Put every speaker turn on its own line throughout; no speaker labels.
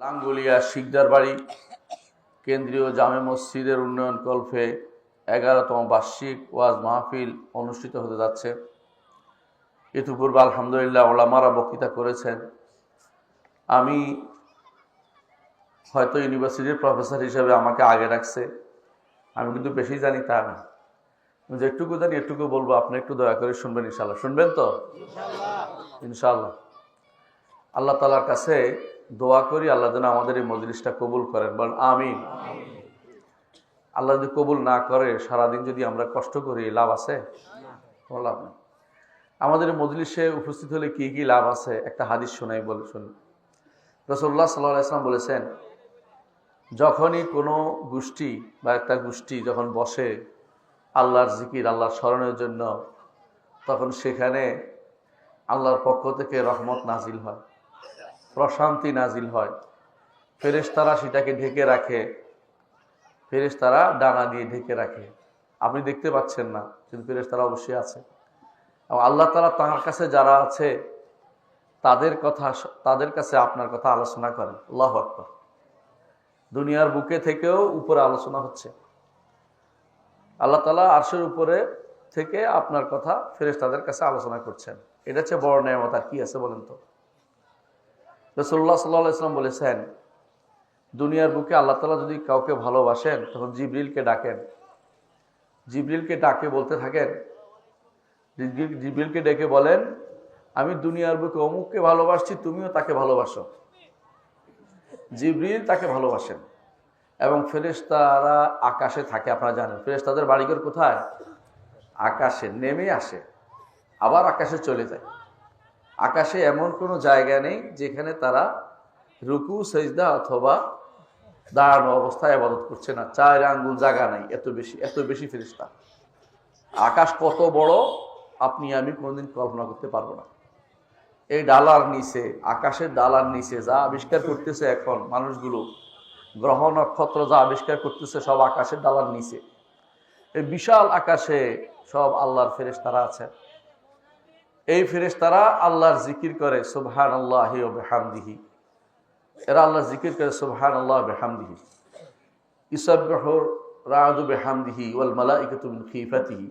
লাঙ্গুলিয়া শিকদার বাড়ি কেন্দ্রীয় জামে মসজিদের উন্নয়ন কল্পে 11তম বার্ষিক ওয়াজ মাহফিল অনুষ্ঠিত হতে যাচ্ছে। ইতিপূর্বে আলহামদুলিল্লাহ ওলামারা বক্তৃতা করেছেন। আমি হয়তো ইউনিভার্সিটির প্রফেসর হিসেবে আমাকে আগে রাখছে, আমি কিন্তু বেশি জানি তা না। যেটুকু জানি এটুকু বলবো, আপনি একটু দয়া করে শুনবেন ইনশাল্লাহ। শুনবেন তো ইনশাল্লাহ? আল্লাহ তাআলার কাছে দোয়া করি আল্লাহ যেন আমাদের এই মজলিসটা কবুল করেন, বলেন আমিন। আল্লাহ যদি কবুল না করে, সারাদিন যদি আমরা কষ্ট করি, লাভ আছে? কোনো লাভ নেই। আমাদের মজলিসে উপস্থিত হলে কি কি লাভ আছে একটা হাদিস শোনাই বলে শুনি। রাসূলুল্লাহ সাল্লাল্লাহু আলাইহি ওয়াসাল্লাম বলেছেন, যখনই কোনো গোষ্ঠী বা একটা গোষ্ঠী যখন বসে আল্লাহর জিকির, আল্লাহর স্মরণের জন্য, তখন সেখানে আল্লাহর পক্ষ থেকে রহমত নাজিল হয়, প্রশান্তি নাজিল হয়। ফেরেশতারা সেটাকে ঢেকে রাখে, ফেরেশতারা ডানা দিয়ে ঢেকে রাখে। আপনি দেখতে পাচ্ছেন না, কিন্তু ফেরেশতারা অবশ্যই আছে। এবং আল্লাহ তাআলা তাঁর কাছে যারা আছে তাদের কাছে আপনার কথা আলোচনা করেন। আল্লাহু আকবার। দুনিয়ার বুকে থেকেও উপরে আলোচনা হচ্ছে। আল্লাহ তাআলা আরশের উপরে থেকে আপনার কথা ফেরেশতাদের কাছে আলোচনা করছেন। এটা হচ্ছে বড় নেয়ামত। আর কি আছে বলেন তো? রাসূলুল্লাহ সাল্লাল্লাহু আলাইহি ওয়াসাল্লাম বলেছেন, দুনিয়ার বুকে আল্লাহ তাআলা যদি কাউকে ভালোবাসেন, তখন জিবরিলকে ডাকেন। জিবরিলকে ডাকে বলতে থাকেন, জিবরিলকে ডেকে বলেন, আমি দুনিয়ার বুকে অমুককে ভালোবাসছি, তুমিও তাকে ভালোবাসো। জিবরিল তাকে ভালোবাসেন। এবং ফেরেশতারা আকাশে থাকে, আপনারা জানেন। ফেরেশতাদের বাড়িঘর কোথায়? আকাশে। নেমে আসে, আবার আকাশে চলে যায়। আকাশে এমন কোনো জায়গা নেই যেখানে তারা রুকু সেজদা অথবা দাঁড়ানো অবস্থায় ইবাদত করছে না। 4 আঙ্গুল জায়গা নাই, এত বেশি ফেরেশতা। আকাশ কত বড় আপনি আমি কোনোদিন কল্পনা করতে পারবো না। এই ডালার নিচে, আকাশের ডালার নিচে যা আবিষ্কার করতেছে এখন মানুষগুলো, গ্রহ নক্ষত্র যা আবিষ্কার করতেছে, সব আকাশের ডালার নিচে। এই বিশাল আকাশে সব আল্লাহর ফেরেশতারা আছে। এই ফেরেশতারা আল্লাহর জিকির করে সুবহানাল্লাহি ওয়া বিহামদিহি। এরা আল্লাহর জিকির করে সুবহানাল্লাহি ওয়া বিহামদিহি। ইউসাব্বিহুর রা'দু বিহামদিহি ওয়াল মালাইকাতু মিন খিফাতিহি।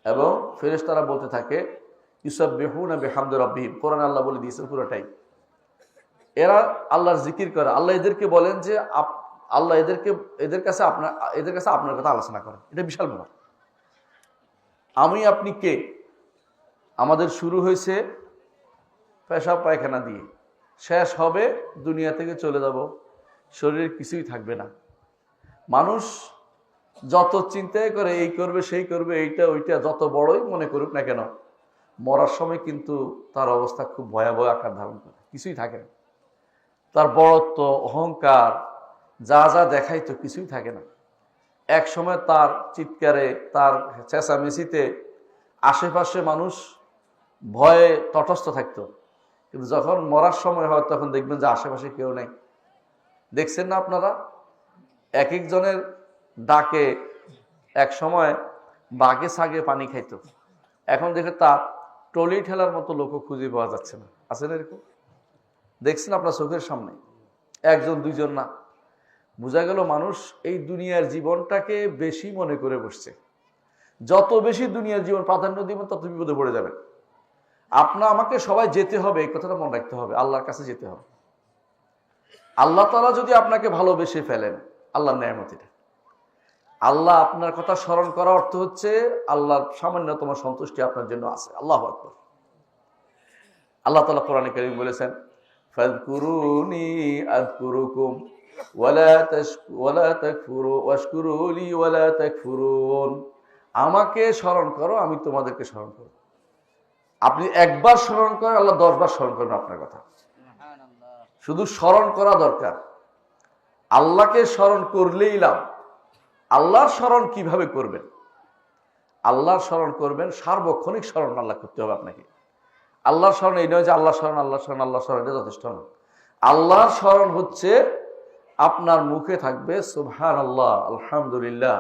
এবং ফেরেশতারা বলতে থাকে ইউসাব্বিহুনা বিহামদি রাব্বিহিম। কোরআনে আল্লাহ বলে দিয়েছেন পুরোটাই। এরা আল্লাহর জিকির করে। আল্লাহ এদেরকে বলেন যে আল্লাহ এদের কাছে আপনার কথা আলোচনা করেন। এটা বিশাল ব্যাপার। আমি আপনি কে? আমাদের শুরু হয়েছে পেশাব পায়খানা দিয়ে, শেষ হবে দুনিয়া থেকে চলে যাব, শরীরে কিছুই থাকবে না। মানুষ যত চিন্তাই করে, এই করবে সেই করবে, এইটা ওইটা, যত বড়ই মনে করুক না কেন, মরার সময় কিন্তু তার অবস্থা খুব ভয়াবহ আকার ধারণ করে। কিছুই থাকে না। তার বড়ত্ব, অহংকার যা যা দেখাইতো কিছুই থাকে না। এক সময় তার চিৎকারে, তার চেঁচামেচিতে আশেপাশে মানুষ ভয়ে তটস্থ থাকতো। কিন্তু যখন মরার সময় হয়, তখন দেখবেন যে আশেপাশে কেউ নেই। দেখছেন না আপনারা? এক একজনের ডাকে এক সময় বাগে সাগে পানি খাইতো, এখন দেখে তার টলি ঠেলার মতো লোকও খুঁজে পাওয়া যাচ্ছে না। আছেন এরকম? দেখছেন আপনার চোখের সামনে, একজন দুইজন না। বোঝা গেল মানুষ এই দুনিয়ার জীবনটাকে বেশি মনে করে বসছে। যত বেশি দুনিয়ার জীবন প্রাধান্য দিবেন, তত বিপদে পড়ে যাবেন। আমাকে সবাই যেতে হবে, এই কথাটা মনে রাখতে হবে। আল্লাহর কাছে যেতে হবে। আল্লাহ তাআলা যদি আপনাকে ভালোবেসে ফেলেন, আল্লাহর নেয়ামত এটা। আল্লাহ আপনার কথা স্মরণ করা অর্থ হচ্ছে আল্লাহর সামান্যতম সন্তুষ্টি আপনার জন্য আছে। আল্লাহু আকবার। আল্লাহ তাআলা কোরআনে কারীম বলেছেন, ফাযকুরুনি আযকুরুকুম ওয়ালা তাকফুরু ওয়াশকুরুলি ওয়ালা তাকফুরুন। আমাকে স্মরণ করো, আমি তোমাদেরকে স্মরণ করব। আপনি একবার স্মরণ করেন, আল্লাহ 10 বার স্মরণ করেন আপনার কথা। শুধু স্মরণ করা দরকার। আল্লাহকে স্মরণ করলেই লাভ। আল্লাহর স্মরণ কিভাবে করবেন? আল্লাহর স্মরণ করবেন, সার্বক্ষণিক স্মরণ আল্লাহ করতে হবে আপনাকে। আল্লাহর স্মরণ এই নয় যে আল্লাহ স্মরণ, এটা যথেষ্ট না। আল্লাহর স্মরণ হচ্ছে আপনার মুখে থাকবে সুবহানাল্লাহ, আলহামদুলিল্লাহ,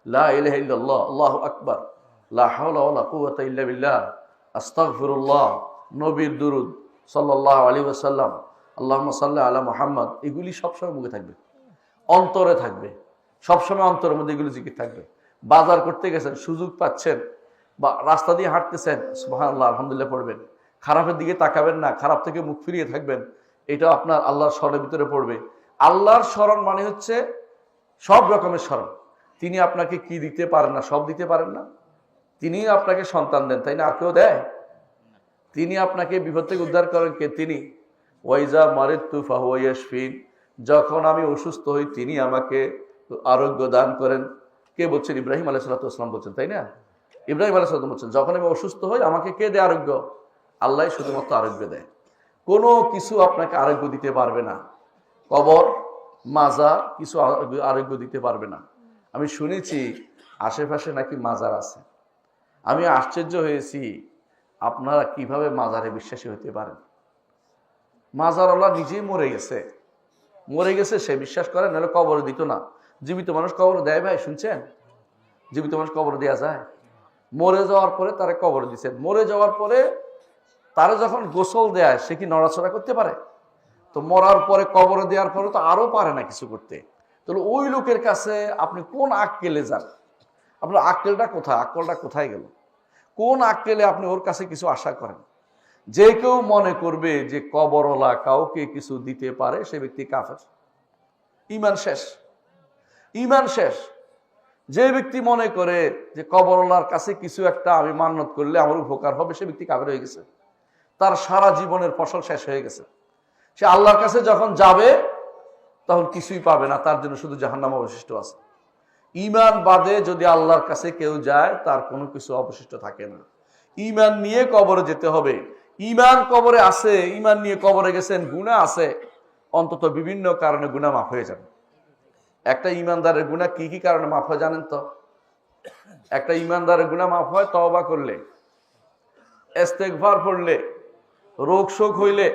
লা ইলাহা ইল্লাল্লাহ, আল্লাহু আকবার, লা হাওলা ওয়ালা কুওয়াতা ইল্লা বিল্লাহ, আস্তাগফিরুল্লাহ, নবীর দুরূদ সাল্লাল্লাহু আলাইহি ওয়াসাল্লাম, আল্লাহুম্মা সাল্লি আলা মুহাম্মদ, এগুলি সবসময় মুখে থাকবে, অন্তরে থাকবে, সবসময় অন্তরের মধ্যে এগুলো জিকির থাকবে। বাজার করতে গেছেন, সুযোগ পাচ্ছেন, বা রাস্তা দিয়ে হাঁটতেছেন, সুবহানাল্লাহ আলহামদুলিল্লাহ পড়বেন। খারাপের দিকে তাকাবেন না, খারাপ থেকে মুখ ফিরিয়ে থাকবেন। এটা আপনার আল্লাহর স্মরণের ভিতরে পড়বে। আল্লাহর স্মরণ মানে হচ্ছে সব রকমের স্মরণ। তিনি আপনাকে কি দিতে পারেন না, সব দিতে পারেন না। তিনি আপনাকে সন্তান দেন, তাই না? আর কেউ দেয়? তিনি আপনাকে বিপদ থেকে উদ্ধার করেন কে? তিনি। ওয়াইজা মারিদতু ফাহুয়া ইয়াশফিন, যখন আমি অসুস্থ হই তিনি আমাকে আরোগ্য দান করেন। কে বলছেন? ইব্রাহিম আলাইহিস সালাতু ওয়াস সালাম বলছেন, তাই না? ইব্রাহিম আলাইহিস সালাম বলছেন, যখন আমি অসুস্থ হই আমাকে কে দেয় আরোগ্য? আল্লাহ শুধুমাত্র আরোগ্য দেয়, কোনো কিছু আপনাকে আরোগ্য দিতে পারবে না। কবর, মাজার কিছু আরোগ্য দিতে পারবে না। আমি শুনেছি আশেপাশে নাকি মাজার আছে। আমি আশ্চর্য হয়েছি, আপনারা কিভাবে মাজারে বিশ্বাসী হতে পারেন? মাজার আল্লাহ নিজেই মরে গেছে, সে বিশ্বাস করে, নাহলে কবরে দিত না। জীবিত মানুষ কবর দেয় ভাই, শুনছেন? জীবিত মানুষ কবর দেওয়া যায়? মরে যাওয়ার পরে তারা কবর দিচ্ছেন, মরে যাওয়ার পরে তারা যখন গোসল দেয় সে কি নড়াচড়া করতে পারে? তো মরার পরে কবরে দেওয়ার পরে তো আরো পারে না কিছু করতে। তাহলে ওই লোকের কাছে আপনি কোন আক্কেলে যান? আপনার আক্কেলটা কোথায়? আক্কেলটা কোথায় গেল? কোন আক্কেলে আপনি ওর কাছে কিছু আশা করেন? যে কেউ মনে করবে যে কবরওয়ালা কাউকে কিছু দিতে পারে, সে ব্যক্তি কাফের, ঈমান শেষ, ঈমান শেষ। যে ব্যক্তি মনে করে যে কবরওয়ালার কাছে কিছু একটা আমি মান্নত করলে আমার উপকার হবে, সে ব্যক্তি কাফের হয়ে গেছে। তার সারা জীবনের ফসল শেষ হয়ে গেছে। সে আল্লাহর কাছে যখন যাবে তখন কিছুই পাবে না, তার জন্য শুধু জাহান্নাম অবশিষ্ট আছে। ঈমান বাদে যদি আল্লাহর কাছে কেউ যায় তার কোনো কিছু অবশিষ্ট থাকে না। ঈমান নিয়ে কবরে যেতে হবে। ঈমান কবরে আছে, ঈমান নিয়ে কবরে গেছেন, গুনাহ আছে, অন্তত বিভিন্ন কারণে গুনাহ মাফ হয়ে যাবে। একটা ঈমানদারের গুনাহ কি কি কারণে মাফ হয় জানেন তো? একটা ঈমানদারের গুনাহ মাফ হয় তওবা করলে, ইস্তেগফার পড়লে, রোগ শোক হইলে,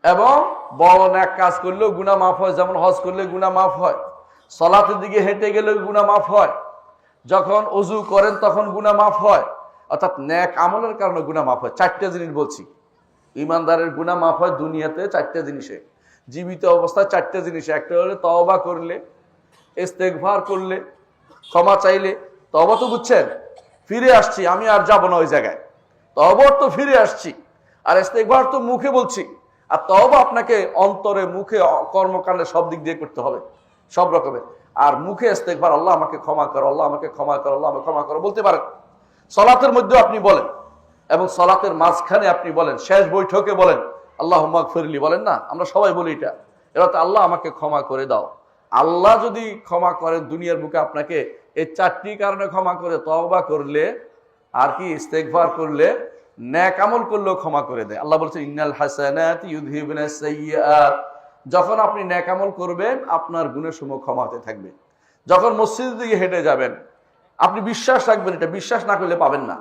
এবং বড় নেক কাজ করলেও গুনাহ মাফ হয়। যেমন হজ করলে গুনাহ মাফ হয়, সালাতের দিকে হেঁটে গেলেও গুনাহ মাফ হয়, যখন ওযু করেন তখন গুনাহ মাফ হয়। অর্থাৎ নেক আমলের কারণে গুনাহ মাফ হয়। চারটা জিনিস বলছি, ঈমানদারের গুনাহ মাফ হয় দুনিয়াতে চারটা জিনিসে, জীবিত অবস্থায় চারটা জিনিসে। একটা হলো তওবা করলে, ইস্তেগফার করলে, ক্ষমা চাইলে। তওবা তো বুঝছেন, ফিরে আসছি, আমি আর যাব না ওই জায়গায়। তওবা তো ফিরে আসছি, আর ইস্তেগফার তো মুখে বলছি। আর তওবা আপনাকে অন্তরে, মুখে, কর্মকাণ্ডে সব দিক দিয়ে করতে হবে, সব রকমের। আর মুখে ইস্তেগফার, আল্লাহ আমাকে ক্ষমা করো, আল্লাহ আমাকে ক্ষমা করো, আল্লাহ আমাকে ক্ষমা করো বলতে পারেন। সালাতের মধ্যে আপনি বলেন, এবং সালাতের মাঝখানে আপনি বলেন, শেষ বৈঠকে বলেন আল্লাহুম্মা গফিরলি, বলেন না? আমরা সবাই বলি এটা। এবার তো আল্লাহ আমাকে ক্ষমা করে দাও। আল্লাহ যদি ক্ষমা করেন দুনিয়ার বুকে আপনাকে, এই চারটি কারণে ক্ষমা করে, তওবা করলে আর কি, ইস্তেগফার করলে, নেক আমল করলেও ক্ষমা করে দেয়। আল্লাহ বলছেন ইন্নাল হাসানাতি ইউযহিবুনাস সাইয়্যাত, যখন আপনি নেক আমল করবেন আপনার গুনাহ সমূহ ক্ষমা হতে থাকবে। যখন মসজিদের দিকে হেঁটে যাবেন আপনি বিশ্বাস রাখবেন, এটা বিশ্বাস না করলে পাবেন না,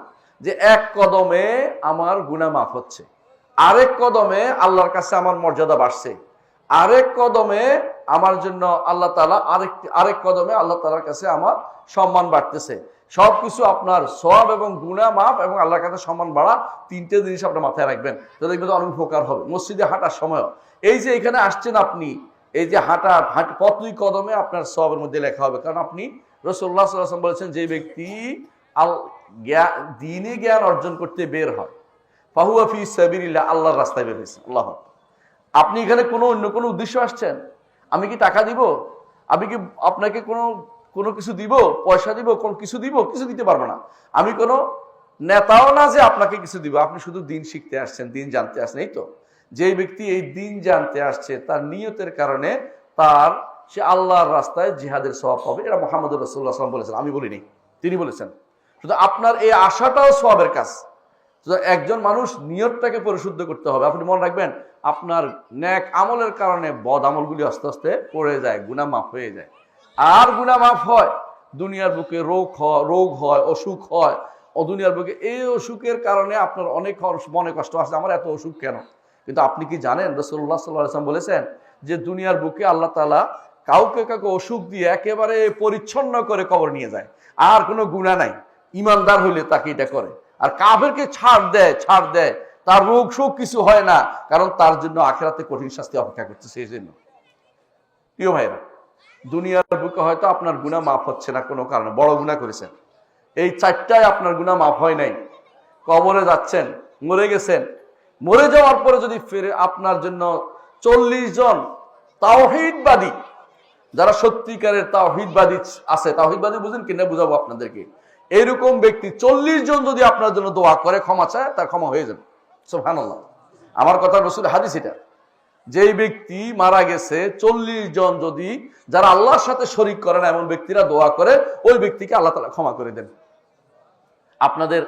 যে এক কদমে আমার গুনাহ মাফ হচ্ছে, আরেক কদমে আল্লাহর কাছে আমার মর্যাদা বাড়ছে, আরেক কদমে আমার জন্য আল্লাহ তাআলা, আরেক কদমে আল্লাহ তাআলার কাছে আমার সম্মান বাড়তেছে। সবকিছু আপনার সওয়াব এবং গুনাহ মাফ এবং আল্লাহর কাছে সম্মান বাড়া, তিনটে জিনিস আপনার মাথায় রাখবেন, তো দেখবেন অনেক উপকার হবে। মসজিদে হাঁটার সময় এই যে এখানে আসছেন আপনি, এই যে হাঁটা প্রতি কদমে আপনার সওয়াবের মধ্যে লেখা হবে, কারণ আপনি রাসূলুল্লাহ সাল্লাল্লাহু আলাইহি ওয়াসাল্লাম বলেছেন, যে ব্যক্তি দ্বীনে জ্ঞান অর্জন করতে বের হয়, ফাহুয়া ফি সাবিলিল্লাহ, আল্লাহর রাস্তায় বের হয়েছে। আল্লাহ, আপনি এখানে অন্য কোনো উদ্দেশ্য আসছেন? আমি কি টাকা দিব? আমি কি আপনাকে কোনো কিছু দিব, পয়সা দিব, কোনো কিছু দিব? কিছু দিতে পারবো না। আমি কোনো নেতাও না যে আপনাকে কিছু দিব। আপনি শুধু দিন শিখতে আসছেন, দিন জানতে আসছেন, এই তো। যে ব্যক্তি এই দিন জানতে আসছে, তার নিয়তের কারণে সে আল্লাহর রাস্তায় জিহাদের সওয়াব পাবে। এটা মুহাম্মদুর রাসূলুল্লাহ সাল্লাল্লাহু আলাইহি ওয়াসাল্লাম বলেছেন, আমি বলিনি, তিনি বলেছেন। শুধু আপনার এই আশাটাও সওয়াবের কাজ। একজন মানুষ নিয়তটাকে পরিশুদ্ধ করতে হবে। আপনি মনে রাখবেন, আপনার নেক আমলের কারণে বদ আমলগুলি আস্তে আস্তে পড়ে যায়, গুনাহ মাফ হয়ে যায়। আর গুনাহ মাফ হয়, দুনিয়ার বুকে রোগ হয়, অসুখ হয়, দুনিয়ার বুকে এই অসুখের কারণে আপনার অনেক মনে কষ্ট আছে, আমার এত অসুখ কেন? কিন্তু আপনি কি জানেন, রাসূলুল্লাহ সাল্লাল্লাহু আলাইহি ওয়াসাল্লাম বলেছেন যে দুনিয়ার বুকে আল্লাহ তাআলা কাউকে অসুখ দিয়ে একেবারে পরিচ্ছন্ন করে কবর নিয়ে যায়, আর কোনো গুনাহ নাই। ঈমানদার হইলে তাকে এটা করে। আর কাফেরকে ছাড় দেয়, তার রোগ শোক কিছু হয় না, কারণ তার জন্য আখিরাতে কঠিন শাস্তি অপেক্ষা করতেছে। এই জন্য প্রিয় ভাইরা, দুনিয়ার বুকে হয়তো আপনার গুনাহ মাফ হচ্ছে না কোনো কারণে, বড় গুনাহ করেছেন, এই চারটায় আপনার গুনাহ মাফ হয় নাই, কবরে যাচ্ছেন, মরে গেছেন, মরে যাওয়ার পরে যদি ফিরে আপনার জন্য 40 জন তাওহীদবাদী, যারা সত্যিকারের তাওহীদবাদী আছে, তাওহীদবাদী বুঝেন কিনা বুঝাবো আপনাদেরকে, এইরকম ব্যক্তি 40 জন যদি আপনার জন্য দোয়া করে, ক্ষমা চায়, তার ক্ষমা হয়ে যাবে। সুবহানাল্লাহ, আমার কথা রাসূল হাদিস এটা। যেই ব্যক্তি মারা গেছে 40 জন যদি, যারা আল্লাহর সাথে শরীক করে না এমন ব্যক্তিরা দোয়া করে, ওই ব্যক্তিকে আল্লাহ তাআলা ক্ষমা করে দেন। আপনাদের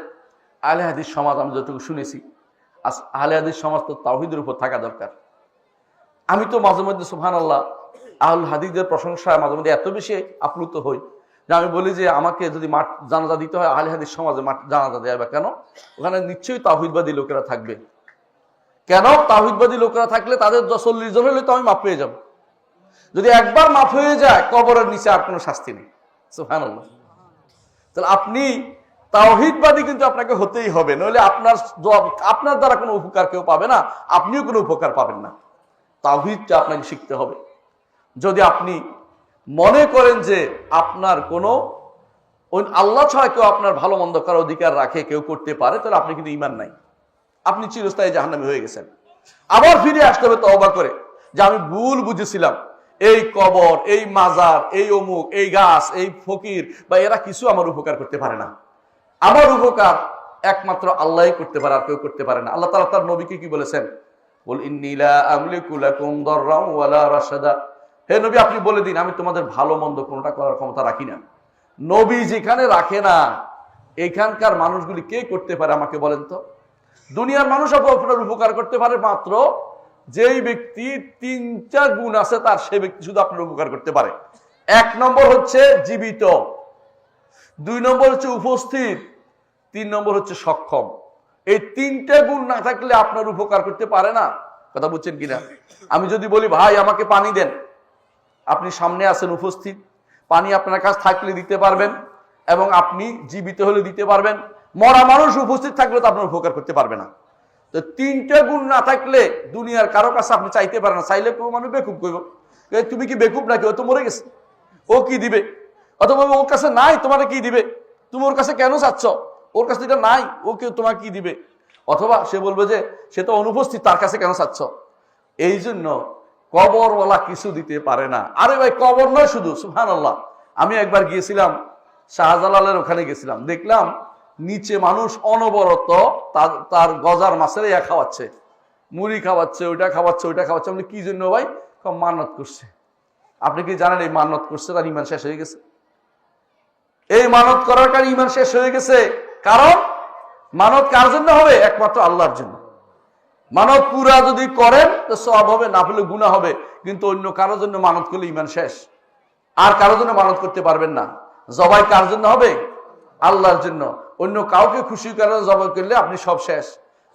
আহলে হাদিস সমাজ, আমি যতটুকু শুনেছি, আহলে হাদিস সমাজ তো তাওহীদের উপর থাকা দরকার। আমি তো মাঝে মধ্যে সুবহানাল্লাহ আহলে হাদিসদের প্রশংসায় মাঝে মধ্যে এত বেশি আপ্লুত হই যে আমি বলি যে আমাকে যদি জানাজা দিতে হয় আহলে হাদিস সমাজে জানাজা দেয়া হবে। কেন? ওখানে নিশ্চয়ই তাওহীদবাদী লোকেরা থাকবে। কেন? তাওহীদবাদী লোকেরা থাকলে তাদের 40 জন হলে তো আমি মাফ পেয়ে যাব। যদি একবার মাফ হয়ে যায়, কবরের নিচে আর কোনো শাস্তি নেই। সুবহানাল্লাহ। তাহলে আপনি তাওহীদবাদী কিন্তু আপনাকে হতেই হবে, নইলে আপনার দ্বারা কোনো উপকার কেউ পাবে না, আপনিও কোনো উপকার পাবেন না। তাওহীদটা আপনাকে শিখতে হবে। যদি আপনি মনে করেন যে আপনার কোনো আল্লাহ ছাড়া কেউ আপনার ভালো মন্দ করার অধিকার রাখে, কেউ করতে পারে, তাহলে আপনি কিন্তু ঈমান নাই, আপনি চিরস্থায়ী জাহান্নামী হয়ে গেছেন। আবার ফিরে আসতে হবে তওবা করে, যে আমি ভুল বুঝেছিলাম, এই কবর, এই মাজার, এই অমুক, এই গাছ, এই ফকির বা এরা কিছু আমার উপকার করতে পারে না। আমার উপকার একমাত্র আল্লাহই করতে পারে, আর কেউ করতে পারে না। আল্লাহ তাআলা তার নবীকে কি বলেছেন? বল ইন্নী লা আমলিকু লাকুম দাররান ওয়ালা রাশাদা। হে নবী, আপনি বলে দিন আমি তোমাদের ভালো মন্দ কোনটা করার ক্ষমতা রাখি না। নবী যেখানে রাখে না, এখানকার মানুষগুলি কে করতে পারে আমাকে বলেন তো? দুনিয়ার মানুষ আপনার উপকার করতে পারে মাত্র যেই ব্যক্তি 3টা গুণ আছে তার, সে ব্যক্তি শুধু আপনার উপকার করতে পারে। 1 নম্বর হচ্ছে জীবিত, 2 নম্বর হচ্ছে উপস্থিত, 3 নম্বর হচ্ছে সক্ষম। এই 3টা গুণ না থাকলে আপনার উপকার করতে পারে না। কথা বুঝছেন কিনা? আমি যদি বলি ভাই আমাকে পানি দেন, আপনি সামনে আছেন উপস্থিত, পানি আপনার কাছে থাকলে দিতে পারবেন এবং আপনি জীবিত হলে দিতে পারবেন। মরা মানুষ উপস্থিত থাকলে তো আপনার উপকার করতে পারবে না। তো 3টা গুণ না থাকলে দুনিয়ার কারো কাছে আপনি চাইতে পারেন না। চাইলে কেউ মানুষ বেকুব কইব, তুমি কি বেকুব নাকি? ও তো মরে গেছে, ও কি দিবে? অথবা ওর কাছে নাই, তোমার কি দিবে? তুমি ওর কাছে কেন চাচ্ছ? ওর কাছে এটা নাই, ও কেউ তোমাকে কি দিবে? অথবা সে বলবে যে সে তো অনুপস্থিত, তার কাছে কেন চাচ্ছ? এই জন্য কবরওয়ালা কিছু দিতে পারে না। আরে ভাই, কবর নয় শুধু, সুবহানাল্লাহ। আমি একবার গিয়েছিলাম শাহজালালের ওখানে, গেছিলাম, দেখলাম নিচে মানুষ অনবরত তার গজার মাছের ইয়া খাওয়াচ্ছে, মুড়ি খাওয়াচ্ছে, ওইটা খাওয়াচ্ছে, ওইটা খাওয়াচ্ছে। আপনি কি জন্য ভাই? মান্নত করছে। আপনি কি জানেন এই মান্নত করছে তার ঈমান শেষ হয়ে গেছে? এই মানত করার কারণে ঈমান শেষ হয়ে গেছে। কারণ মানত কার জন্য হবে? একমাত্র আল্লাহর জন্য। মানত পুরা যদি করেন তো সওয়াব হবে, না হলে গুনাহ হবে। কিন্তু অন্য কারোর জন্য মানত করলে ঈমান শেষ, আর কারোর জন্য মানত করতে পারবেন না। জবাই কার জন্য হবে? আল্লাহর জন্য। অন্য কাউকে খুশি করে জবাই করলে আপনি সব শেষ।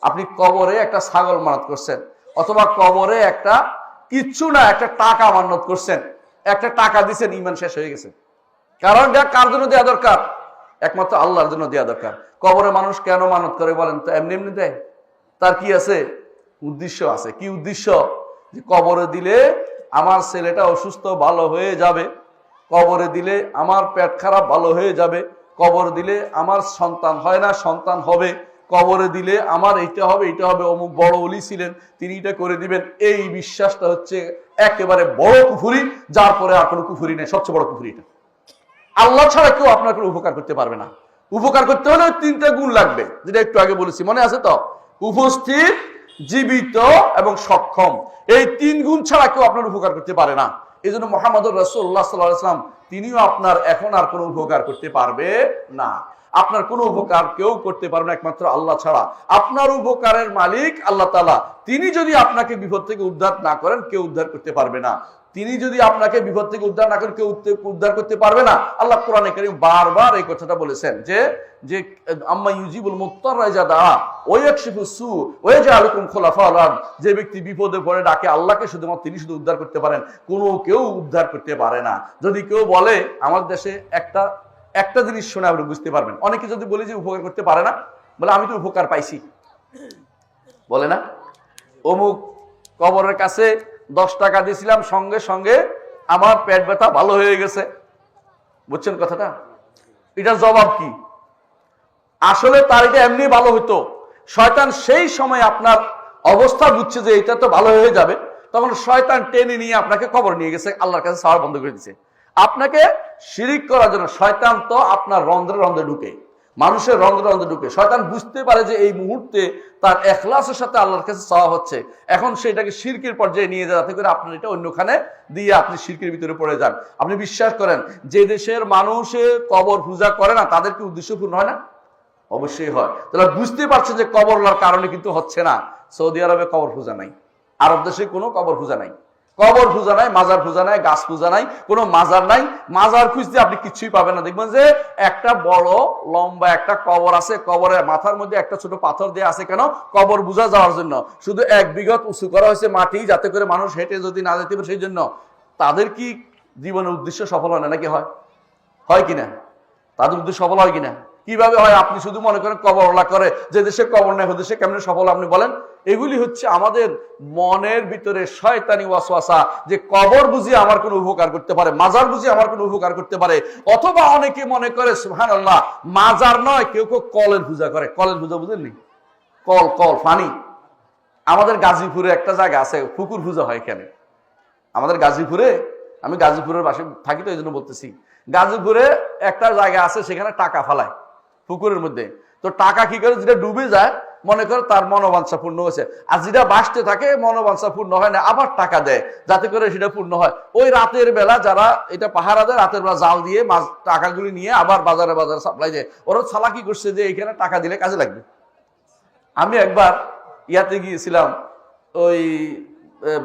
আপনি কবরে একটা ছাগল মানত করছেন, অথবা কবরে একটা কিচ্ছু না একটা টাকা মানত করছেন, একটা টাকা দিচ্ছেন, ঈমান শেষ হয়ে গেছে। কারণ কার জন্য দেয়া দরকার? একমাত্র আল্লাহর জন্য দেয়া দরকার। কবরে মানুষ কেন মানত করে বলেন তো? এমনি এমনি দেয়? তার কি আছে? উদ্দেশ্য আছে। কি উদ্দেশ্য? যে কবরে দিলে আমার ছেলেটা অসুস্থ ভালো হয়ে যাবে, কবরে দিলে আমার পেট খারাপ ভালো হয়ে যাবে, কবরে দিলে আমার সন্তান হয় না সন্তান হবে, কবরে দিলে আমার এইটা হবে এইটা হবে, অমুক বড় ওলি ছিলেন তিনি এটা করে দিবেন। এই বিশ্বাসটা হচ্ছে একেবারে বড় কুফরি, যার পরে আর কোনো কুফরি নেই, সবচেয়ে বড় কুফরি এটা। আল্লাহ ছাড়া কেউ আপনার কোনো উপকার করতে পারবে না। উপকার করতে হলে 3টা গুণ লাগবে, যেটা একটু আগে বলেছি, মনে আছে তো? উপস্থিত, জীবিত এবং সক্ষম। এই 3 গুণ ছাড়া কেউ আপনার উপকার করতে পারে না। এই জন্য মুহাম্মদুর রাসূলুল্লাহ সাল্লাল্লাহু আলাইহি ওয়াসাল্লাম তিনিও আপনার এখন আর কোনো উপকার করতে পারবে না। আপনার কোনো উপকার কেউ করতে পারবে না একমাত্র আল্লাহ ছাড়া। আপনার উপকারের মালিক আল্লাহ তাআলা। তিনি যদি আপনাকে বিপদ থেকে উদ্ধার না করেন, কেউ উদ্ধার করতে পারবে না। তিনি যদি আপনাকে বিপদ থেকে উদ্ধার না করেন, কেউ উদ্ধার করতে পারবে না। আল্লাহ কোরআনে কারীম বারবার এই কথাটা বলেছেন যে যে আম্মা ইউজিবুল মুত্তারা ইযা দাআ ওয়া ইয়াকশিফুস সু ওয়া ইয়াজআলুকুম খুলাফা'আল আরদ। যে ব্যক্তি বিপদে পড়ে ডাকে আল্লাহকে, শুধুমাত্র তিনি শুধু উদ্ধার করতে পারেন, কোনো কেউ উদ্ধার করতে পারে না। যদি কেউ বলে, আমার দেশে একটা জিনিস শুনে আপনি বুঝতে পারবেন, অনেকে যদি বলে যে উপকার করতে পারে না, বলে আমি তো উপকার পাইছি। বলে না? অমুক কবরের কাছে 10 টাকা দিয়েছিলাম, সঙ্গে সঙ্গে আমার পেট ব্যথা ভালো হয়ে গেছে। বুঝছেন কথাটা? এটার জবাব কি? আসলে তার এটা এমনি ভালো হইতো, শয়তান সেই সময় আপনার অবস্থা বুঝছে যে এটা তো ভালো হয়ে যাবে, তখন শয়তান টেনে নিয়ে আপনাকে কবর নিয়ে গেছে, আল্লাহর কাছে চাওয়া বন্ধ করে দিচ্ছে আপনাকে শিরিক করার জন্য। শয়তান তো আপনার রন্ধ্রে রন্ধ্রে ঢুকে, মানুষের রন্ধ্রে রন্ধ্রে ঢুকে। শয়তান বুঝতে পারে যে এই মুহূর্তে তার ইখলাসের সাথে আল্লাহর কাছে চাওয়া হচ্ছে, এখন সেটাকে শিরকের পর্যায়ে নিয়ে যায়, যাতে করে আপনার এটা অন্যখানে দিয়ে আপনি শিরকের ভিতরে পড়ে যান। আপনি বিশ্বাস করেন যে দেশের মানুষে কবর পূজা করে না, তাদের কি উদ্দেশ্য পূর্ণ হয় না? অবশ্যই হয়। তাহলে বুঝতে পারছে যে কবরলার কারণে কিন্তু হচ্ছে না। সৌদি আরবে কবর পূজা নাই, আরব দেশে কোনো কবর পূজা নাই, কবর পূজা নাই, মাজার পূজা নাই, গাছ পূজা নাই, কোনো মাজার নাই। মাজার খুঁজতে আপনি কিছুই পাবেন না। দেখবেন যে একটা বড় লম্বা একটা কবর আছে, কবরের মাথার মধ্যে একটা ছোট পাথর দিয়ে আছে, কেন? কবর বোঝা যাওয়ার জন্য। শুধু 1 বিঘত উঁচু করা হয়েছে মাটি, যাতে করে মানুষ হেঁটে যদি না যেতে পারে সেই জন্য। তাদের কি জীবনের উদ্দেশ্য সফল হয় না নাকি? হয় কিনা? তাদের উদ্দেশ্য সফল হয় কিনা? কিভাবে হয়? আপনি শুধু মনে করেন কবরওয়ালা করে, যে দেশে কবর নেই দেশে কেমনে সফল আপনি বলেন? এগুলি হচ্ছে আমাদের মনের ভিতরে শয়তানি ওয়াসওয়াসা, যে কবর বুঝি আমার কোনো উপকার করতে পারে, মাজার বুঝি আমার কোনো উপকার করতে পারে। অথবা অনেকে মনে করে সুবহানাল্লাহ, মাজার নয়, কেউ কেউ কলের পূজা করে। কলের পূজা বুঝেননি? কল পানি। আমাদের গাজীপুরে একটা জায়গা আছে, পুকুর পূজা হয় এখানে আমাদের গাজীপুরে। আমি গাজীপুরের বাসে থাকি তো এই জন্য বলতেছি। গাজীপুরে একটা জায়গা আছে, সেখানে টাকা ফালায় পুকুরের মধ্যে। তো টাকা কি করে, যেটা ডুবে যায় মনে করে তার মনোবাঞ্ছা পূর্ণ হয়েছে, আর যেটা বাঁচতে থাকে মনোবাঞ্ছা পূর্ণ হয় না, আবার টাকা দেয় যাতে করে সেটা পূর্ণ হয়। ওই রাতের বেলা যারা এটা পাহারা দেয়, রাতের বেলা জাল দিয়ে মাছ টাকাগুলি নিয়ে আবার বাজারে বাজারে সাপ্লাই দেয়। ওরা চালাকি করছে যে এখানে টাকা দিলে কাজে লাগবে। আমি একবার ইয়াতে গিয়েছিলাম, ওই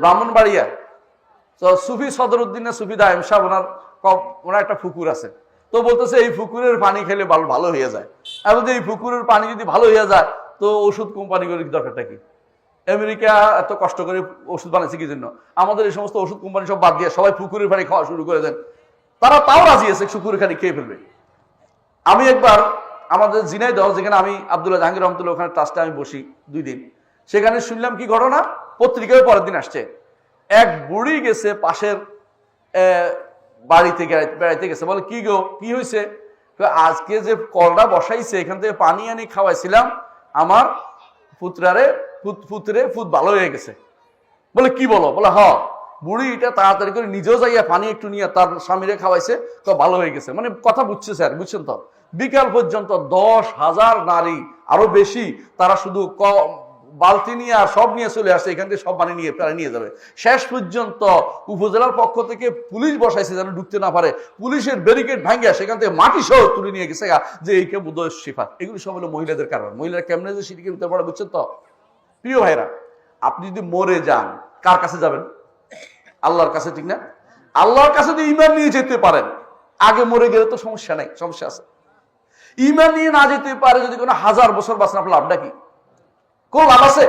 ব্রাহ্মণবাড়িয়া, তো সুফি সদরউদ্দিনের সুফি দায়েম সাহেব, ওনার একটা পুকুর আছে। তো বলতেছে এই পুকুরের পানি খেলে ভালো হয়ে যায়। এবং এই পুকুরের পানি যদি ভালো হয়ে যায়, তো ওষুধ কোম্পানিগুলোর দরকারটা কি? আমেরিকা এত কষ্ট করে ওষুধ বানাইছে কি জন্য? আমাদের এই সমস্ত ওষুধ কোম্পানি সব বাদ দিয়ে সবাই পুকুরের পানি খাওয়া শুরু করে দেন। তারা তাও রাজি আছে পুকুরের পানি খেয়ে ফেলবে। আমি একবার আমাদের ঝিনাইদহ, যেখানে আমি আব্দুল্লাহ জাহাঙ্গীর রহমতুল্লাহ, ওখানে ট্রাস্টে আমি বসি 2 দিন, সেখানে শুনলাম কি ঘটনা, পত্রিকায় পরের দিন আসছে, এক বুড়ি গেছে পাশের বাড়িতে বেড়াইতে গেছে। বলে কি গো, কি হয়েছে? আজকে যে কলটা বসাইছে, এখান থেকে পানি আনি খাওয়াইছিলাম, আমার পুত্রে ভালো হয়ে গেছে। বলে কি বলো? বলে বুড়ি এটা তাড়াতাড়ি করে নিজেও যাইয়া পানি একটু নিয়ে তার স্বামীরে খাওয়াইছে, তো ভালো হয়ে গেছে। মানে কথা বুঝছে স্যার, বুঝছেন তো? বিকাল পর্যন্ত 10,000 নারী, আরো বেশি, তারা শুধু বালতি নিয়ে আর সব নিয়ে চলে আসছে, এখান থেকে সব পানি নিয়ে যাবে। শেষ পর্যন্ত উপজেলার পক্ষ থেকে পুলিশ বসাইছে যেন ঢুকতে না পারে। পুলিশের ব্যারিকেড ভাঙ্গিয়া সেখান থেকে মাটি সহ তুলে নিয়ে গেছে, যে এইকে বুধ শিফা। এগুলি সব হলো মহিলাদের কারণ। মহিলারা কেমনে যে শিরকের ভিতরে পড়ে, বুঝছেন তো? প্রিয় ভাইরা, আপনি যদি মরে যান, কার কাছে যাবেন? আল্লাহর কাছে, ঠিক না? আল্লাহর কাছে যদি ঈমান নিয়ে যেতে পারেন, আগে মরে গেলে তো সমস্যা নাই, সমস্যা আছে। ঈমান নিয়ে না যেতে পারে, যদি কোনো 1000 বছর বাঁচেন, আপনার লাভটা কি? কোন লাভ আছে?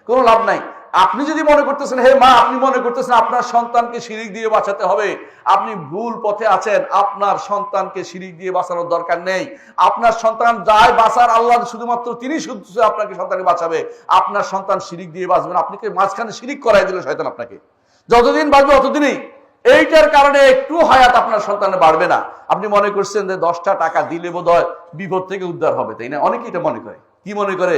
কোন লাভ নাই। আপনি যদি মনে করতেছেন, হে মা, আপনি মনে করতেছেন আপনার সন্তানকে শিরিক দিয়ে বাঁচাতে হবে, আপনি ভুল পথে আছেন। আপনার সন্তানকে শিরিক দিয়ে বাঁচানোর দরকার নেই। আপনার সন্তান যায় বাঁচার, আল্লাহ শুধুমাত্র তিনি শুধু আপনাকে সন্তানকে বাঁচাবে। আপনার সন্তান শিরিক দিয়ে বাঁচবেন, আপনাকে মাঝখানে শিরিক করাই দিলে শয়তান আপনাকে। যতদিন বাঁচবে ততদিনই। এইটার কারণে একটু হায়াত আপনার সন্তানের বাড়বে না। আপনি মনে করছেন যে 10টা টাকা দিলে বোধহয় বিপদ থেকে উদ্ধার হবে, তাই না? অনেকে এটা মনে করে। কি মনে করে?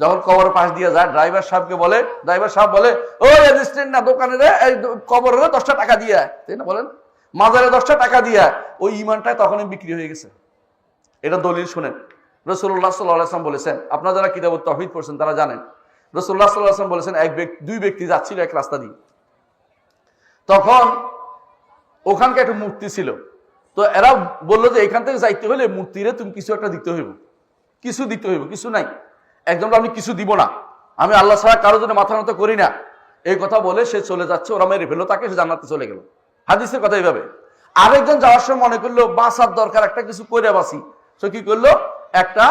যখন কবর পাশ দিয়ে যায়, ড্রাইভার সাহেবকে বলে, ড্রাইভার সাহেব বলে, ও রেজিস্ট্রেন্ট না দোকানে রে, কবরে 10টা টাকা দিয়ে, তাই না? বলেন মাজারে 10টা টাকা দিয়ে, ওই ইমানটাই তখনই বিক্রি হয়ে গেছে। এটা দলিল শুনেন। রাসূলুল্লাহ সাল্লাল্লাহু আলাইহি ওয়াসাল্লাম বলেছেন, আপনারা যারা কিতাবুত তাওহীদ পড়ছেন তারা জানেন, রাসূলুল্লাহ সাল্লাল্লাহু আলাইহি ওয়াসাল্লাম বলেছেন, দুই ব্যক্তি যাচ্ছিল এক রাস্তা দিয়ে, তখন ওখানকে একটা মূর্তি ছিল। তো এরা বললো যে এখান থেকে যাইতে হলে মূর্তিরে তুমি কিছু একটা দিতে হইব, কিছু দিতে হইব। কিছু নাই, একদম আমি কিছু দিব না, আমি আল্লাহ ছাড়া কারোর জন্য মাথা নত করি না, এই কথা বলে সে চলে যাচ্ছে। ওরা মেরে ফেললো তাকে, সে জান্নাতে চলে গেল। হাদিসের কথা এইভাবে। আরেকজন যাওয়ার সময় মনে করলো বাঁচার দরকার, একটা কিছু করে বাঁচি। সে কি করলো, একটা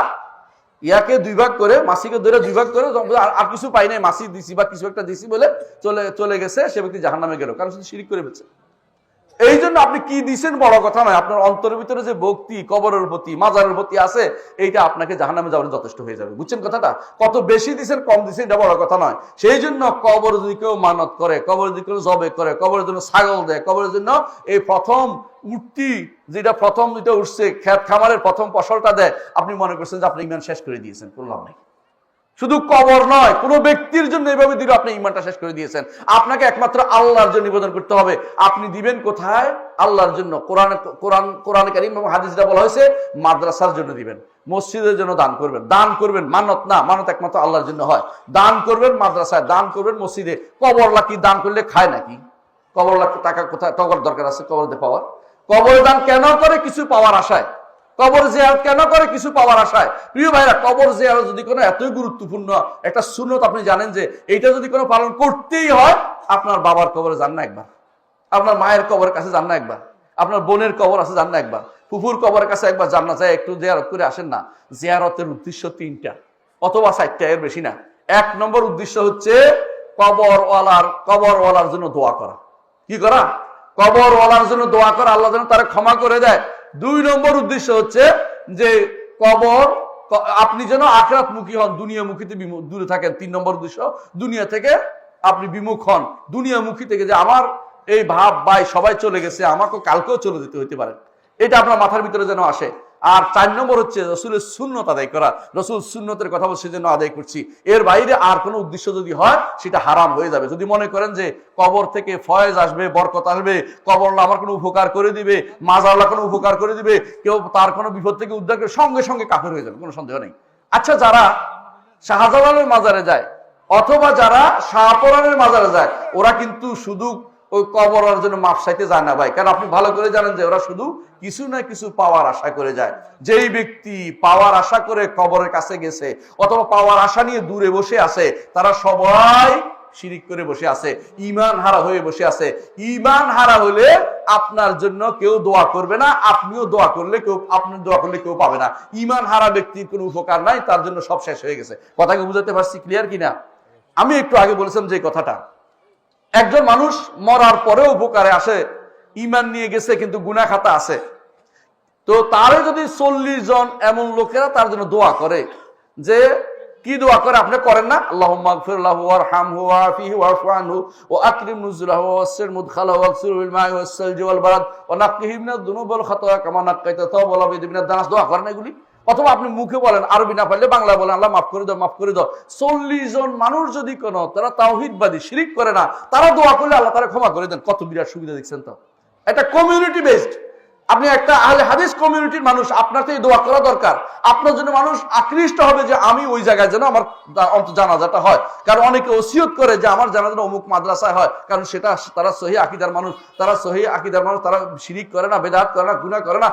ইয়াকে 2 ভাগ করে, মাসিকে ধরে 2 ভাগ করে, আর কিছু পাই নাই, মাসি দিছি বা কিছু একটা দিছি বলে চলে গেছে। সে ব্যক্তি জাহান্নামে গেল, কারণ শুধু শিরিক করে ফেলছে। এই জন্য আপনি কি দিচ্ছেন বড় কথা নয়, আপনার অন্তরের ভিতরে যে ভক্তি কবরের প্রতি মাজারের প্রতি আছে, এইটা আপনাকে জাহান্নামে যাওয়ার যথেষ্ট হয়ে যাবে। বুঝছেন কথাটা? কত বেশি দিচ্ছেন কম দিচ্ছেন এটা বড় কথা নয়। সেই জন্য কবর যদি কেউ মানত করে, কবর যদি কেউ জবে করে, কবরের জন্য ছাগল দেয়, কবরের জন্য এই প্রথম উঠতি যেটা প্রথম যেটা উঠছে খেত খামারের প্রথম ফসলটা দেয়, আপনি মনে করছেন যে আপনি ইমান শেষ করে দিয়েছেন। করলাম নাই। শুধু কবর নয়, কোন ব্যক্তির জন্য এভাবে দিলে আপনি ইমানটা শেষ করে দিয়েছেন। আপনাকে একমাত্র আল্লাহর জন্য নিবেদন করতে হবে। আপনি দিবেন কোথায়? আল্লাহর জন্য। কোরআন কারীম এবং হাদিসে বলা হয়েছে মাদ্রাসার জন্য দিবেন, মসজিদের জন্য দান করবেন। দান করবেন মানত না, মানত একমাত্র আল্লাহর জন্য হয়। দান করবেন মাদ্রাসায়, দান করবেন মসজিদে। কবরলা কি দান করলে খায় নাকি? কবরলা টাকা কোথায় টাকার দরকার আছে কবরতে পাওয়ার? কবর দান কেন করে? কিছু পাওয়ার আশায়। কবর জিয়ারত কেন করে? কিছু পাওয়ার আশায়। প্রিয় ভাইরা, কবর জিয়ারত যদি কোনো এতই গুরুত্বপূর্ণ একটা সুন্নত, আপনি জানেন যে এইটা যদি কোনো পালন করতেই হয়, আপনার বাবার কবরে যান না একবার, আপনার মায়ের কবরের কাছে যান না একবার, আপনার বোনের কবর আছে যান না একবার, ফুফুর কবরের কাছে একবার যান না, যায় একটু জিয়ারত করে আসেন না। জিয়ারতের উদ্দেশ্য 3টা অথবা 4টা, এর বেশি না। 1 নম্বর উদ্দেশ্য হচ্ছে কবরওয়ালার জন্য দোয়া করা। কি করা? কবরওয়ালার জন্য দোয়া করা, আল্লাহ যেন তারা ক্ষমা করে দেয়। 2 নম্বর উদ্দেশ্য হচ্ছে যে কবর আপনি যেন আখিরাত মুখী হন, দুনিয়া মুখীতে দূরে থাকেন। 3 নম্বর উদ্দেশ্য দুনিয়া থেকে আপনি বিমুখ হন। দুনিয়া মুখী থেকে যে আমার এই ভাব ভাই সবাই চলে গেছে, আমাকে কালকেও চলে যেতে হইতে পারে, এটা আপনার মাথার ভিতরে যেন আসে। আর 4 নম্বর হচ্ছে রসুলের সুন্নত আদায় করা। রসুল সুন্নতের কথা বলছে জন্য আদায় করছি, এর বাইরে আর কোনো উদ্দেশ্য যদি হয় সেটা হারাম হয়ে যাবে। যদি মনে করেন যে কবর থেকে ফয়েজ আসবে, বরকত আসবে, কবর আমার কোনো উপকার করে দিবে, মাজারলা কোনো উপকার করে দিবে, কেউ তার কোনো বিপদ থেকে উদ্ধার করে, সঙ্গে সঙ্গে কাফের হয়ে যাবে, কোনো সন্দেহ নেই। আচ্ছা, যারা শাহজালালের মাজারে যায় অথবা যারা শাহপরানের মাজারে যায়, ওরা কিন্তু শুধু ওই কবরের জন্য মাপ চাইতে যায় না ভাই। কারণ আপনি ভালো করে জানেন যে ওরা শুধু কিছু না কিছু পাওয়ার আশা করে যায়। যেই ব্যক্তি পাওয়ার আশা করে কবরের কাছে গেছে অথবা পাওয়ার আশা নিয়ে দূরে বসে আছে, তারা সবাই শিরিক করে বসে আছে, ঈমান হারা হয়ে বসে আছে। ঈমান হারা হলে আপনার জন্য কেউ দোয়া করবে না, আপনিও দোয়া করলে কেউ, আপনি দোয়া করলে কেউ পাবে না। ঈমান হারা ব্যক্তির কোনো উপকার নাই, তার জন্য সব শেষ হয়ে গেছে। কথাকে বুঝাতে পারছি? ক্লিয়ার কিনা? আমি একটু আগে বলেছিলাম যে কথাটা, একজন মানুষ মরার পরেও উপকারে আসে, ঈমান নিয়ে গেছে কিন্তু গুনাহ খাতা আছে, তো তারে যদি 40 জন এমন লোকেরা তার জন্য দোয়া করে, যে কি দোয়া করে আপনি করেন না? আল্লাহুম্মা গফির লাহু ওয়ারহামহু ওয়াআফিহি ওয়াফু আনহু ওয়া আকরিম নুজুলাহু ওয়াসসির মুদখালাহু ওয়াগসিরহু বিল মাই ওয়াস-সালজি ওয়াল বারাদ ওয়া নাক্কিহি মিনাদ দুনুব ওয়াল খাতায়া কামা নাক্কাইতা তাওবাল আবিদ মিনাদ দানাস। দোয়া করেন এগুলি? অথবা আপনি মুখে বলেন, আরবি না পারলে বাংলা বলেন, আল্লাহ মাফ করে দাও, মাফ করে দাও। 40 জন মানুষ যদি কোনো তারা তাওহীদবাদী শিরিক করে না, তারা দোয়া করলে আল্লাহ তারা ক্ষমা করে দেন। কত বিরাট সুবিধা দেখছেন তো? এটা কমিউনিটি বেসড। আপনি একটা আহলে হাদিস কমিউনিটির মানুষ, আপনার থেকে দোয়া করা দরকার। আপনার জন্য মানুষ আকৃষ্ট হবে যে আমি ওই জায়গায় যেন আমার জানাজাটা হয়। কারণ অনেকে ওসিয়ত করে যে আমার জানাজাটা অমুক মাদ্রাসায় হয়, কারণ সেটা তারা সহিহ আকীদার মানুষ, তারা সহিহ আকীদার মানুষ, তারা শিরিক করে না, বেদাত করে না, গুনাহ করে না।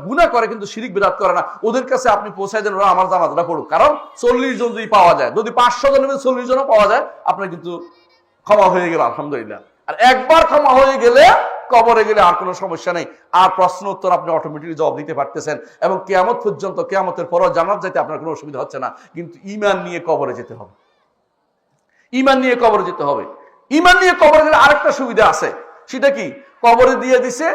গুনাহ করে কিন্তু শিরিক বেদাত করে না। ওদের কাছে আপনি পৌঁছায় দেন, ওরা আমার জানাজাটা পড়ুক। কারণ 40 জন যদি পাওয়া যায়, যদি 500 জনের মধ্যে 40 জনও পাওয়া যায়, আপনার কিন্তু ক্ষমা হয়ে গেল, আলহামদুলিল্লাহ। আর একবার ক্ষমা হয়ে গেলে কবরে গেলে আর কোনো সমস্যা নেই। আর প্রশ্ন উত্তর আপনি অটোমেটিকলি জবাব দিতে পারতেছেন, এবং কিয়ামত পর্যন্ত, কিয়ামতের পরও জান্নাত যেতে আপনার কোনো অসুবিধা হচ্ছে না। কিন্তু ঈমান নিয়ে কবরে যেতে হবে, ঈমান নিয়ে কবরে যেতে হবে। ঈমান নিয়ে কবরে গেলে আরেকটা সুবিধা আছে, সেটা কি? কবরে দিয়ে দিছে,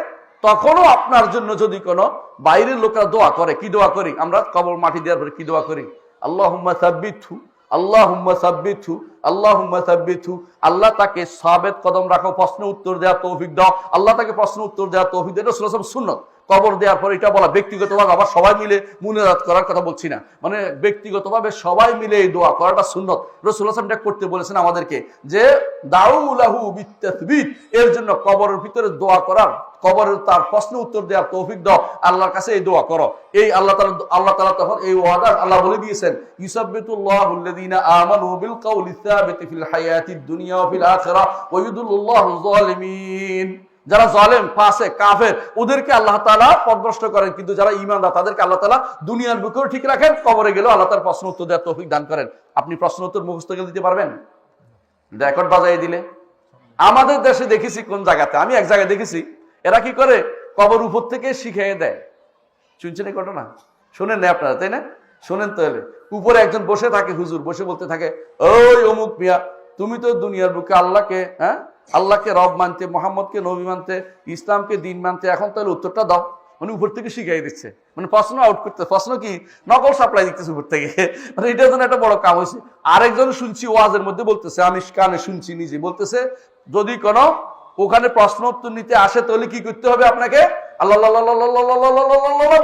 তখনও আপনার জন্য যদি কোনো বাইরের লোকরা দোয়া করে, কি দোয়া করি আমরা? কবর মাটি দেওয়ার পরে কি দোয়া করি? আল্লাহুম্মা সাব্বিতহু, আল্লাহুম্মা সাব্বিতহু, আল্লাহুম্মা সাব্বিতহু। আল্লাহ তাকে সাবেত কদম রাখো, প্রশ্ন উত্তর দেওয়ার তৌফিক দাও, আল্লাহ তাকে প্রশ্ন উত্তর দেওয়ার তৌফিক দেয়। এটা রাসূলুল্লাহ সুন্নাত। কবর দেওয়ার পরে এটা বলা ব্যক্তিগতভাবে, আবার সবাই মিলে মুনাজাত করার কথা বলছি না, মানে ব্যক্তিগতভাবে সবাই মিলে এই দোয়া করাটা সুন্নত। রাসূলুল্লাহ এটা করতে বলেছেন আমাদেরকে, যে দাউ লাহু বিত্তাসবিত, এর জন্য কবরের ভিতরে দোয়া করার, কবরের তার প্রশ্ন উত্তর দেওয়ার তৌফিক দাও, আল্লাহর কাছে এই দোয়া করো। এই আল্লাহ তাআলা তখন এই ওয়াদা আল্লাহ বলে দিয়েছেন, ইউসাব্বিতুল্লাহু আল্লাযীনা আমানু বিল কাউলি সাবিতি ফিল হায়াতিদ দুনিয়া ওয়া ফিল আখিরাহ ওয়া ইউদিল্লুল্লাহু যালিমিন। যারা জালেম, ফাসিক, কাফের, ওদেরকে আল্লাহ তাআলা পথভ্রষ্ট করেন, কিন্তু যারা ঈমানদার তাদেরকে আল্লাহ তাআলা দুনিয়ার বুকেও ঠিক রাখেন, কবরে গেলেও আল্লাহ তার প্রশ্ন উত্তর দেওয়ার তৌফিক দান করেন। আপনি প্রশ্ন উত্তর মুখস্থ করে দিতে পারবেন? রেকর্ড বাজাই দিলে। আমাদের দেশে দেখেছি কোন জায়গাতে, আমি এক জায়গায় দেখেছি, এরা কি করে? কবর উপর থেকে শিখিয়ে দেয়। শুনছেন এই ঘটনা? শোনেন না আপনারা, তাই না? শোনেন তো। এলে উপরে একজন বসে থাকে, হুজুর বসে বলতে থাকে, ওই অমুক মিয়া, তুমি তো দুনিয়ার বুকে আল্লাহকে আল্লাহকে রব মানতে, মোহাম্মদকে নবী মানতে, ইসলামকে দিন মানতে। এখন তাহলে উত্তরটা দাও। মানে উপর থেকে শিখাই দিচ্ছে, মানে প্রশ্ন আউট করতে, প্রশ্ন কি নকল সাপ্লাই দিতেছে উপর থেকে। মানে এটার জন্য একটা বড় কাম হয়েছে। আরেকজন শুনছি ওয়াজের মধ্যে বলতেছে, আমি কানে শুনছি নিজে, বলতেছে যদি কোনো ওখানে প্রশ্ন উত্তর নিতে আসে তাহলে কি করতে হবে, আপনাকে আল্লাহ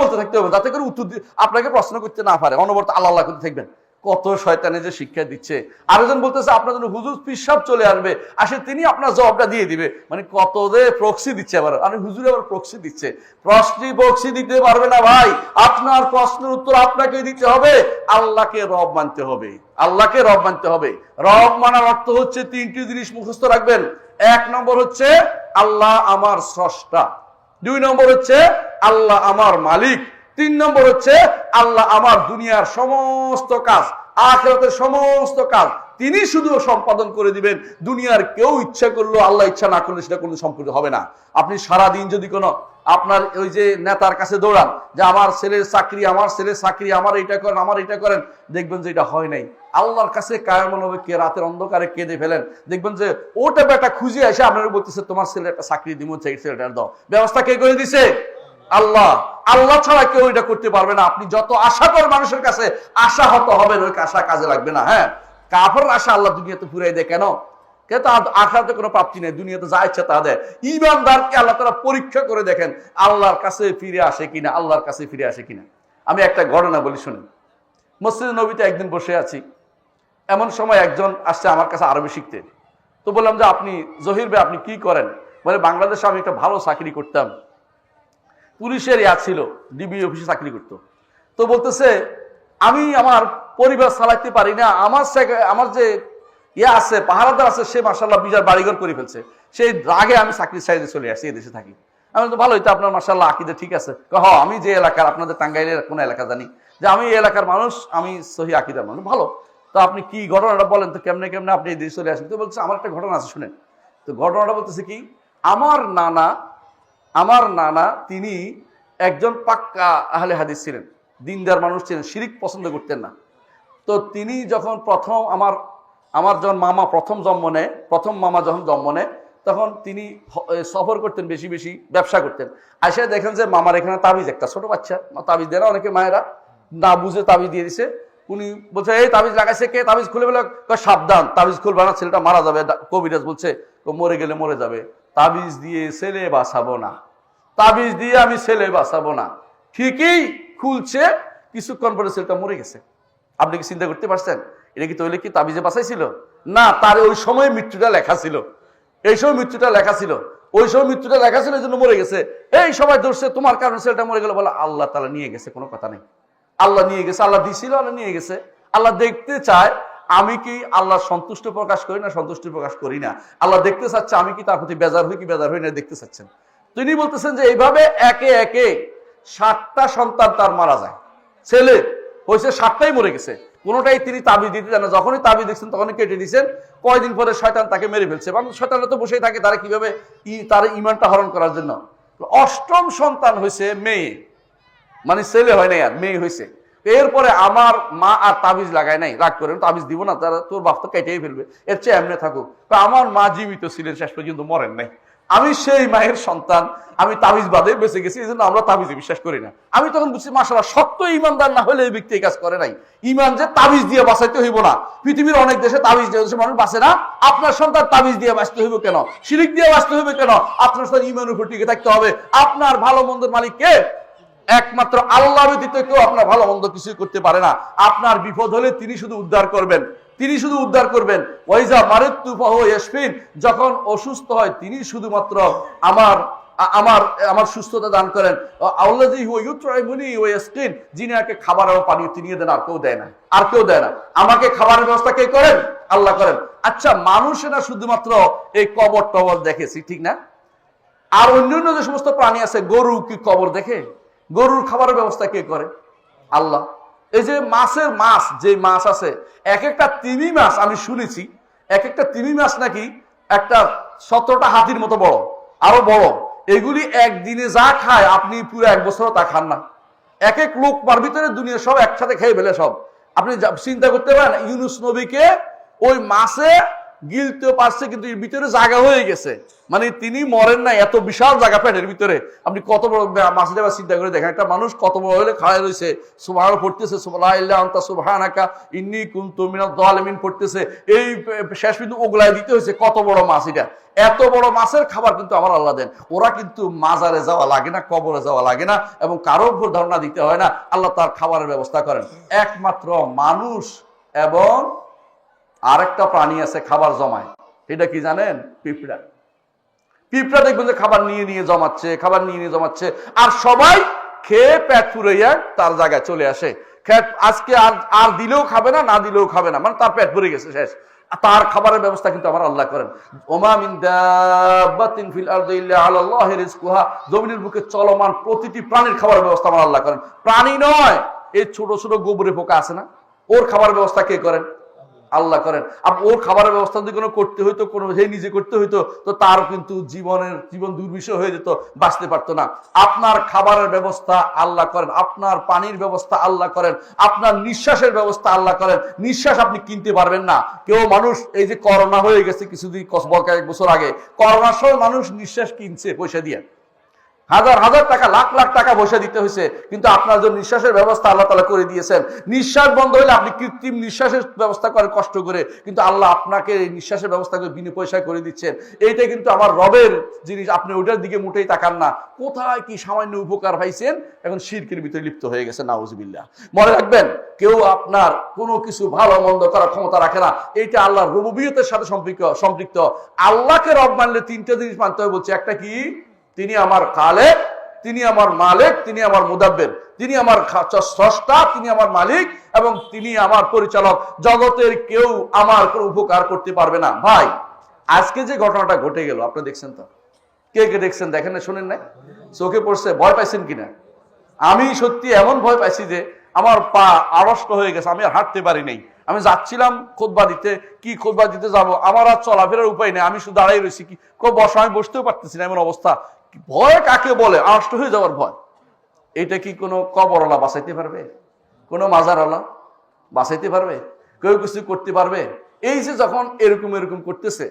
বলতে থাকতে হবে, যাতে করে উত্তর আপনাকে প্রশ্ন করতে না পারে, অনবরত আল্লাহ আল্লাহ করতে থাকবেন। কত শয়তানে যে শিক্ষা দিচ্ছে। আরেকজন বলতেছে আপনার জন্য হুজুর পিসাব চলে আসবে, আসে তিনি আপনার জবাবটা দিয়ে দিবে। মানে কত যে প্রক্সি দিচ্ছে। আবার আমি হুজুর আবার প্রক্সি দিচ্ছে। প্রক্সি দিতে পারবে না ভাই। আপনার প্রশ্নের উত্তর আপনাকে দিতে হবে। আল্লাহকে রব মানতে হবে, আল্লাহকে রব মানতে হবে। রব মানার অর্থ হচ্ছে তিনটি জিনিস মুখস্থ রাখবেন। এক নম্বর হচ্ছে আল্লাহ আমার স্রষ্টা, দুই নম্বর হচ্ছে আল্লাহ আমার মালিক, তিন নম্বর হচ্ছে আল্লাহ আমার দুনিয়ার সমস্ত কাজ, আখিরাতের সমস্ত কাজ তিনি শুধু সম্পাদন করে দিবেন। দুনিয়ার কেউ ইচ্ছা করলো, আল্লাহ ইচ্ছা না করলে সেটা কোনো সম্পূর্ণ হবে না। আপনি সারাদিন যদি কোনো আপনার ওই যে নেতার কাছে দৌড়ান যে আমার ছেলের চাকরি, আমার ছেলের চাকরি, আমার এটা করেন, আমার এটা করেন, দেখবেন যে এটা হয় নাই। আল্লাহর কাছে কায়মন হবে কে রাতের অন্ধকারে কেঁদে ফেলেন, দেখবেন যে ওটা বেটা খুঁজে এসে আপনারা বলতেছে তোমার ছেলে একটা চাকরি দিব, ছেলেটার দাও। ব্যবস্থা কে করে দিছে? আল্লাহ। আল্লাহ ছাড়া কেউ এটা করতে পারবে না। আপনি যত আশা করেন মানুষের কাছে, আশা হত হবেন, ওই আশা কাজে লাগবে না। হ্যাঁ, কাফের আশা আল্লাহ দুনিয়াতে পুরাই দেয় কেন? আখিরাতে কোনো প্রাপ্তি নেই, দুনিয়াতে যা ইচ্ছা তা দেয়। ঈমানদারকে আল্লাহ তাআলা পরীক্ষা করে দেখেন আল্লাহর কাছে ফিরে আসে কিনা, আল্লাহর কাছে ফিরে আসে কিনা। আমি একটা ঘটনা বলি শুনুন। মসজিদে নবীতে একদিন বসে আছি, এমন সময় একজন আসছে আমার কাছে আরবি শিখতে। তো বললাম যে আপনি জহির ভাই আপনি কি করেন? বলে বাংলাদেশে আমি একটা ভালো চাকরি করতাম, পুলিশের ছিল, ডিবি অফিসে চাকরি করতো। তো বলতেছে আমি আমার পরিবার চালাইতে পারি না, আমার যে আছে পাহারাদার আছে, সে মাশাআল্লাহ বিজার বাড়িঘর করে ফেলছে, সেই রাগে আমি চাকরি ছেড়ে চলে আসছি, এদেশে থাকি। আমি তো ভালোই, তো আপনার মাশাআল্লাহ আকিদা ঠিক আছে। আমি যে এলাকার, আপনাদের টাঙ্গাইলের কোন এলাকা জানি, যে আমি এই এলাকার মানুষ, আমি সহি আকিদার মানুষ। ভালো, তো আপনি কি ঘটনাটা বলেন তো, কেমনে কেমনে আপনি এই দেশে চলে আসেন? তো বলছে আমার একটা ঘটনা আছে শুনেন। তো ঘটনাটা বলতেছে কি, আমার নানা তিনি একজন পাক্কা আহলে হাদিস ছিলেন, দিনদার মানুষ ছিলেন, শিরিক পছন্দ করতেন না। তো তিনি যখন আমার যখন মামা প্রথম মামা যখন জন্ম নেয়, তখন তিনি সফর করতেন, বেশি বেশি ব্যবসা করতেন। আসে দেখেন যে মামার এখানে তাবিজ, একটা ছোট বাচ্চা তাবিজ দেয় না, অনেকে মায়েরা না বুঝে তাবিজ দিয়ে দিছে। উনি বলছে এই তাবিজ লাগাইছে কে? তাবিজ খুলে বলে সাবধান, তাবিজ খুলবে না, ছেলেটা মারা যাবে। কবিরাজ বলছে মরে গেলে মরে যাবে, তাবিজ দিয়ে ছেলে বাঁচাবো না, তাবিজ দিয়ে আমি ছেলে বাঁচাবো না। ঠিকই খুলছে, কিছুক্ষণ পরে ছেলেটা মরে গেছে। আপনি কি চিন্তা করতে পারছেন এটা কি তৈলে কি তাবিজে বাঁচাইছিল? না, তার ওই সময় মৃত্যুটা লেখা ছিল, এই সময় মৃত্যুটা লেখা ছিল, ওই সময় মৃত্যুটা লেখা ছিল, এই জন্য মরে গেছে। এই সবাই ধরছে তোমার কারণে ছেলেটা মরে গেল। বলে আল্লাহ তাআলা নিয়ে গেছে, কোনো কথা নেই, আল্লাহ নিয়ে গেছে, আল্লাহ দিছিল, আল্লাহ নিয়ে গেছে। আল্লাহ দেখতে চায় আমি কি আল্লাহ সন্তুষ্ট প্রকাশ করি না সন্তুষ্টি প্রকাশ করি না। আল্লাহ দেখতে চাচ্ছে আমি কি তার প্রতি বেজার হই কি বেজার হই না, দেখতে চাচ্ছেন। তিনি বলতেছেন যে এইভাবে একে একে 7টা সন্তান তার মারা যায়, ছেলে হয়েছে 7টাই মরে গেছে, কোনোটাই তিনি তাবিজ দিতে জানেন। যখনই তাবিজ দেখছেন তখনই কেটে দিয়েছেন। কয়দিন পরে শয়তান তাকে মেরে ফেলছে। শয়তানরা তো বসেই থাকে, তারা কিভাবে তার ইমানটা হরণ করার জন্য। 8ম সন্তান হয়েছে মেয়ে, মানে ছেলে হয় নাই আর মেয়ে হয়েছে। এরপরে আমার মা আর তাবিজ লাগায় নাই, রাগ করেন তাবিজ দিব না, তারা তোর বাপ তো কেটেই ফেলবে, এর চেয়ে এমনি থাকুক। আমার মা জীবিত ছিলেন, শেষ পর্যন্ত মরেন নাই। আমি সেই মায়ের সন্তান, আমি তাবিজ বাদে বেঁচে গেছি, এই জন্য আমরা তাবিজে বিশ্বাস করি না। আমি তখন বুঝছি মাশাআল্লাহ, সত্য ইমানদার না হলে এই ব্যক্তি এই কাজ করে নাই। ইমান যে তাবিজ দিয়ে বাঁচাইতে হইব না। পৃথিবীর অনেক দেশে তাবিজ দিয়ে মানুষ বাঁচে না, আপনার সন্তান তাবিজ দিয়ে বাঁচতে হইব কেন? শিরিক দিয়ে বাঁচতে হইবে কেন? আপনার সন্তান ইমানের উপর টিকে থাকতে হবে। আপনার ভালো মন্দের মালিক কে? একমাত্র আল্লাহ ব্যতীত কেউ আপনার ভালো মন্দ কিছুই করতে পারে না। আপনার বিপদ হলে তিনি শুধু উদ্ধার করবেন, তিনি শুধু উদ্ধার করবেন। ওয়াইজা মারিতু ফাহুয়া ইয়াশফিন, যখন অসুস্থ হয় তিনি শুধুমাত্র আমার সুস্থতা দান করেন। আল্লাযী হুয়া ইউতঈমুনি ওয়া ইয়াসকিন, যিনি আমাকে খাবার এবং পানি তিনি দেন, আর কেউ দেয় না, আর কেউ দেয় না। আমাকে খাবারের ব্যবস্থা কে করেন? আল্লাহ করেন। আচ্ছা, মানুষেরা শুধুমাত্র এই কবর টবর দেখেছি, ঠিক না? আর অন্যান্য যে সমস্ত প্রাণী আছে, গরু কি কবর দেখে? গরুর খাবারের ব্যবস্থা কে করে? আল্লাহ। এই যে যে মাছ আছে, এক একটা তিমি মাছ আমি শুনেছি, এক একটা তিমি মাছ নাকি একটা 17টা হাতির মতো বড়, আরো বড়। এগুলি একদিনে যা খায় আপনি পুরো 1 বছরও তা খান না। এক এক লোক মার ভিতরে দুনিয়া সব একসাথে খেয়ে ফেলে সব। আপনি চিন্তা করতে পারেন, ইউনুস নবীকে ওই মাছে গিলতেও পারছে, কিন্তু এর ভিতরে জায়গা হয়ে গেছে, মানে তিনি মরেন না, এত বিশাল জায়গা পেটের ভিতরে। আপনি কত বড় মাসে আবার চিন্তা করে দেখেন, একটা মানুষ কত বড় হলে খাড়া রয়েছে, সুবহান পড়তেছে, সুবহানাকা ইন্নী কুনতু মিনাজ জালিমিন পড়তেছে, এই শেষ কিন্তু ওগলায় দিতে হয়েছে। কত বড় মাছ এটা, এত বড় মাছের খাবার কিন্তু আমার আল্লাহ দেন। ওরা কিন্তু মাজারে যাওয়া লাগে না, কবরে যাওয়া লাগে না, এবং কারোর উপর ধারণা দিতে হয় না, আল্লাহ তার খাবারের ব্যবস্থা করেন। একমাত্র মানুষ এবং আরেকটা প্রাণী আছে খাবার জমায়, এটা কি জানেন? পিঁপড়া। পিঁপড়া দেখবেন যে খাবার নিয়ে নিয়ে জমাচ্ছে, খাবার নিয়ে নিয়ে জমাচ্ছে, আর সবাই খেয়ে পেট ফুরাইয়া তার জায়গায় চলে আসে। আজকে আর দিলেও খাবে না, না দিলেও খাবে না, মানে তার পেট ভরে গেছে, শেষ। তার খাবারের ব্যবস্থা কিন্তু আমার আল্লাহ করেন। ওমা মিন দাব্বাতিন ফিল আরদি ইল্লা আলাল্লাহি রিজকুহা, জমিনের বুকে চলমান প্রতিটি প্রাণীর খাবারের ব্যবস্থা আমার আল্লাহ করেন। প্রাণী নয়, এই ছোট ছোট গোবরে পোকা আছে না, ওর খাবারের ব্যবস্থা কে করেন? আল্লাহ করেন। ওর খাবারের ব্যবস্থা যদি কোনো করতে হইতো, কোনো নিজে করতে হইতো, তো তার কিন্তু জীবন দুর্বিষহ হয়ে যেত, বাঁচতে পারতো না। আপনার খাবারের ব্যবস্থা আল্লাহ করেন, আপনার পানির ব্যবস্থা আল্লাহ করেন, আপনার নিঃশ্বাসের ব্যবস্থা আল্লাহ করেন। নিঃশ্বাস আপনি কিনতে পারবেন না। কেউ মানুষ, এই যে করোনা হয়ে গেছে কিছুদিন, কয়েক বছর আগে, করোনার সময় মানুষ নিঃশ্বাস কিনছে পয়সা দিয়ে, হাজার হাজার টাকা, লাখ লাখ টাকা পয়সা দিতে হয়েছে, কিন্তু আপনার জন্য নিঃশ্বাসের ব্যবস্থা আল্লাহ তাআলা করে দিয়েছেন। নিঃশ্বাস বন্ধ হলে আপনি কৃত্রিম নিঃশ্বাসের ব্যবস্থা করেন কষ্ট করে, কিন্তু আল্লাহ আপনাকে এই নিঃশ্বাসের ব্যবস্থা করে বিনা পয়সায় করে দিচ্ছেন। এইটাই কিন্তু আমার রবের জিনিস, আপনি ওইটার দিকে মোটেই তাকান না। কোথায় কি সামান্য উপকার পাইছেন, এখন শিরকের ভিতরে লিপ্ত হয়ে গেছে, নাউজুবিল্লাহ। মনে রাখবেন, কেউ আপনার কোনো কিছু ভালো মন্দ করার ক্ষমতা রাখে না। এইটা আল্লাহর রুবুবিয়তের সাথে সম্পৃক্ত। আল্লাহকে রব মানলে তিনটা জিনিস মানতে হবে বলছে। একটা কি? তিনি আমার খালেক, তিনি আমার মালিক, তিনি আমার মুদাব্বির, তিনি আমার স্রষ্টা, তিনি আমার মালিক, এবং তিনি আমার পরিচালক। জগতের কেউ আমার কোনো উপকার করতে পারবে না। ভাই, আজকে যে ঘটনাটা ঘটে গেল, আপনি দেখছেন তো? কে কে দেখছেন? দেখেন না, শোনেন না? চোখে পড়ছে? ভয় পাইছেন কিনা? আমি সত্যি এমন ভয় পাইছি যে আমার পা আড়ষ্ট হয়ে গেছে, আমি আর হাঁটতে পারি নাই। আমি যাচ্ছিলাম খুতবা দিতে, কি খুতবা দিতে যাব, আমার আর চলাফেরার উপায় নেই, আমি শুধু দাঁড়াই রয়েছি, কি বসা, আমি বসতেও পারতেছি না, এমন অবস্থা। ভয় কাকে বলে? আড়ষ্ট হয়ে যাওয়ার ভয়। এটা কি কোনো কবরওয়ালা বাঁচাইতে পারবে? কোনো মাজারওয়ালা বাঁচাইতে পারবে? কেউ কিছু করতে পারবে? এই যে যখন এরকম এরকম করতেছে,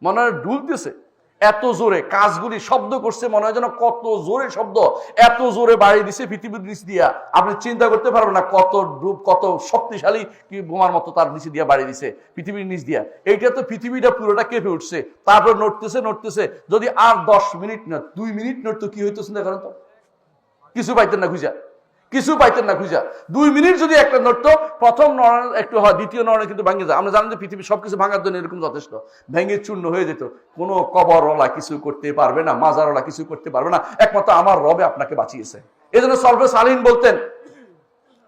মনে হয় ডুলতেছে, এত জোরে কাজগুলি শব্দ করছে, মনে হয় যেন কত জোরে শব্দ, এত জোরে বাড়ি দিছে পৃথিবীর নিচ দিয়া, আপনি চিন্তা করতে পারবেন না কত শক্তিশালী কি বোমার মতো তার নিচে দিয়া বাড়ি দিছে, পৃথিবীর নিচ দিয়া। এইটা তো পৃথিবীটা পুরোটা কেঁপে উঠছে, তারপর নড়তেছে। যদি আর 10 মিনিট না 2 মিনিট নড়তো, কি হইতো চিন্তা করেন তো? কিছু পাইতেন না খুঁজা, 2 মিনিট যদি একটা নড়তো, প্রথম নড়ানো একটু হয়, দ্বিতীয় নড়ানো কিন্তু ভেঙে যায়। আমরা জানি যে পৃথিবী সবকিছু ভাঙার জন্য এরকম যথেষ্ট, ভেঙে চূর্ণ হয়ে যেত। কোনো কবরওয়ালা কিছু করতে পারবে না, মাজারওয়ালা কিছু করতে পারবে না, একমাত্র আমার রবে আপনাকে বাঁচিয়েছে। এই জন্য সলফে সালিহিন বলতেন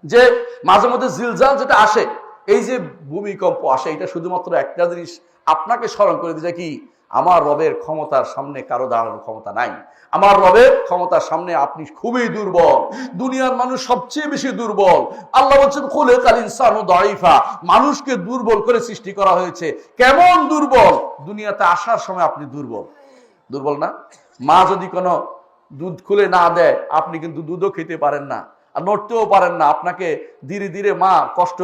যে মাঝে মধ্যে জিলজাল যেটা আসে, এই যে ভূমিকম্প আসে, এটা শুধুমাত্র একটা জিনিস আপনাকে স্মরণ করে দিতে, কি? আমার রবের ক্ষমতার সামনে কারো দাঁড়ানোর ক্ষমতা নাই। আমার রবের ক্ষমতার সামনে আপনি খুবই দুর্বল, দুনিয়ার মানুষ সবচেয়ে বেশি দুর্বল। আল্লাহ বলছেন খুলিকাল ইনসানু দাঈফা, মানুষকে দুর্বল করে সৃষ্টি করা হয়েছে। কেমন দুর্বল? দুনিয়াতে আসার সময় আপনি দুর্বল না? মা যদি কোনো দুধ খুলে না দেয়, আপনি কিন্তু দুধও খেতে পারেন না, আর নড়তেও পারেন না। আপনাকে ধীরে ধীরে মা কষ্ট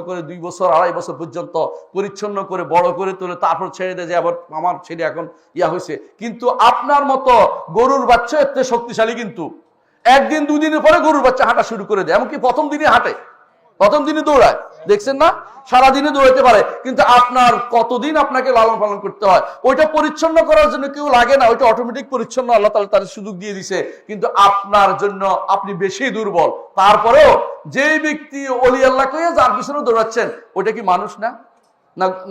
করে 2 বছর 2.5 বছর পর্যন্ত পরিচ্ছন্ন করে বড় করে তোলে, তারপর ছেড়ে দেয় যে আবার আমার ছেলে এখন হয়েছে। কিন্তু আপনার মতো গরুর বাচ্চা এত শক্তিশালী, কিন্তু 1 দিন 2 দিনের পরে গরুর বাচ্চা হাঁটা শুরু করে দেয়, এমনকি প্রথম দিনে হাঁটে, প্রথম দিনে দৌড়ায়, দেখছেন না? সারাদিনে দৌড়াতে পারে, কিন্তু আপনার কতদিন আপনাকে লালন পালন করতে হয়। ওইটা পরিচ্ছন্ন করার জন্য কেউ লাগে না, ওইটা অটোমেটিক পরিচ্ছন্ন, আল্লাহ তাআলা তার সুযোগ দিয়ে দিছে। কিন্তু আপনার জন্য আপনি বেশি দুর্বল। তারপরেও যে ব্যক্তি ওলি আল্লাহ কইয়া যার পিছনে দৌড়াচ্ছেন, ওইটা কি মানুষ না?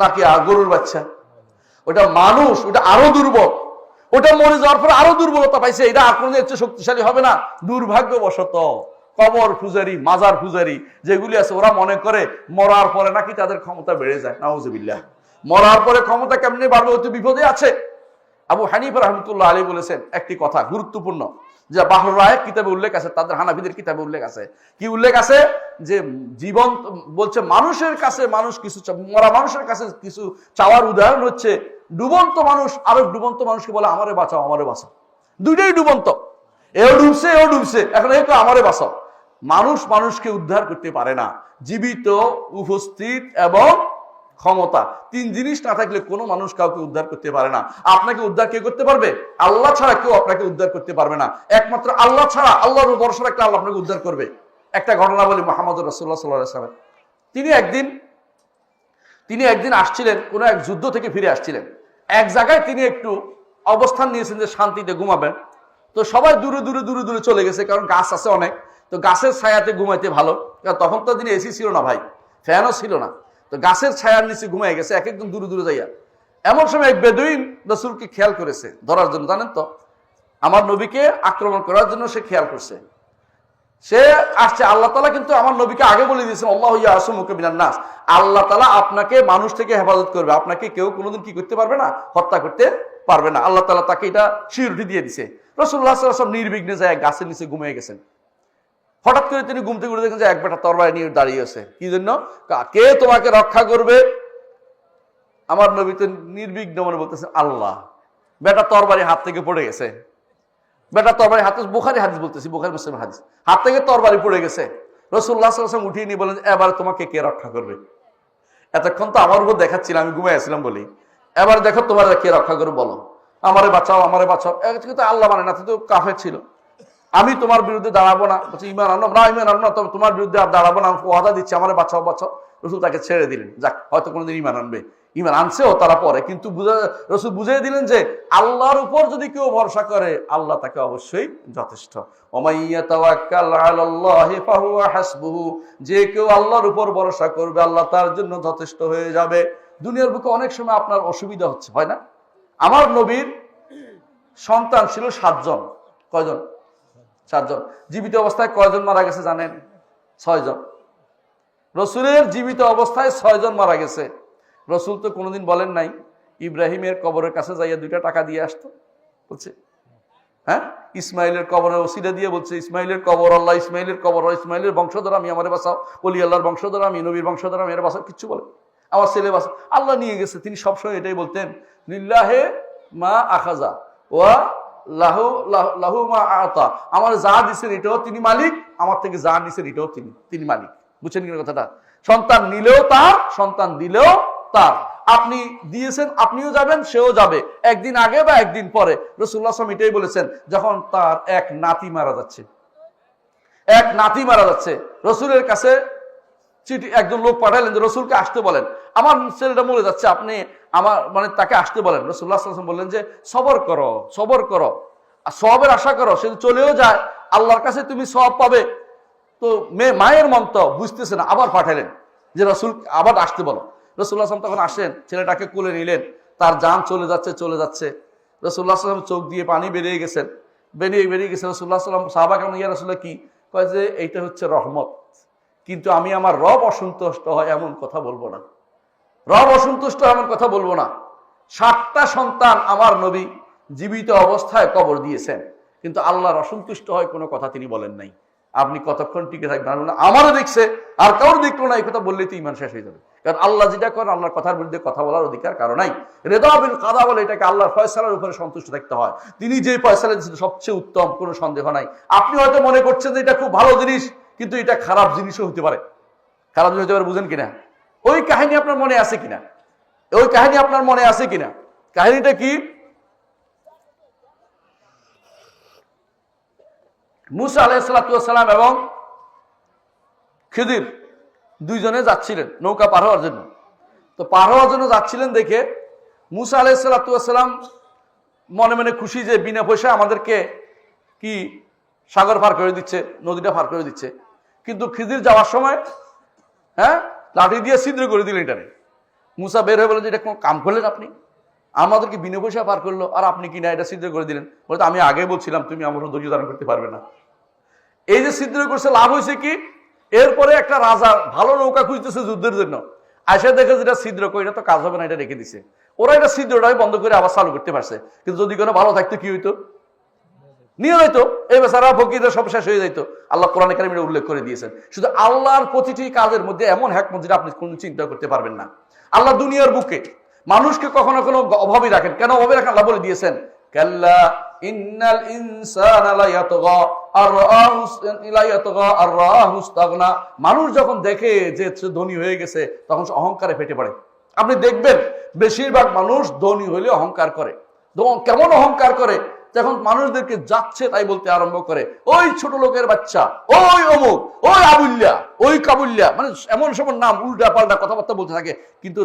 নাকি গরুর বাচ্চা? ওটা মানুষ, ওটা আরো দুর্বল। ওটা মরে যাওয়ার পরে আরো দুর্বলতা পাইছে, এটা আর কোনো শক্তিশালী হবে না। দুর্ভাগ্যবশত কবর পূজারী, মাজার পূজারী যেগুলি আছে, ওরা মনে করে মরার পরে নাকি তাদের ক্ষমতা বেড়ে যায়। নাউজুবিল্লাহ। মরার পরে ক্ষমতা কেমনে বাড়বে? হয়তো বিপদে আছে। আবু হানিফা রাহমাতুল্লাহ আলাইহি বলেছেন একটি কথা গুরুত্বপূর্ণ, যে বাহরুর রায়েক কিতাবে উল্লেখ আছে, তাদের হানাফিদের কিতাবে উল্লেখ আছে। কি উল্লেখ আছে? যে জীবন বলছে মানুষের কাছে মানুষ কিছু, মরা মানুষের কাছে কিছু চাওয়ার উদাহরণ হচ্ছে ডুবন্ত মানুষ আরেক ডুবন্ত মানুষকে বলে আমারে বাঁচাও, আমারে বাঁচাও। দুইটাই ডুবন্ত, এও ডুবছে, এখন এই তো আমারে বাঁচাও। মানুষকে উদ্ধার করতে পারে না। জীবিত, উপস্থিত এবং ক্ষমতা। 3 জিনিস না থাকলে কোনো মানুষ কাউকে উদ্ধার করতে পারে না। আপনাকে উদ্ধার কে করতে পারবে? আল্লাহ ছাড়া কেউ আপনাকে উদ্ধার করতে পারবে না। একমাত্র আল্লাহ ছাড়া, আল্লাহর উপর ভরসা রাখলে আল্লাহ আপনাকে উদ্ধার করবে। একটা ঘটনা বলি মুহাম্মদ রাসূলুল্লাহ সাল্লাল্লাহু আলাইহি ওয়াসাল্লাম। তিনি একদিন আসছিলেন, কোন এক যুদ্ধ থেকে ফিরে আসছিলেন। এক জায়গায় তিনি একটু অবস্থান নিয়েছেন যে শান্তিতে ঘুমাবেন। তো সবাই দূরে দূরে দূরে দূরে চলে গেছে, কারণ গাছ আছে অনেক, তো গাছের ছায়াতে ঘুমাইতে ভালো। তখন তো দিনে এসি ছিল না ভাই, ফ্যানও ছিল না, তো গাছের ছায়ার নিচে ঘুমাই গেছে এক একদম দূরে দূরে যাইয়া। এমন সময় এক বেদুইন রাসূলকে খেয়াল করেছে ধরার জন্য। জানেন তো, আমার নবীকে আক্রমণ করার জন্য সে খেয়াল করছে। সে আসছে। আল্লাহ তাআলা কিন্তু আমার নবীকে আগে বলে দিয়েছেন, আল্লাহু ইয়াসুমুকা মিনান নাস, আল্লাহ তাআলা আপনাকে মানুষ থেকে হেফাজত করবে, আপনাকে কেউ কোনোদিন কি করতে পারবে না, হত্যা করতে পারবে না। আল্লাহ তাআলা তাকে এটা সিউরিটি দিয়ে দিছে। রাসূলুল্লাহ সাল্লাল্লাহু আলাইহি ওয়াসাল্লাম নির্বিঘ্নে যায় গাছের নিচে ঘুমিয়ে গেছেন। হঠাৎ করে তিনি ঘুম থেকে উঠে দেখেন যে এক বেটা তরবারি নিয়ে দাঁড়িয়ে আছে। কি জন্য? কে তোমাকে রক্ষা করবে? আমার নবী তো নির্বিঘ্ন মনে বলতেছেন আল্লাহ। বেটা তরবারি হাত থেকে পড়ে গেছে। বেটা তরবারি হাতে, বুখারী হাদিস বলতেছি, বুখারী মুসলিম হাদিস, হাত থেকে তরবারি পড়ে গেছে। রাসূলুল্লাহ সাল্লাল্লাহু আলাইহি ওয়াসাল্লাম উঠিয়ে নিয়ে বলেন, এবার তোমাকে কে রক্ষা করবে? এতক্ষণ তো আমার উপর দেখাচ্ছিল, আমি ঘুমাই আসছিলাম বলি, এবার দেখো তোমার কে রক্ষা করবে বলো, আমারে বাঁচাও, আমারে বাঁচাও। কিন্তু আল্লাহ মানে না, তো কাফের ছিল। আমি তোমার বিরুদ্ধে দাঁড়াবো না, বলছি ইমান আনো না, ইমান আনো না, তবে তোমার বিরুদ্ধে আর দাঁড়াবো না, ওয়াদা দিচ্ছি, আমারে বাঁচাও বাঁচাও। রাসূল তাকে ছেড়ে দিলেন, যাক হয়তো কোনোদিন ইমান আনবে। ইমান আনছেও তারা পরে, কিন্তু রাসূল বুঝিয়ে দিলেন যে আল্লাহর উপর যদি কেউ ভরসা করে আল্লাহ তাকে অবশ্যই যথেষ্ট। ওমাইয়াতাওয়াক্কাল আলাল্লাহি ফাহুয়া হাসবুহু, যে কেউ আল্লাহর উপর ভরসা করবে আল্লাহ তার জন্য যথেষ্ট হয়ে যাবে। দুনিয়ার বুকে অনেক সময় আপনার অসুবিধা হচ্ছে, হয় না? আমার নবীর সন্তান ছিল 7 জন। কয়জন? 7 জন। জীবিত অবস্থায় কয়জন মারা গেছে জানেন? 6 জন। রসুলের জীবিত অবস্থায় 6 জন মারা গেছে। রসুল তো কোনোদিন বলেন নাই ইব্রাহিমের কবরের কাছে যাইয়া 2টা টাকা দিয়ে আসতো, বলছে হ্যাঁ? ইসমাইলের কবরের ওসিলা দিয়ে বলছে, ইসমাইলের কবর আল্লাহ, ইসমাইলের কবর, ইসমাইলের বংশধর আমি, আমারে বাঁচাও, ওলি আল্লাহর বংশধর আমি, নবীর বংশধর আমি, এর বাঁচাও, কিচ্ছু বলে, আমার ছেলে বাঁচাও, আল্লাহ নিয়ে গেছে। তিনি সবসময় এটাই বলতেন, লিল্লাহে মা আখাজা ওয়া লাহু লাহু মা আতা, আমার যা দিছেন এটাও তিনি মালিক, আমার থেকে যা নিছেন এটাও তিনি মালিক। বুঝছেন কিনা কথাটা? সন্তান নিলেও তার, সন্তান দিলেও তার। আপনি দিয়েছেন, আপনিও যাবেন, সেও যাবে, একদিন আগে বা একদিন পরে। রাসূলুল্লাহ সাল্লাল্লাহু আলাইহি ওয়াসাল্লাম এটাই বলেছেন, যখন তার এক নাতি মারা যাচ্ছে, রসুলের কাছে চিঠি একজন লোক পাঠালেন যে রসুলকে আসতে বলেন, আমার ছেলেটা মরে যাচ্ছে, আপনি আমার মানে তাকে আসতে বলেন। রাসূলুল্লাহ সাল্লাল্লাহু আলাইহি ওয়াসাল্লাম বললেন যে সবর করো, আর সওয়াবের আশা করো, সে চলেও যায় আল্লাহর কাছে তুমি সওয়াব পাবে। তো মায়ের মন তো বুঝতেছে না, আবার পাঠালেন যে রসুল আবার আসতে বলো। রাসূলুল্লাহ সাল্লাল্লাহু আলাইহি ওয়াসাল্লাম তখন আসেন, ছেলেটাকে কোলে নিলেন, তার জান চলে যাচ্ছে। রাসূলুল্লাহ সাল্লাল্লাহু আলাইহি ওয়াসাল্লাম চোখ দিয়ে পানি বেরিয়ে গেছে। রাসূলুল্লাহ সাল্লাল্লাহু আলাইহি ওয়াসাল্লাম সাহাবা কেমন, ইয়া রাসূলুল্লাহ কি কয় যে এইটা হচ্ছে রহমত, কিন্তু আমি আমার রব অসন্তুষ্ট হয় এমন কথা বলবো না, রব অসন্তুষ্ট এমন কথা বলবো না। 7টা সন্তান আমার নবী জীবিত অবস্থায় কবর দিয়েছেন, কিন্তু আল্লাহর অসন্তুষ্ট হয় কোনো কথা তিনি বলেন নাই। আপনি কতক্ষণ টিকে থাকবেন? আমারও দেখছে আর কারোর দেখলো না, এই কথা বললেই তো ইমান শেষ হয়ে যাবে। কারণ আল্লাহ যেটা করেন, আল্লাহর কথার বিরুদ্ধে কথা বলার অধিকার কারো নাই। রেদা বিল কাদা বলে এটাকে আল্লাহর ফয়সালার উপরে সন্তুষ্ট থাকতে হয়। তিনি যে ফয়সালা দিয়েছেন সবচেয়ে উত্তম, কোনো সন্দেহ নাই। আপনি হয়তো মনে করছেন যে এটা খুব ভালো জিনিস, কিন্তু এটা খারাপ জিনিসও হতে পারে। খারাপ জিনিস হতে পারে, বুঝেন কিনা? ওই কাহিনী আপনার মনে আছে কিনা? কাহিনীটা কি? মুসা আলাইহিস সালাম এবং খিদির দুইজনে যাচ্ছিলেন নৌকা পার হওয়ার জন্য। তো পার হওয়ার জন্য যাচ্ছিলেন দেখে মুসা আলাইহিস সালাম মনে মনে খুশি যে বিনা পয়সায় আমাদেরকে কি সাগর পার করে দিচ্ছে, নদীটা পার করে দিচ্ছে। কিন্তু খিদির যাওয়ার সময় লাঠি দিয়ে ছিদ্র করে দিলেন এটারে। মুসা বের হয়ে বলেন যে এটা কোনো কাম করলেন আপনি, আমাদেরকে বিনা পয়সা পার করলো, আর আপনি কিনা এটা ছিদ্র করে দিলেন। বলতে আমি আগে বলছিলাম তুমি আমার ধৈর্য ধারণ করতে পারবে না। এই যে ছিদ্র করছে, লাভ হয়েছে কি? এরপরে একটা রাজা ভালো নৌকা খুঁজতেছে যুদ্ধের জন্য, আসে দেখে যেটা ছিদ্র করে, এটা তো কাজ হবে না, এটা রেখে দিছে। ওরা এটা ছিদ্রটাই বন্ধ করে আবার চালু করতে পারছে, কিন্তু যদি কোনো ভালো থাকতো কি হইতো? নিয়ে হইতো এই বেচারা ফকিররা সব শেষ হয়ে যাইতো। আল্লাহ কোরআনে কারিমে উল্লেখ করে দিয়েছেন। শুধু আল্লাহর প্রতিটি কাজের মধ্যে এমন হিকমত যেটা আপনি কোনো চিন্তা করতে পারবেন না। আল্লাহ দুনিয়ার বুকে মানুষকে কখনো কোনো অভাবই রাখেন। কেন অভাবে রাখেন? আল্লাহ বলে দিয়েছেন, কাল্লা ইন্নাল ইনসানা লায়াতগা আররাহু ইসতাগনা। মানুষ যখন দেখে যে ধনী হয়ে গেছে, তখন অহংকারে ফেটে পড়ে। আপনি দেখবেন বেশিরভাগ মানুষ ধনী হলে অহংকার করে। কেমন অহংকার করে, যখন মানুষদেরকে যাচ্ছে তাই বলতে আরম্ভ করে, ওই ছোট লোকের বাচ্চা, ওই অমুক, ওই আবুল্লা, ওই কাবুল্লা, মানে এমন সব নাম উল্টা পাল্টা কথাবার্তা বলতে থাকে। কিন্তু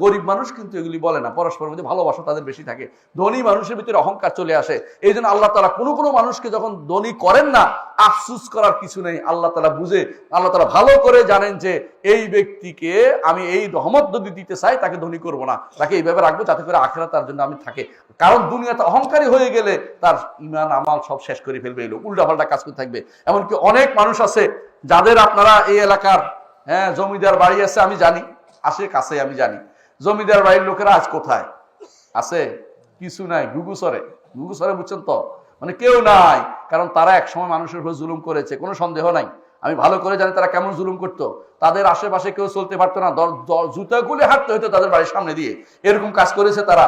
গরিব মানুষ কিন্তু এগুলি বলে না, পরস্পরের মধ্যে ভালোবাসা তাদের বেশি থাকে। ধনী মানুষের ভিতরে অহংকার চলে আসে। এই জন্য আল্লাহ তাআলা কোনো মানুষকে যখন ধনী করেন না, আফসুস করার কিছু নেই। আল্লাহ তাআলা বুঝে, আল্লাহ তাআলা ভালো করে জানেন যে এই ব্যক্তিকে আমি এই রহমত যদি দিতে চাই, তাকে ধনী করব না, তাকে এইভাবে রাখবো যাতে করে আখিরাত তার জন্য আমি থাকে। কারণ দুনিয়াতে অহংকারী হয়ে গেলে তার ঈমান আমাল সব শেষ করে ফেলবে, এলো উল্টা পাল্টা কাজ করতে থাকবে। এমনকি অনেক মানুষ আছে যাদের আপনারা এই এলাকার জমিদার বাড়ি আছে, আমি জানি, আসে কাছে, আমি জানি জমিদার বাড়ির লোকেরা আজ কোথায় আছে, কিছু নাই, গুগুসরে বুঝছেন তো, মানে কেউ নাই। কারণ তারা একসময় মানুষের উপর জুলুম করেছে, কোনো সন্দেহ নাই। আমি ভালো করে জানি তারা কেমন জুলুম করতো। তাদের আশেপাশে কেউ চলতে পারতো না, জুতা গুলে হাঁটতে হতো তাদের বাড়ির সামনে দিয়ে, এরকম কাজ করেছে তারা।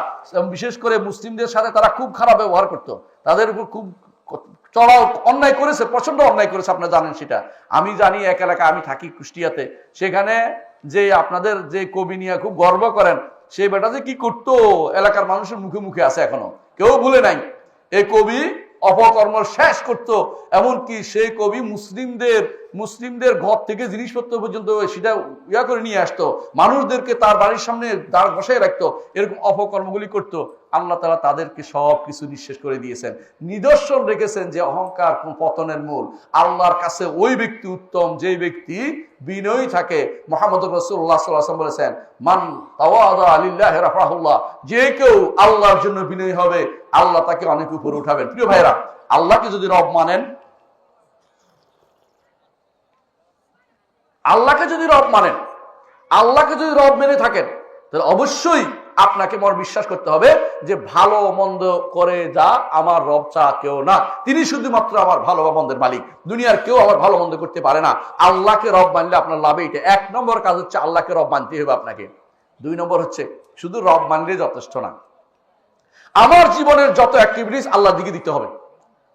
বিশেষ করে মুসলিমদের সাথে তারা খুব খারাপ ব্যবহার করতো, তাদের উপর খুব চড়াও অন্যায় করেছে, প্রচন্ড অন্যায় করেছে, আপনারা জানেন সেটা। আমি জানি এক এলাকা, আমি থাকি কুষ্টিয়াতে, সেখানে যে আপনাদের যে কবি নিয়ে খুব গর্ব করেন, সেই বেটা যে কি করতো এলাকার মানুষের মুখে মুখে আছে, এখনো কেউ ভুলে নাই। এই কবি অপকর্ম শেষ করত। এমনকি সেই কবি মুসলিমদের ঘর থেকে জিনিসপত্র পর্যন্ত সেটা করে নিয়ে আসতো, মানুষদেরকে তার বাড়ির সামনে দাঁড় বসায় রাখতো, এরকম অপকর্মগুলি করতো। আল্লাহ তাআলা তাদেরকে সব কিছু নিঃশেষ করে দিয়েছেন। নিদর্শন রেখেছেন যে অহংকার কোন পতনের মূল। আল্লাহর কাছে ওই ব্যক্তি উত্তম যে ব্যক্তি বিনয়ী থাকে। মুহাম্মদুর রাসূলুল্লাহ সাল্লাল্লাহু আলাইহি ওয়াসাল্লাম বলেছেন, মান তাওয়াদা লিল্লাহি রাফাহুল্লাহ, যে কেউ আল্লাহর জন্য বিনয়ী হবে, আল্লাহ তাকে অনেক উপরে উঠাবেন। প্রিয় ভাইরা, আল্লাহকে যদি রব মানেন, আল্লাহকে যদি রব মেনে থাকেন, তাহলে অবশ্যই আপনাকে মন বিশ্বাস করতে হবে যে ভালো মন্দ করে যা আমার রব চা কেউ না, তিনি শুধুমাত্র আমার ভালো বা মন্দের মালিক, দুনিয়ার কেউ আমার ভালো মন্দ করতে পারে না। আল্লাহকে রব মানলে আপনার লাভে এটা। এক নম্বর কাজ হচ্ছে আল্লাহকে রব মানতে হবে আপনাকে। দুই নম্বর হচ্ছে শুধু রব মানলে যথেষ্ট না, আমার জীবনের যত অ্যাক্টিভিটিস আল্লাহর দিকে দিতে হবে।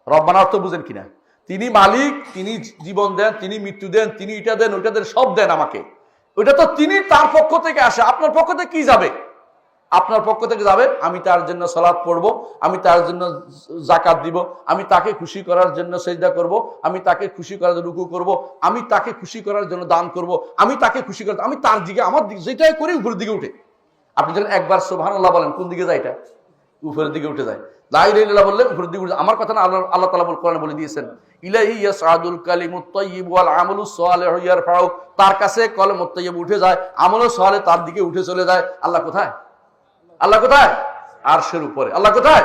রব মানার অর্থ বুঝেন কিনা? তিনি মালিক, তিনি জীবন দেন, তিনি মৃত্যু দেন, তিনি এটা দেন, ওইটা দেন, সব দেন আমাকে। ওইটা তো তিনি তার পক্ষ থেকে আসে, আপনার পক্ষ থেকে কি যাবে? আপনার পক্ষ থেকে যাবে আমি তার জন্য সালাত পড়ব, আমি তার জন্য যাকাত দিব, আমি তাকে খুশি করার জন্য সেজদা করব, আমি তাকে খুশি করার জন্য রুকু করব, আমি তাকে খুশি করার জন্য দান করব, আমি তাকে খুশি করার, আমি তার দিকে, আমার দিকে যেটাই করি উপরের দিকে উঠে। আপনি যখন একবার সুবহানাল্লাহ বলেন, কোন দিকে যায়? এটা উপরের দিকে উঠে যায়। লা ইলাহা ইল্লাল্লাহ বললে উপরের দিকে উঠে। আমার কথা না, আল্লাহ তাআলা কোরআনে বলে দিয়েছেন, ইলাইহি ইয়াসআদুল কালিমুত তাইয়্যিব ওয়াল আমালুস সালিহু ইয়ারফাউ, তার কাছে কলমুত তাইয়্যিব উঠে যায়, আমলুস সালিহ তার দিকে উঠে চলে যায়। আল্লাহ কোথায়? আল্লাহ কোথায়? আরশের উপরে। আল্লাহ কোথায়?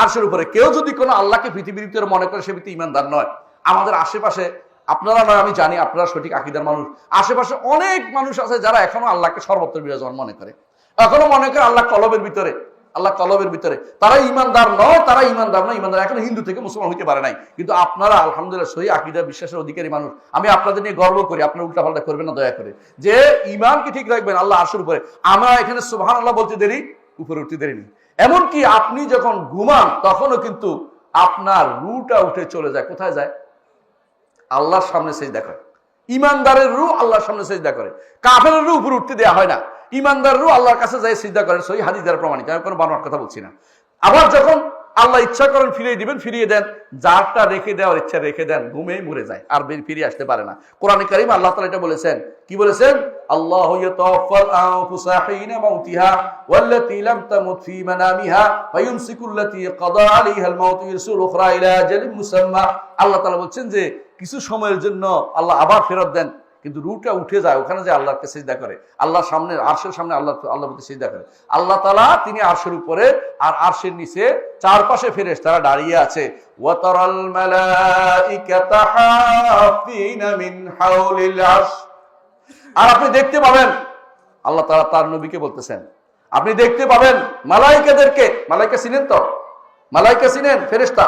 আরশের উপরে। কেউ যদি কোনো আল্লাহকে পৃথিবীর ভিতরে মনে করে, সে ব্যক্তি ঈমানদার নয়। আমাদের আশেপাশে, আপনারা নয় আমি জানি, আপনারা সঠিক আকীদার মানুষ, আশেপাশে অনেক মানুষ আছে যারা এখনো আল্লাহকে সর্বত্র বিরাজমান মনে করে, এখনো মনে করে আল্লাহ কলবের ভিতরে, আল্লাহ কলবের ভিতরে। তারা ঈমানদার নয়, তারা ঈমানদার নয়, ঈমানদার এখন হিন্দু থেকে মুসলমান হইতে পারে নাই। কিন্তু আপনারা আলহামদুলিল্লাহ সহি আকীদা বিশ্বাসের অধিকারী মানুষ। আমি আপনাদের নিয়ে গর্ব করি। আপনারা উল্টাপাল্টা করবেন না দয়া করে, যে ঈমানকে ঠিক রাখবেন আল্লাহ আরশের উপরে। আমরা এখানে সুবহানাল্লাহ বলতে দেরি, উপরে উঠতে দেরি নেই। এমনকি আপনি যখন ঘুমান তখনও কিন্তু আপনার রুটা উঠে চলে যায়। কোথায় যায়? আল্লাহর সামনে সেজদা করে। ঈমানদারের রূহ আল্লাহর সামনে সেজদা করে, কাফেরের রূহ উপরে উঠতে দেওয়া হয় না। ঈমানদার রূহ আল্লাহর কাছে যায় সিজদা করেন, সহি হাদিস দ্বারা প্রমাণিত, আমি কোনো বানোয়াট কথা বলছি না। আবার যখন আল্লাহ ইচ্ছা করেন ফিরিয়ে দিবেন, ফিরিয়ে দেন, যারটা রেখে দেওয়ার ইচ্ছা রেখে দেন, ঘুমেই মরে যায়, আর ফিরিয়ে আসতে পারে না। কোরআনে কারীম আল্লাহ তাআলা এটা বলেছেন, কি বলেছেন? আল্লাহু ইয়াতাওয়াফাল আনফুসা হিনা মাউতিহা ওয়াল্লাতী লাম তামুত ফী মানামিহা ফায়ুমসিকুল্লাতী ক্বাদা আলাইহাল মাউত ইয়ারসুল উখরা ইলা আজালিন মুসাম্মা। আল্লাহ তাআলা বলছেন যে কিছু সময়ের জন্য আল্লাহ আবার ফেরত দেন, কিন্তু রুটা উঠে যায়, ওখানে যে আল্লাহকে সিজদা করে, আল্লাহর সামনে, আরশের সামনে আল্লাহ প্রতি সিজদা করে। আল্লাহ তাআলা তিনি আরশের উপরে, আর আরশের নিচে চারপাশে ফেরেশতারা দাঁড়িয়ে আছে। ওয়াতারাল মালাইকাতা হাফিনা মিন হাওলিল আরশ। আর আপনি দেখতে পাবেন, আল্লাহ তাআলা তার নবীকে বলতেছেন, আপনি দেখতে পাবেন মালাইকাদেরকে, মালাইকা চিনেন তো? মালাইকা চিনেন? ফেরেশতা।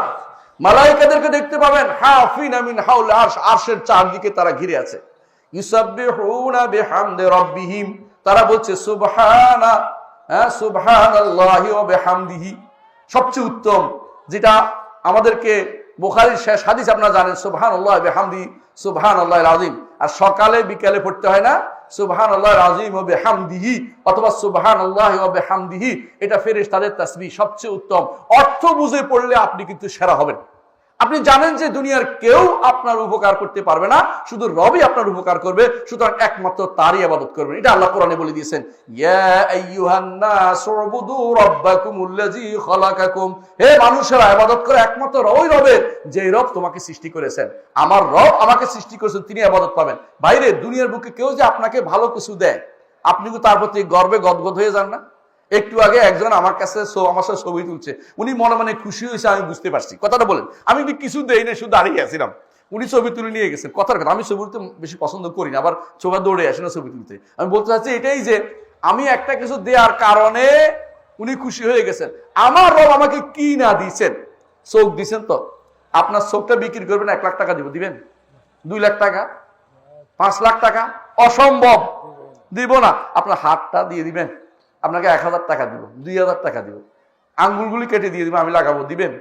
মালাইকাদেরকে দেখতে পাবেন হাফিনা মিন হাওলিল আরশ, আরশের চারদিকে তারা ঘিরে আছে। ইউসাব্বিহুনা বিহামদি রাব্বিহিম, তারা বলছে সুবহানা, সুবহানাল্লাহি ওয়া বিহামদিহি। সবচেয়ে উত্তম যেটা আমাদেরকে বুখারীর শেষ হাদিস আপনারা জানেন, সুবহানাল্লাহি ওয়া বিহামদিহি সুবহানাল্লাহিল আযীম। আর সকালে বিকালে পড়তে হয় না, সুবহানাল্লাহিল আযীম ওয়া বিহামদিহি অথবা সুবহানাল্লাহি ওয়া বিহামদিহি, এটা ফেরেশতাদের তাসবিহ, সবচেয়ে উত্তম। অর্থ বুঝে পড়লে আপনি কিন্তু সেরা হবেন। আপনি জানেন যে দুনিয়ার কেউ আপনার উপকার করতে পারবে না, শুধু রবই আপনার উপকার করবে, সুতরাং একমাত্র তারই ইবাদত করবেন। এটা আল্লাহ কোরআনে বলে দিয়েছেন, ইয়া আইয়ুহান নাস উবুদু রাব্বাকুমুল্লাযী খালাকাকুম, হে মানুষেরা ইবাদত করে একমাত্র ওই রবের যে রব তোমাকে সৃষ্টি করেছেন। আমার রব আমাকে সৃষ্টি করেছেন, তিনি ইবাদত পাবেন। বাইরে দুনিয়ার বুকে কেউ যে আপনাকে ভালো কিছু দেয়, আপনি কি তার প্রতি গর্বে গদগদ হয়ে যান না? একটু আগে একজন আমার কাছে আমার সাথে ছবি তুলছে, উনি মনে মনে খুশি হয়েছে, আমি বুঝতে পারছি। কথাটা বলেন, আমি কিছু দেই না, শুধু দাঁড়িয়ে আছিলাম, উনি ছবি তুলে নিয়ে গেছেন। কথার কথা, আমি ছবি তুলতে বেশি পছন্দ করি না, আবার ছবি দৌড়ে আসি না ছবি তুলতে। আমি বলতে চাচ্ছি এটাই যে আমি একটা কিছু দেওয়ার কারণে উনি খুশি হয়ে গেছেন। আমার রব আমাকে কি না দিয়েছেন? চোখ দিয়েছেন। তো আপনার চোখটা বিক্রি করবেন 1 লাখ টাকা দিব, দিবেন? 2 লাখ টাকা, 5 লাখ টাকা? অসম্ভব, দিব না। আপনার হাতটা দিয়ে দিবেন, আপনাকে 1000 টাকা দিব, 2000 টাকা দিব, আঙ্গুলগুলি কেটে দিয়ে দিব, আমি লাগাবো, দিবেন?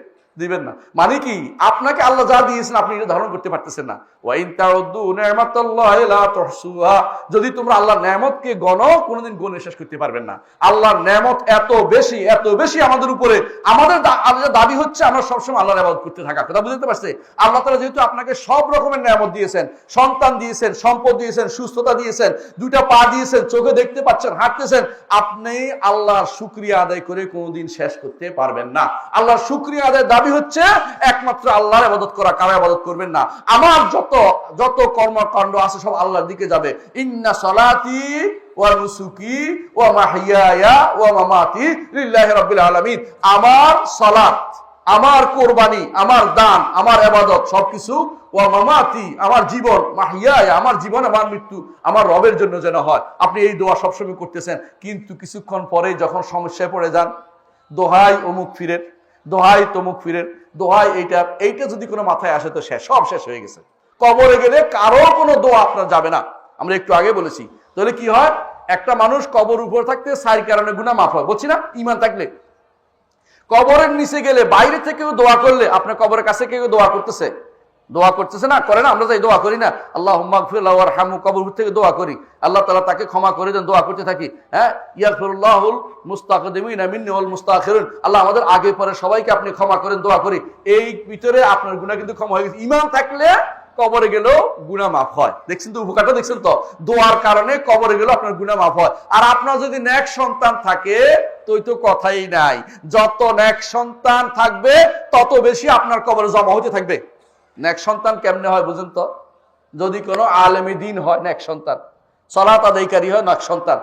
দিবেন না। মানে কি, আপনাকে আল্লাহ যা দিয়েছেন আপনি এটা ধারণ করতে পারতেছেন না। ওয়াইন তাউদ্দু নি'মাতাল্লাহি লা তুহসুহা, যদি তোমরা আল্লাহর নেয়ামতকে গণো, কোনোদিন গুণে শেষ করতে পারবেন না। আল্লাহর নেয়ামত এত বেশি, এত বেশি আমাদের উপরে, আমাদের দাবি হচ্ছে আমরা সবসময় আল্লাহর ইবাদত করতে থাকা। কথা বুঝতে পারছে? আল্লাহ তাআলা যেহেতু আপনাকে সব রকমের নেয়ামত দিয়েছেন, সন্তান দিয়েছেন, সম্পদ দিয়েছেন, সুস্থতা দিয়েছেন, 2টা পা দিয়েছেন, চোখে দেখতে পাচ্ছেন, হাঁটতেছেন, আপনি আল্লাহর শুকরিয়া আদায় করে কোনোদিন শেষ করতে পারবেন না। আল্লাহর শুকরিয়া আদায় দাবি হচ্ছে একমাত্র আল্লাহর ইবাদত করা, কারো ইবাদত করবেন না। আমার যত কর্মকাণ্ড আছে সব আল্লাহর দিকে যাবে। ইন্না সালাতি ওয়া নুসুকি ওয়া মাহইয়ায়া ওয়া মামাতি লিল্লাহি রাব্বিল আলামিন, আমার সালাত, আমার কোরবানি, আমার দান, আমার ইবাদত সবকিছু, ওয়া মামাতি আমার জীবন, মাহইয়ায়া আমার জীবন, আমার মৃত্যু আমার রবের জন্য যেন হয়। আপনি এই দোয়া সবসময় করতেছেন, কিন্তু কিছুক্ষণ পরে যখন সমস্যায় পড়ে যান, দোহাই অমুক ফিরের, দোহাই তমুক ফিরের, দোহাই এইটা যদি কোনো মাথায় আসে তো সব শেষ হয়ে গেছে। কবরে গেলে কারো কোনো দোয়া আপনার যাবে না। আমরা একটু আগে বলেছি। তাহলে কি হয়, একটা মানুষ কবর উপর থাকতে 4 কারণে গুনাহ মাফ হয়, বলছি না? ঈমান থাকলে। কবরের নিচে গেলে, বাইরে থেকেও দোয়া করলে, আপনার কবরের কাছে কেউ দোয়া করতেছে না, করে না? আমরা তাই দোয়া করি না, আল্লাহুম্মা গফির লাহু ওয়ারহামহু, কবর থেকে দোয়া করি, আল্লাহ তাআলা তাকে ক্ষমা করে দেন, দোয়া করতে থাকি। হ্যাঁ, ইয়াগফিরুল্লাহুল মুস্তাকদিমিনা মিন্নি ওয়াল মুস্তাখিরিন, আল্লাহ আমাদের আগে পরে সবাইকে আপনি ক্ষমা করেন, দোয়া করি। এই ভিতরে আপনার গুনাহ কিন্তু ক্ষমা হয়ে গেছে। ঈমান থাকলে কবরে গেলেও গুনাহ মাফ হয়। দেখছেন তো উপকারটা? দেখছেন তো, দোয়ার কারণে কবরে গেলেও আপনার গুনাহ মাফ হয়। আর আপনার যদি নেক সন্তান থাকে তো কথাই নাই, যত নেক সন্তান থাকবে তত বেশি আপনার কবরে জমা হতে থাকবে। নেক সন্তান কেমনে হয় বুঝেন তো? যদি কোনো আলেমে দ্বীন হয় নেক সন্তান, সালাত আদায়কারী হয় নেক সন্তান,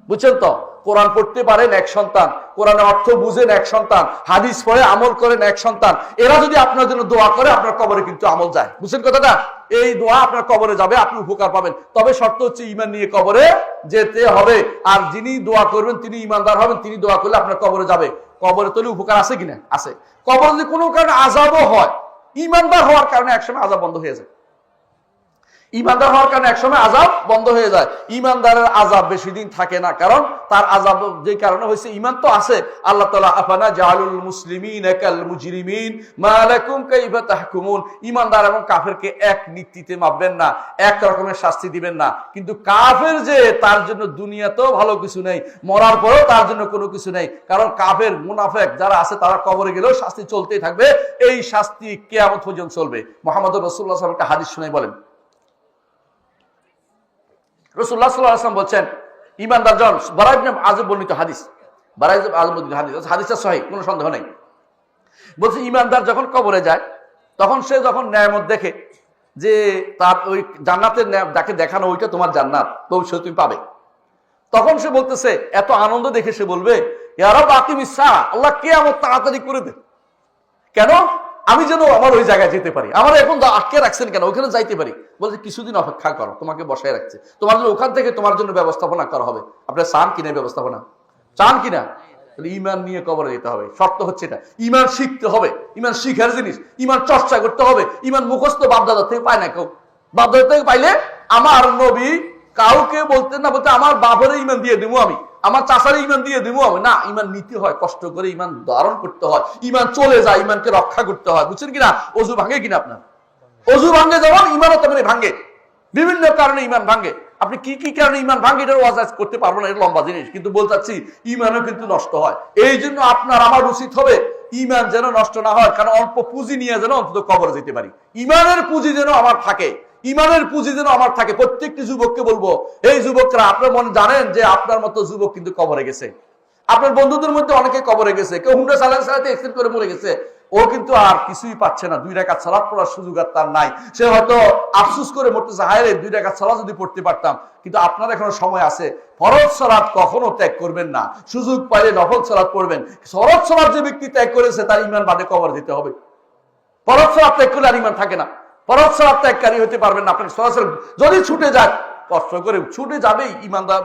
বুঝছেন তো? কোরআন পড়তে পারে নেক সন্তান, কোরআনের অর্থ বুঝে নেক সন্তান, হাদিস পড়ে আমল করে নেক সন্তান, এরা যদি আপনার জন্য দোয়া করে আপনার কবরে কিন্তু আমল যায়। বুঝছেন কথাটা? এই দোয়া আপনার কবরে যাবে, আপনি উপকার পাবেন। তবে শর্ত হচ্ছে ঈমান নিয়ে কবরে যেতে হবে। আর যিনি দোয়া করবেন তিনি ঈমানদার হবেন, তিনি দোয়া করলে আপনার কবরে যাবে। কবরে তৈরি উপকার আছে কিনা? আছে। কবরে যদি কোনো কারণে আযাবও হয়, ঈমানদার হওয়ার কারণে একসময় আযাব বন্ধ হয়ে যায়। ঈমানদার হওয়ার কারণে একসময় আযাব বন্ধ হয়ে যায়। ঈমানদারের আযাব বেশি দিন থাকে না, কারণ তার আযাব যে কারণে হয়েছে, ঈমান তো আছে। আল্লাহ তাআলা আফানা জাআলুল মুসলিমিনা কাল মুজরিমিন মা লাকুম কাইফা তাহকুমুন, ঈমানদার এবং কাফেরকে এক নীতিতে মাপবেন না, এক রকমের শাস্তি দিবেন না। কিন্তু কাফের যে, তার জন্য দুনিয়াতেও ভালো কিছু নেই, মরার পরেও তার জন্য কোনো কিছু নেই। কারণ কাফের মুনাফিক যারা আছে তারা কবরে গেলেও শাস্তি চলতেই থাকবে। এই শাস্তি কিয়ামত পর্যন্ত চলবে। মুহাম্মদ রাসূলুল্লাহ সাল্লাল্লাহু আলাইহি ওয়াসাল্লাম একটা হাদিস শুনাই বলেন। রাসূলুল্লাহ সাল্লাল্লাহু আলাইহি ওয়াসাল্লাম বলছেন, ঈমানদার জন, বারা ইবনে আযিব বর্ণিত হাদিস, বারা ইবনে আযিব বর্ণিত হাদিস, হাদিসটা সহিহ, কোনো সন্দেহ নেই। বলছে ঈমানদার যখন কবরে যায়, তখন সে যখন নেয়ামত দেখে যে তার ওই জান্নাতের যাকে দেখানো ওইটা তোমার জান্নাত, ভবিষ্যতে তুমি পাবে, তখন সে বলতেছে, এত আনন্দ দেখে সে বলবে, ইয়া রাব আকিমিস সাআ, আল্লাহ কিয়ামত তাড়াতাড়ি করে দে, কেন? আমি যেন আমার ওই জায়গায় যেতে পারি। আমার এখন আটকে রাখছেন কেন? ওইখানে যাইতে পারি। বলছে কিছুদিন অপেক্ষা করো, তোমাকে বসায় রাখছে, তোমার জন্য ওখান থেকে তোমার জন্য ব্যবস্থাপনা করা হবে। আপনার চান কিনা ব্যবস্থাপনা? চান কিনা? ঈমান নিয়ে কবরে যেতে হবে। শর্ত হচ্ছে এটা, ঈমান শিখতে হবে, ঈমান শিখার জিনিস, ঈমান চর্চা করতে হবে। ঈমান মুখস্থ বাপদাদা থেকে পায় না কেউ। বাপদাদা থেকে পাইলে আমার নবী কাউকে বলতেন না, বলতে আমার বাপের ঈমান দিয়ে দেবো আমি, আমার চাচারে ঈমান দিয়ে দেবো আমি, না, ঈমান নিতে হয়, কষ্ট করে ঈমান ধারণ করতে হয়, ঈমান চলে যায়, ঈমানকে রক্ষা করতে হয়। বুঝছেন কিনা? অজু ভাঙে কিনা আপনার? অজু ভাঙে, যেমন ঈমানও তেমনি ভাঙে, বিভিন্ন কারণে ঈমান ভাঙে। আপনি কি কি কারণে ইমান ভাঙে এটার ওয়াজ করতে পারবো না, এটা লম্বা জিনিস, কিন্তু বলতে চাচ্ছি ইমানও কিন্তু নষ্ট হয়। এই জন্য আপনার আমার উচিত হবে ইমান যেন নষ্ট না হয়, কারণ অল্প পুঁজি নিয়ে যেন অন্তত কবরে যেতে পারি। ইমানের পুঁজি যেন আমার থাকে, ইমানের পুঁজি যেন আমার থাকে। প্রত্যেকটি যুবককে বলবো, এই যুবকরা আপনার মনে জানেন যে আপনার মতো যুবক কিন্তু কবরে গেছে, আপনার বন্ধুদের মধ্যে অনেকে কবরে গেছে, কেউ হুন্ডা চালাতে চালাতে অ্যাক্সিডেন্ট করে মরে গেছে, ও কিন্তু আর কিছুই পাচ্ছে না, 2 রাকাত সালাত পড়ার সুযোগ আর তার নাই। সে হয়তো আফসোস করে মরতেছে, হায় রে 2 রাকাত সালাত যদি পড়তে পারতাম। কিন্তু আপনার এখনো সময় আছে, ফরজ সালাত কখনো ত্যাগ করবেন না, সুযোগ পাইলে নফল সালাত পড়বেন। ফরজ সালাত যে ব্যক্তি ত্যাগ করেছে তার ইমান বাদে কবর দিতে হবে। ফরজ সালাত ত্যাগ করলে আর ইমান থাকে না, ফরজ সালাত ত্যাগকারী হতে পারবেন না। আপনাকে সরাসরি যদি ছুটে যায়, কষ্ট করে ছুটে যাবেই, ইমানদার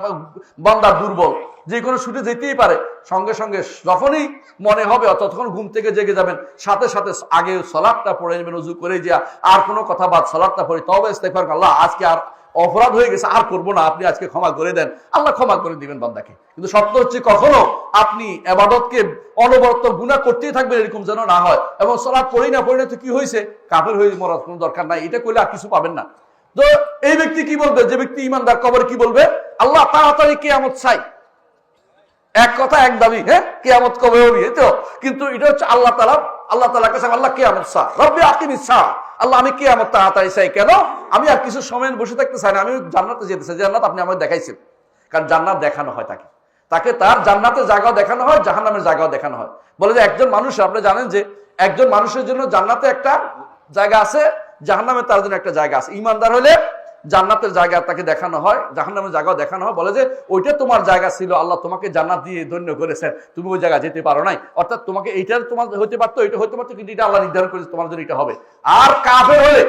বান্দা দুর্বল, যে কোনো ছুটে যেতেই পারে। সঙ্গে সঙ্গে যখনই মনে হবে ততক্ষণ ঘুম থেকে জেগে যাবেন, সাথে সাথে আগে সালাতটা পড়ে নেবেন, ওযু করে যা আর কোনো কথা বাদ সালাতটা পড়ে তওবা ইস্তেগফার, আল্লাহ আজকে আর অপরাধ হয়ে গেছে, আর করবো না, আপনি আজকে ক্ষমা করে দেন, আল্লাহ ক্ষমা করে দিবেন বান্দাকে। কিন্তু সত্য হচ্ছে কখনো আপনি ইবাদতকে অনবরত গুনাহ করতেই থাকবেন, এরকম যেন না হয়। এবং সালাত পড়ি না তো কি হয়েছে, কাফের হয়ে মরার কোনো দরকার নাই, এটা করলে আর কিছু পাবেন না। তো এই ব্যক্তি কি বলবে, যে ব্যক্তি ইমানদার কবরে কি বলবে, আল্লাহ তাড়াতাড়ি কিয়ামত চাই, এক কথা এক দাবি, হ্যাঁ কিয়ামত কবে হবে তো। কিন্তু এটা হচ্ছে আল্লাহ তাআলার কাছে আল্লাহ কিয়ামত চা, রব্বি আকিমিস সা, আল্লাহ আমি কিয়ামত তাড়াতাড়ি চাই। কেন? আমি আর কিছু সময় বসে থাকতে চাই না, আমি জান্নাতে যেতে চাই। জান্নাত আপনি আমাকে দেখাইছেন, কারণ জান্নাত দেখানো হয় তাকে তার জান্নাতের জায়গাও দেখানো হয়, জাহান্নামের জায়গাও দেখানো হয়। বলে যে একজন মানুষ, আপনি জানেন যে একজন মানুষের জন্য জান্নাতে একটা জায়গা আছে, জাহান্নামে তার জন্য একটা জায়গা আছে। ইমানদার হলে জান্নাতের জায়গা তাকে দেখানো হয়, জাহান্নামের জায়গাও দেখানো হয়। বলে যে ওইটা তোমার জায়গা ছিল, আল্লাহ তোমাকে জান্নাত দিয়ে ধন্য করেছেন, তুমি ওই জায়গা যেতে পারো নাই। অর্থাৎ তোমাকে এইটা তোমার হতে পারতো, এটা হতে পারতো, কিন্তু এটা আল্লাহ নির্ধারণ করেছে তোমার জন্য এটা হবে। আর কাফের হলে,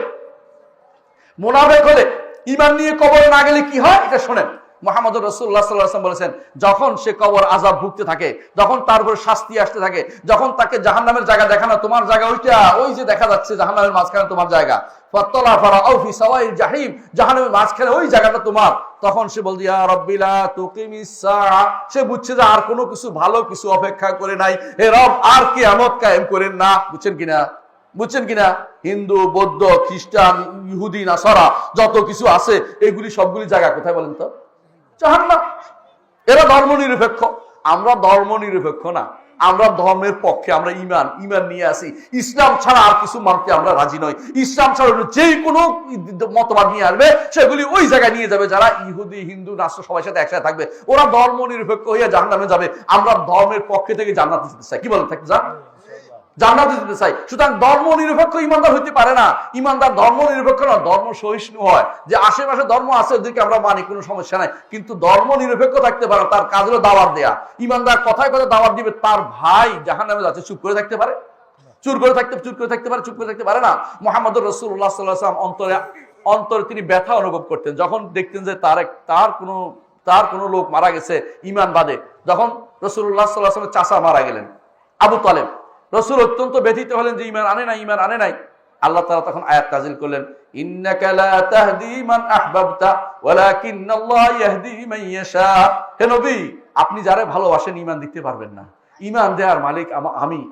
মুনাফিক হলে, ইমান নিয়ে কবরে না গেলে কি হয় এটা শোনেন। মুহাম্মদ রাসূলুল্লাহ সাল্লাল্লাহু আলাইহি ওয়াসাল্লাম বলেছেন, যখন সে কবর আযাব ভুগতে থাকে, যখন তার উপর শাস্তি আসতে থাকে, যখন তাকে জাহান্নামের জায়গা দেখানো, তোমার জায়গা ওইটা, ওই যে দেখা যাচ্ছে জাহান্নামের মাঝখানে তোমার জায়গা, ফাত্তালা ফারাউ ফি সাওয়াইল জাহিম, জাহান্নামের মাঝখানে ওই জায়গাটা তোমার, তখন সে বলছে ইয়া রাব্বি লা তুকিমিস সাআ, সে বুঝছে যে আর কোনো কিছু ভালো কিছু অপেক্ষা করে নাই, হে রব আর কিয়ামত কায়েম করেন না। বুঝছেন কিনা? হিন্দু, বৌদ্ধ, খ্রিস্টান, ইহুদি, নাসারা যত কিছু আছে, এগুলি সবগুলি জায়গা কোথায় বলেন তো? জাহান্নাম। এরা ধর্ম নিরপেক্ষ, আমরা ধর্ম নিরপেক্ষ না, আমরা ধর্মের পক্ষে, আমরা ইমান নিয়ে আসি। ইসলাম ছাড়া আর কিছু মানতে আমরা রাজি নই। ইসলাম ছাড়া যে কোনো মতবাদ নিয়ে আসবে সেগুলি ওই জায়গায় নিয়ে যাবে, যারা ইহুদি, হিন্দু, নাস্র সবার সাথে একসাথে থাকবে, ওরা ধর্ম নিরপেক্ষ হয়ে জাহান্নামে যাবে। আমরা ধর্মের পক্ষে থেকে জান্নাতে যেতে চাই, কি বলেন? থাকতে যা জান্নাতে যেতে চাই। সুতরাং ধর্ম নিরপেক্ষ ইমানদার হইতে পারে না। ইমানদার ধর্ম নিরপেক্ষ না, ধর্ম সহিষ্ণু হয়, যে আশেপাশে ধর্ম আছে ওদেরকে আমরা মানি, কোনো সমস্যা নাই, কিন্তু ধর্ম নিরপেক্ষ থাকতে পারে। তার কাজ হলো দাওয়াত দেয়া। ইমানদার কথায় কথায় দাওয়াত দিবে, তার ভাই জাহান্নামে যাচ্ছে, চুপ করে থাকতে পারে? চুপ করে থাকতে পারে না। মুহাম্মদ রাসূলুল্লাহ সাল্লাল্লাহু আলাইহি ওয়াসাল্লাম অন্তরে তিনি ব্যথা অনুভব করতেন, যখন দেখতেন যে তার কোনো লোক মারা গেছে ইমান বাদে। যখন রাসূলুল্লাহ সাল্লাল্লাহু আলাইহি ওয়াসাল্লামের চাচা মারা গেলেন, আবু তালেব, রাসূল অত্যন্ত ব্যথিত হলেন যে ঈমান আনে নাই। আল্লাহ তাআলা তখন আয়াত নাযিল করলেন, ইন্নাকা লা তাহদি মান আহবাবতা ওয়ালাকিন্নাল্লাহ ইয়াহদি মান ইয়াশা। হে নবী, আপনি যারে ভালোবাসেন ঈমান দিতে পারবেন না। ঈমান দেওয়ার মালিক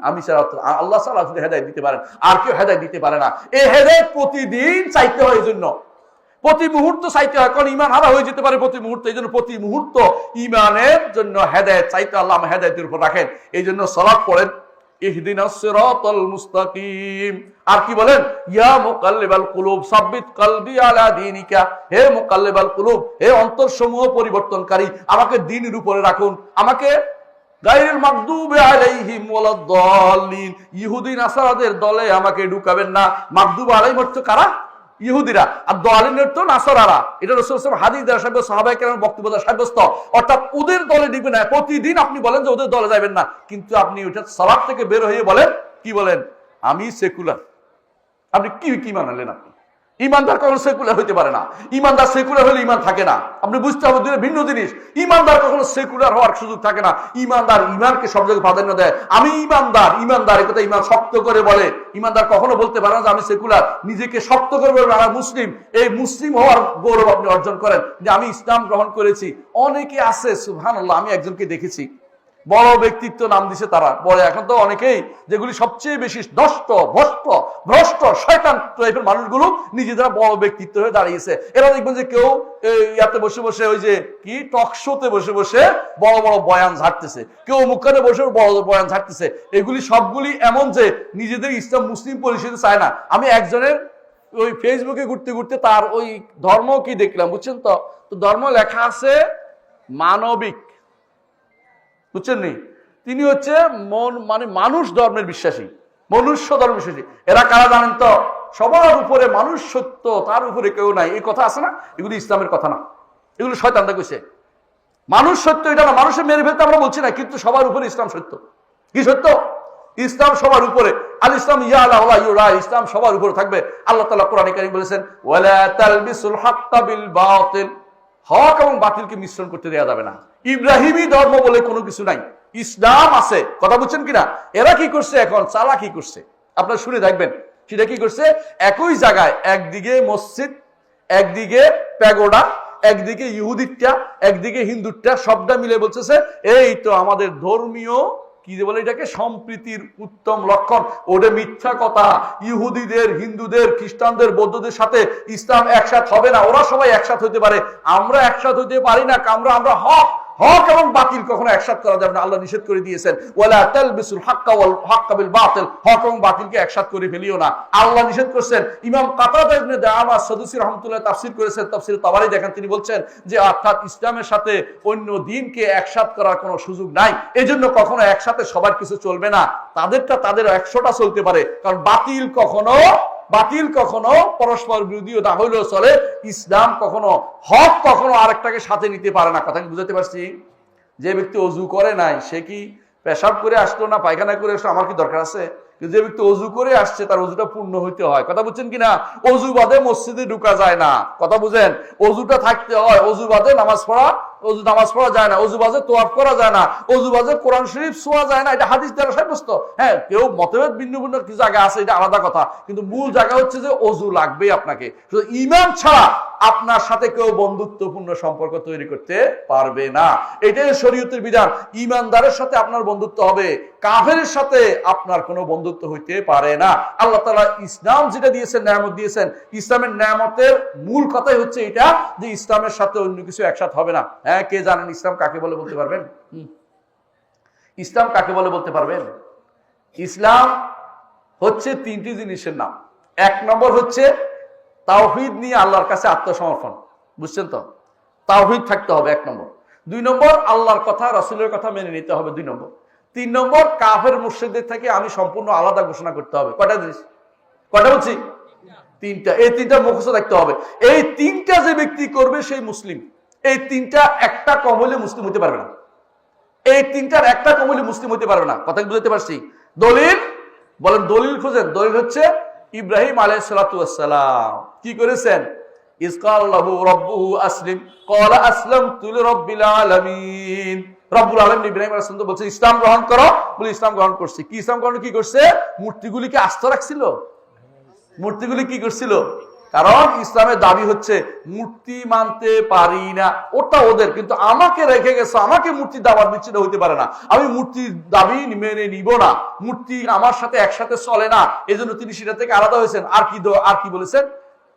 আমি ছাড়া আল্লাহ ছাড়া শুধু হেদায়েত দিতে পারেন, আর কেউ হেদায়েত দিতে পারে না। এই হেদায়েত প্রতিদিন চাইতে হয়, এজন্য প্রতি মুহূর্ত চাইতে হয়, কারণ ঈমান হারা হয়ে যেতে পারে প্রতি মুহূর্তে। এই জন্য প্রতি মুহূর্ত ঈমানের জন্য হেদায়েত চাইতে, আল্লাহ আমার হেদায়েতের উপর রাখেন। এই জন্য সালাত পড়েন, ইহদিনাস সিরাতাল মুস্তাকিম। আর কি বলেন? ইয়া মুকাল্লিবাল কুলুব সাব্বিত কলবি আলা দীনিকা। হে মুকাল্লিবাল কুলুব, হে অন্তরসমূহ পরিবর্তনকারী, আমাকে দ্বীনের উপরে রাখুন, আমাকে গায়রুল মাগদুবি আলাইহিম ওয়ালাদ-দাল্লিন, ইহুদি নাসারাদের দলে আমাকে ঢুকাবেন না। মাগদুব আলাইহিম হচ্ছে কারা? ইহুদিরা। আর দাল্লিনের তো নাসারারা। এটা রাসূল সাল্লাল্লাহু আলাইহি ওয়াসাল্লাম হাদিস দ্বারা সাব্যস্ত, সাহাবায়ে কেরামের বক্তব্য দ্বারা সাব্যস্ত। অর্থাৎ ওদের দলে ঢুকবেন না। প্রতিদিন আপনি বলেন যে ওদের দলে যাবেন না, কিন্তু আপনি ওটা সালাত থেকে বের হয়ে বলেন, কি বলেন? আমি সেকুলার। আপনি কি মানালেন? আপনি ইমানদার কখনো সেকুলার হইতে পারে না। ইমানদার সেকুলার হলে ইমান থাকে না। আপনি বুঝতে হবে দুটো ভিন্ন জিনিস। ইমানদার কখনো সেকুলার হওয়ার সুযোগ থাকে না। ইমানদার ইমানকে সব জায়গায় প্রাধান্য দেয়। আমি ইমানদার একথা ইমান শক্ত করে বলে। ইমানদার কখনো বলতে পারে না যে আমি সেকুলার, নিজেকে শক্ত করে বলবে আমি মুসলিম। এই মুসলিম হওয়ার গৌরব আপনি অর্জন করেন যে আমি ইসলাম গ্রহণ করেছি। অনেকে আছে সুবহানাল্লাহ, আমি একজনকে দেখেছি বড় ব্যক্তিত্ব নাম দিছে তারা বলে। এখন তো অনেকেই যেগুলি সবচেয়ে বেশি ভ্রষ্ট শয়তান টাইপের মানুষগুলো নিজেরা বড় ব্যক্তিত্ব হয়ে দাঁড়িয়েছে। এরা দেখবেন যে কেউ ইয়াতে বসে বসে ওই যে কি টক শোতে বসে বসে বড় বড় বয়ান ঝাড়তেছে, কেউ মুখে বসে বড় বয়ান ঝাড়তেছে। এগুলি সবগুলি এমন যে নিজেদের ইসলাম মুসলিম পরিষদে চায় না। আমি একজনের ওই ফেসবুকে ঘুরতে ঘুরতে তার ওই ধর্ম কি দেখলাম বুঝছেন তো, ধর্ম লেখা আছে মানবিক, বুঝছেন নি? তিনি হচ্ছে মানে মানুষ ধর্মের বিশ্বাসী, মনুষ্য ধর্ম বিশ্বাসী। এরা কারা জানেন তো? সবার উপরে মানুষ সত্য, তার উপরে কেউ নাই, এই কথা আছে না? এগুলি ইসলামের কথা না, এগুলো শয়তানরা কইছে। মানুষ সত্য এটা না, মানুষের মেরে ফেলতে আমরা বলছি না, কিন্তু সবার উপরে ইসলাম সত্য। কি সত্য? ইসলাম সবার উপরে। আল ইসলাম ইয়া আলা ইউরা, ইসলাম সবার উপরে থাকবে। আল্লাহ তাআলা কোরআনে কারীম বলেছেন ওয়ালা তালবিসুল হাক্কা বিল বাতিল, হক এবং বাতিলকে মিশ্রণ করতে দেওয়া যাবে না। ইব্রাহিমী ধর্ম বলে কোনো কিছু নাই, ইসলাম আছে। কথা বুঝছেন কিনা? এরা কি করছে এখন? চালাকি করছে, আপনারা শুনে দেখবেন। সেটা কি করছে? একই জায়গায় একদিকে মসজিদ, একদিকে প্যাগোডা, একদিকে ইহুদিটা, একদিকে হিন্দুটা, সবটা মিলে বলতেছে এই তো আমাদের ধর্মীয় কি যে বলে এটাকে সম্প্রীতির উত্তম লক্ষণ। ওটা মিথ্যা কথা। ইহুদিদের, হিন্দুদের, খ্রিস্টানদের, বৌদ্ধদের সাথে ইসলাম একসাথ হবে না। ওরা সবাই একসাথ হইতে পারে, আমরা একসাথ হইতে পারি না। আমরা হক এবং বাতিল কখনো একসাথ করা যাবে না, আল্লাহ নিষেধ করে দিয়েছেন। ওয়ালা তালবিসুল হাক্কা ওয়াল হাক্কা বিল বাতিল, হক এবং বাতিলকে একসাথ করে ফেলিও না, আল্লাহ নিষেধ করেছেন। ইমাম কাতাদা ইবনে দাআমা সাদুসি রাহমাতুল্লাহ তাফসীর করেছেন, তাফসীর তাবারি দেখেন, তিনি বলছেন যে অর্থাৎ ইসলামের সাথে অন্য দ্বীনকে একসাথ করার কোনো সুযোগ নাই। এজন্য কখনো একসাথে সবার কিছু চলবে না, তাদেরটা তাদের 100টা চলতে পারে। কারণ বাতিল কখনো পরস্পর বিরোধীও না হইলেও চলে। ইসলাম কখনো হক কখনো আরেকটাকে সাথে নিতে পারে না। কথা কি বুঝাতে পারছি? যে ব্যক্তি অজু করে নাই সে কি পেশাব করে আসলো না পায়খানা করে আসলো, আমার কি দরকার আছে? কিন্তু যে ব্যক্তি অজু করে আসছে তার অজুটা পূর্ণ হইতে হয়। কথা বুঝছেন কিনা? অজু বাদে মসজিদে ঢুকা যায় না, কথা বুঝেন? অজুটা থাকতে হয়। অজু বাদে নামাজ পড়া যায় না, অজু বাদে তোয়াফ করা যায় না, অজু বাদে কোরআন শরীফ ছোঁয়া যায় না। এটা হাদিস দ্বারা সাব্যস্ত। হ্যাঁ, কেউ মতভেদ ভিন্ন ভিন্ন কিছু জায়গা আছে, এটা আলাদা কথা, কিন্তু মূল জায়গা হচ্ছে যে অজু লাগবে আপনাকে। শুধু ঈমান ছাড়া আপনার সাথে কেউ বন্ধুত্বপূর্ণ সম্পর্ক তৈরি করতে পারবে না। এটাই শরীয়তের বিধান। ঈমানদারের সাথে আপনার বন্ধুত্ব হবে, কাফেরের সাথে আপনার কোনো বন্ধুত্ব হইতে পারে না। আল্লাহ তাআলা ইসলাম যেটা দিয়েছেন, নেয়ামত দিয়েছেন, ইসলামের নেয়ামতের মূল কথাই হচ্ছে এটা যে ইসলামের সাথে অন্য কিছু একসাথে হবে না। হ্যাঁ, কে জানেন ইসলাম কাকে বলে বলতে পারবেন? ইসলাম কাকে বলে বলতে পারবেন? ইসলাম হচ্ছে 3টি জিনিসের নাম। 1 নম্বর হচ্ছে তাওহীদ নিয়ে আল্লাহর কাছে আত্মসমর্পণ, বুঝছেন তো? তাওহীদ থাকতে হবে 1 নম্বর। 2 নম্বর আল্লাহর কথা, রাসূলের কথা মেনে নিতে হবে 2 নম্বর। 3 নম্বর কাফের মুশরিকদের থেকে আমি সম্পূর্ণ আলাদা ঘোষণা করতে হবে। কয়টা জিনিস? কয়টা বলছি? 3টা। এই 3টা মুখস্থ রাখতে হবে। এই 3টা যে ব্যক্তি করবে সেই মুসলিম। এই 3টা একটা কম হলে মুসলিম হতে পারবে না। এই 3টার একটা কম হলে মুসলিম হতে পারবে না। কথা বুঝতে পারছি? দলিল বলেন, দলিল খুঁজেন। দলিল হচ্ছে ইব্রাহিম আলাইহিস সালাতু ওয়াস সালাম কি করেছেন? ইজ ক্বালা লাহু রাব্বুহু আসলিম ক্বালা আসলামতু লিরাব্বিল আলামিন। রব্বুল আলামিন ইব্রাহিম আলাইহিস সালাম বলছে ইসলাম গ্রহণ করো, বলে ইসলাম গ্রহণ করছে। কি ইসলাম গ্রহণ কি করছে? মূর্তিগুলিকে আস্ত রাখছিল। মূর্তিগুলি কি করছিল? কারণ ইসলামের দাবি হচ্ছে মূর্তি মানতে পারি না, ওটা ওদের, কিন্তু আমাকে রেখে গেছে, আমাকে মূর্তি দাওয়াত দিচ্ছে, না হইতে পারে না। আমি মূর্তির দাবি মেনে নিব না, মূর্তি আমার সাথে একসাথে চলে না। এজন্য তিনি সেটা থেকে আলাদা হয়েছেন। আর কি বলেছেন?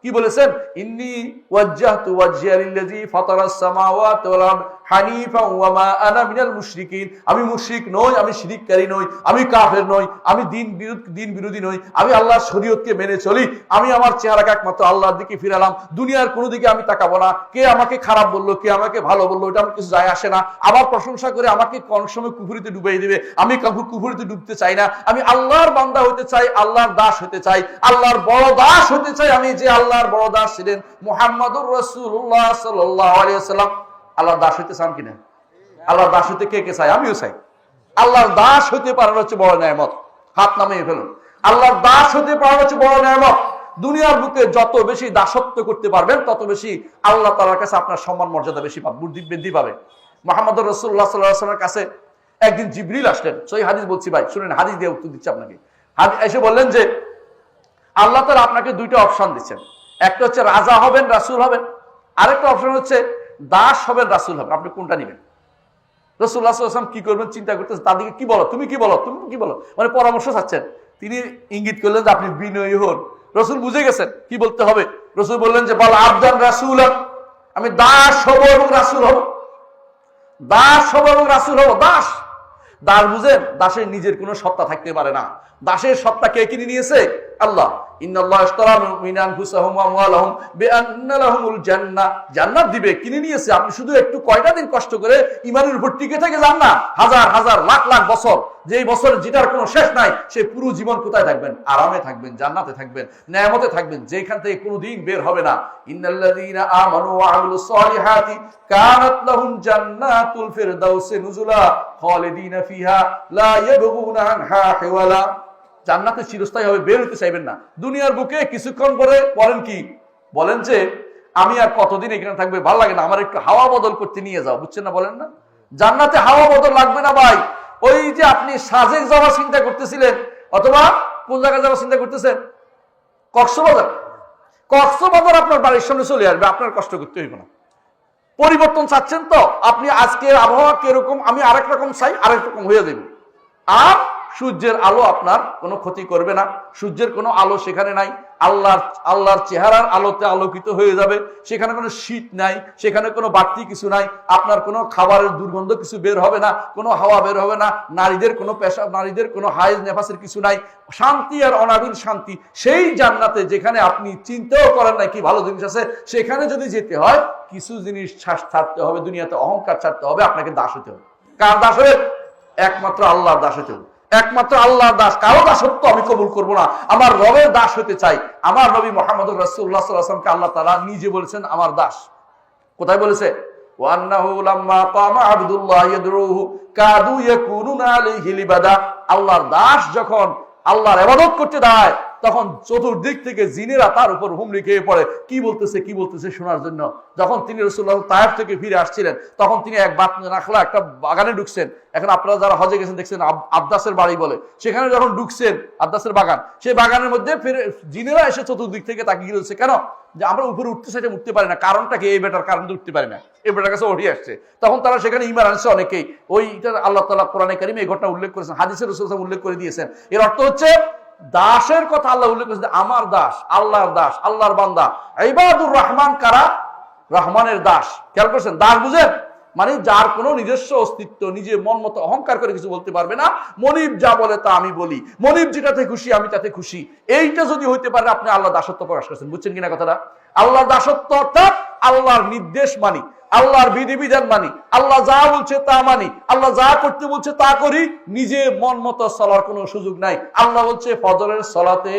কি বলেছেন? ইন্নী ওয়াজ্জাহতু ওয়াজহিয়া লিল্লাযী ফাতারাস সামাওয়াতি ওয়াল আরদ হানিফা ওয়া মা আনা মিনাল মুশরিকিন। আমি মুশরিক নই, আমি শিরককারী নই, আমি কাফের নই, আমি দিন বিরোধী নই, আমি আল্লাহর শরীয়তকে মেনে চলি। আমি আমার চেহারাকে একমাত্র আল্লাহর দিকে ফিরালাম, দুনিয়ার কোনো দিকে আমি তাকাবো না। কে আমাকে খারাপ বললো, কে আমাকে ভালো বললো, এটা আমার কিছু যায় আসে না। আবার প্রশংসা করে আমাকে কোন সময় কুফরিতে ডুবাই দিবে, আমি কুফরিতে ডুবতে চাই না। আমি আল্লাহর বান্দা হতে চাই, আল্লাহর দাস হতে চাই, আল্লাহর বড় দাস হতে চাই। আমি যে আল্লাহর বড় দাস ছিলেন মুহাম্মদুর রাসূলুল্লাহ সাল্লাল্লাহু আলাইহি ওয়াসাল্লাম, আল্লাহর দাস হইতে চান কিনা? আল্লাহর দাস হইতে কে কে চাই? আমিও চাই। আল্লাহর দাস হইতে পারার হচ্ছে বড় নেয়ামত। হাত নামিয়ে ফেলুন। আল্লাহর দাস হইতে পারার হচ্ছে বড় নেয়ামত। দুনিয়ার বুকে যত বেশি দাসত্ব করতে পারবেন তত বেশি আল্লাহ তাআলার কাছে আপনার সম্মান মর্যাদা বেশি বৃদ্ধি পাবে। মুহাম্মদুর রাসূলুল্লাহ সাল্লাল্লাহু আলাইহি ওয়াসাল্লামের কাছে একদিন জিবরিল আসলেন। সহিহ হাদিস বলছি ভাই, শুনেন, হাদিস দিয়ে উত্তর দিচ্ছি আপনাকে। এসে বললেন যে আল্লাহ তাআলা আপনাকে 2টা অপশন দিচ্ছেন। একটা হচ্ছে রাজা হবেন, রাসূল হবেন, আরেকটা অপশন হচ্ছে দাস হবেন, রাসূল হবেন। আপনি কোনটা নেবেন? রাসূলুল্লাহ সাল্লাল্লাহু আলাইহি ওয়াসাল্লাম কি করবেন চিন্তা করতেছেন, তাদেরকে কি বলো, তুমি কি বলো, তুমি কি বলো, মানে পরামর্শ চাচ্ছেন। তিনি ইঙ্গিত করলেন যে আপনি বিনয়ী হন। রাসূল বুঝে গেছেন কি বলতে হবে। রাসূল বললেন যে বল আবদান রাসূলান, আমি দাস হব এবং রাসূল হব, দাস হব এবং রাসূল হব। দাস, দাস বুঝেন, দাসের নিজের কোনো সত্তা থাকতে পারে না। দাসের সত্তা কে কিনে নিয়েছে? আল্লাহ। ইন্নাল্লাহা ইশতারা মিন আনফুসিহিম ওয়া আমওয়ালিহিম বিআন্না লাহুমুল জান্নাহ, জান্নাত দিবে, কিনে নিয়েছে। আপনি শুধু একটু কয়টা দিন কষ্ট করে ঈমানের উপর টিকে থেকে যান না, হাজার হাজার লাখ লাখ বছর, যেই বছর যেটার কোনো শেষ নাই, সেই পুরো জীবন কোথায় থাকবেন? আরামে থাকবেন, জান্নাতে থাকবেন, নেয়ামতে থাকবেন, যেখান থেকে কোনোদিন বের হবে না। ইন্নাল্লাযীনা আমানু ওয়া আমিলুস সালিহাতি কানাত লাহুম জান্নাতুল ফিরদাউসি নুজুলা খালিদিনা ফিহা লা ইয়াবগুনা আনহা হিওয়ালা। জান্নাতে চিরস্থায়ী হবে, বের হতে চাইবেন না। দুনিয়ার বুকে কিছুক্ষণ পরে বলেন কি, বলেন যে আমি আর কতদিন এখানে থাকবে, ভালো লাগে না, আমার একটু হাওয়া বদল করতে নিয়ে যাও, বুঝছেন না? বলেন না, জান্নাতে হাওয়া বদল লাগবে না ভাই। ওই যে আপনি সাজেক যাওয়ার চিন্তা করতেছিলেন, অথবা কোন জায়গায় যাওয়ার চিন্তা করতেছেন? কক্সবাজার। কক্সবাজার আপনার বাড়ির সামনে চলে আসবে, আপনার কষ্ট করতে হইব না। পরিবর্তন চাচ্ছেন তো আপনি, আজকের আবহাওয়া কিরকম, আমি আরেক রকম চাই, আরেক রকম হয়ে দেব। আর সূর্যের আলো আপনার কোনো ক্ষতি করবে না, সূর্যের কোনো আলো সেখানে নাই, আল্লাহর চেহারার আলোতে আলোকিত হয়ে যাবে। সেখানে কোনো শীত নাই, সেখানে কোনো বাড়তি কিছু নাই, আপনার কোনো খাবারের দুর্গন্ধ কিছু বের হবে না, কোনো হাওয়া বের হবে না, নারীদের কোনো পেশাব, নারীদের কোনো হাইজ নেফাসের কিছু নাই, শান্তি আর অনাবিল শান্তি। সেই জান্নাতে যেখানে আপনি চিন্তাও করেন না কি ভালো জিনিস আছে, সেখানে যদি যেতে হয় কিছু জিনিস ছাড়তে হবে, দুনিয়াতে অহংকার ছাড়তে হবে, আপনাকে দাস হতে হবে। কার দাস হবে? একমাত্র আল্লাহর দাস হতে হবে, একমাত্র আল্লাহর দাস। কারো দাসত্ব আমি কবুল করবো না, আমার রবের দাস হতে চাই। আমার নবী মুহাম্মদুর রাসূলুল্লাহ সাল্লাল্লাহু আলাইহি ওয়াসাল্লামকে আল্লাহ তাআলা নিজে বলেছেন আমার দাস। কোথায় বলেছে? ওয়ান্নাহু লাম্মা কামা আবদুল্লাহ ইয়াদরুহু কাদু ইয়াকুনুনা আলাইহি লিবাদা। আল্লাহর দাস যখন আল্লাহর ইবাদত করতে দাঁড়ায়, তখন চতুর্দিক থেকে জিনেরা তার উপর হুমড়ি খেয়ে পড়ে, কি বলতেছে শোনার জন্য। যখন তিনি রাসূলুল্লাহ তায়েফ থেকে ফিরে আসছিলেন, তখন তিনি এক নাখলা একটা বাগানে ঢুকছেন। এখন আপনারা যারা হজে গেছেন দেখছেন আব্দাসের বাড়ি বলে, সেখানে যখন ঢুকছেন আব্দাসের বাগান, সেই বাগানের মধ্যে ফিরে জিনেরা এসে চতুর্দিক থেকে তাকিয়ে রয়েছে। কেন? যে আমরা উপরে উঠতে চাইতে উঠতে পারি না। কারণটা কি? এই বেটার কারণ উঠতে পারি না, এই বেটার কাছে উঠে আসছে। তখন তারা সেখানে ঈমান আনছে অনেকেই। ওইটা আল্লাহ তাআলা কোরআনে কারিমে এই ঘটনা উল্লেখ করেছেন, হাদিসে রাসূল সাল্লাল্লাহু আলাইহি ওয়াসাল্লাম উল্লেখ করে দিয়েছেন। এর অর্থ হচ্ছে দাসের কথা আল্লাহ উল্লেখ করেছেন, আমার দাস, আল্লাহর দাস, আল্লাহর বান্দা। ইবাদুর রহমান কারা? রহমানের দাস। খেয়াল করছেন? দাস বুঝেন মানে যার কোনো নিজস্ব অস্তিত্ব, নিজে মন মতো অহংকার করে কিছু বলতে পারবে না। মনিব যা বলে তা আমি বলি, মনিব যেটাতে খুশি আমি তাতে খুশি। এইটা যদি হইতে পারে আপনি আল্লাহ দাসত্ব প্রকাশ করছেন। বুঝছেন কিনা কথাটা? আল্লাহর দাসত্ব অর্থাৎ আল্লাহর নির্দেশ মানি, আল্লাহর বিধিবিধান মানি, আল্লাহ যা বলছে তা মানি, আল্লাহ যা করতে বলছে তা করি, নিজে মন মতো চলার কোনো সুযোগ নাই। আল্লাহ বলছে ফজরের সালাতে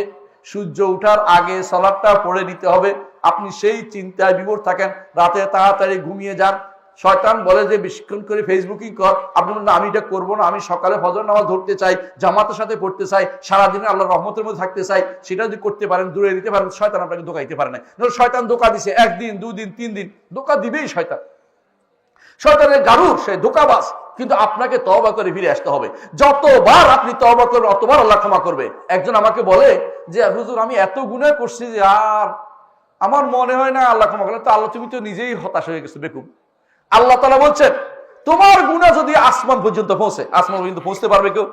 সূর্য ওঠার আগে সালাতটা পড়ে নিতে হবে, আপনি সেই চিন্তায় বিভোর থাকেন, রাতে তাড়াতাড়ি ঘুমিয়ে যান। শয়তান বলে যে বেশিক্ষণ করে ফেসবুকিং কর, আপনি বলেন আমি এটা করবো না, আমি সকালে ফজর নামাজ ধরতে চাই, জামাতের সাথে পড়তে চাই, সারাদিনে আল্লাহর রহমতের মধ্যে থাকতে চাই। সেটা যদি করতে পারেন, দূরে দিতে পারেন, শয়তান আপনাকে ধোঁকা দিতে পারে না। শয়তান ধোঁকা দিছে একদিন, দুদিন, 3 দিন, ধোঁকা দিবেই শয়তান। শয়তানের গারু, সে ধোঁকাবাজ। কিন্তু আপনাকে তওবা করে ফিরে আসতে হবে। যতবার আপনি তওবা করবেন অতবার আল্লাহ ক্ষমা করবে। একজন আমাকে বলে যে হুজুর আমি এত গুনাহ করছি যে আর আমার মনে হয় না আল্লাহ ক্ষমা করবেন। তো আল্লাহ তুমি তো নিজেই হতাশ হয়ে গেছো বেকুব। আল্লাহ তাআলা বলছেন তোমার গুনাহ যদি আসমান পর্যন্ত পৌঁছে, আসমান পর্যন্ত পৌঁছতে পারবে কেউ?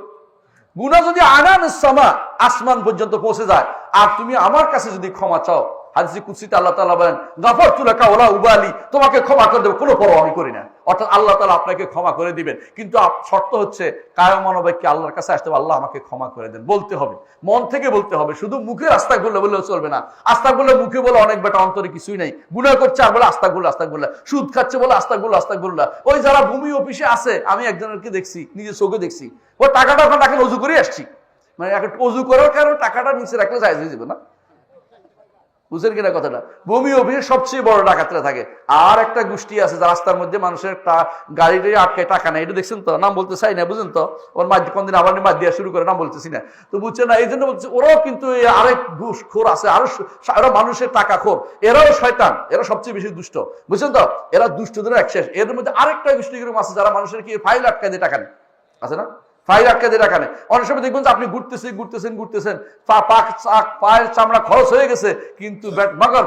গুনাহ যদি আনানিস সামা, আসমান পর্যন্ত পৌঁছে যায়, আর তুমি আমার কাছে যদি ক্ষমা চাও, হাদিসে কুদসিতে আল্লাহ তাআলা বলেন গাফারতু লাকা ওয়ালা উবালি, তোমাকে ক্ষমা করে দেব, কোনো পরোয়া আমি করি না। অর্থাৎ আল্লাহ তাআলা আপনাকে ক্ষমা করে দিবেন। কিন্তু শর্ত হচ্ছে কায়ম মানবিককে আল্লাহর কাছে আসতে হবে, আল্লাহ আমাকে ক্ষমা করে দেন বলতে হবে, মন থেকে বলতে হবে। শুধু মুখে আস্তাগফিরুল্লাহ বললেও চলবে না। আস্তাগফিরুল্লাহ মুখে বলে অনেক বেটা, অন্তরে কিছুই নাই। গুনাহ করছে আর বলে আস্তাগফিরুল্লাহ আস্তাগফিরুল্লাহ, সুদ খাচ্ছে বলে আস্তাগফিরুল্লাহ আস্তাগফিরুল্লাহ। ওই যারা ভূমি অফিসে আছে, আমি একজনকে দেখছি, নিজে চোখে দেখছি, ও টাকাটা ওখানে রাখেন, অজু করে আসছি, মানে অজু করার কারণে টাকাটা নিচে রাখলে জায়েজ হয়ে যাবে না। বুঝলেন কিনা কথাটা? ভূমি অফিসে সবচেয়ে বড় ডাকাতরা থাকে। আর একটা গোষ্ঠী আছে যা রাস্তার মধ্যে মানুষের গাড়িটাই আটকে টাকা নেয়, এটা দেখছেন তো, নাম বলতে চাই না, বুঝলেন তো, ওর মাঝে কোনদিন আবার মাছ দেওয়া শুরু করে, নাম বলতেছি না, তো বুঝছেন না। এই জন্য বলছে ওরাও কিন্তু আরেক ঘুষখোর আছে, আরো মানুষের টাকা খোর, এরাও শয়তান, এরা সবচেয়ে বেশি দুষ্ট, বুঝছেন তো, এরা দুষ্টদের এক শেষ। এর মধ্যে আরেকটা গোষ্ঠী আছে যারা মানুষের কি ফাইল আটকায় দিয়ে টাকা নেয়, আছে না, ফাইল আটকে দিয়ে রাখা নেই। অনেক সময় দেখবেন যে আপনি ঘুরতেছেন পায়ের চামড়া খরচ হয়ে গেছে, কিন্তু মগর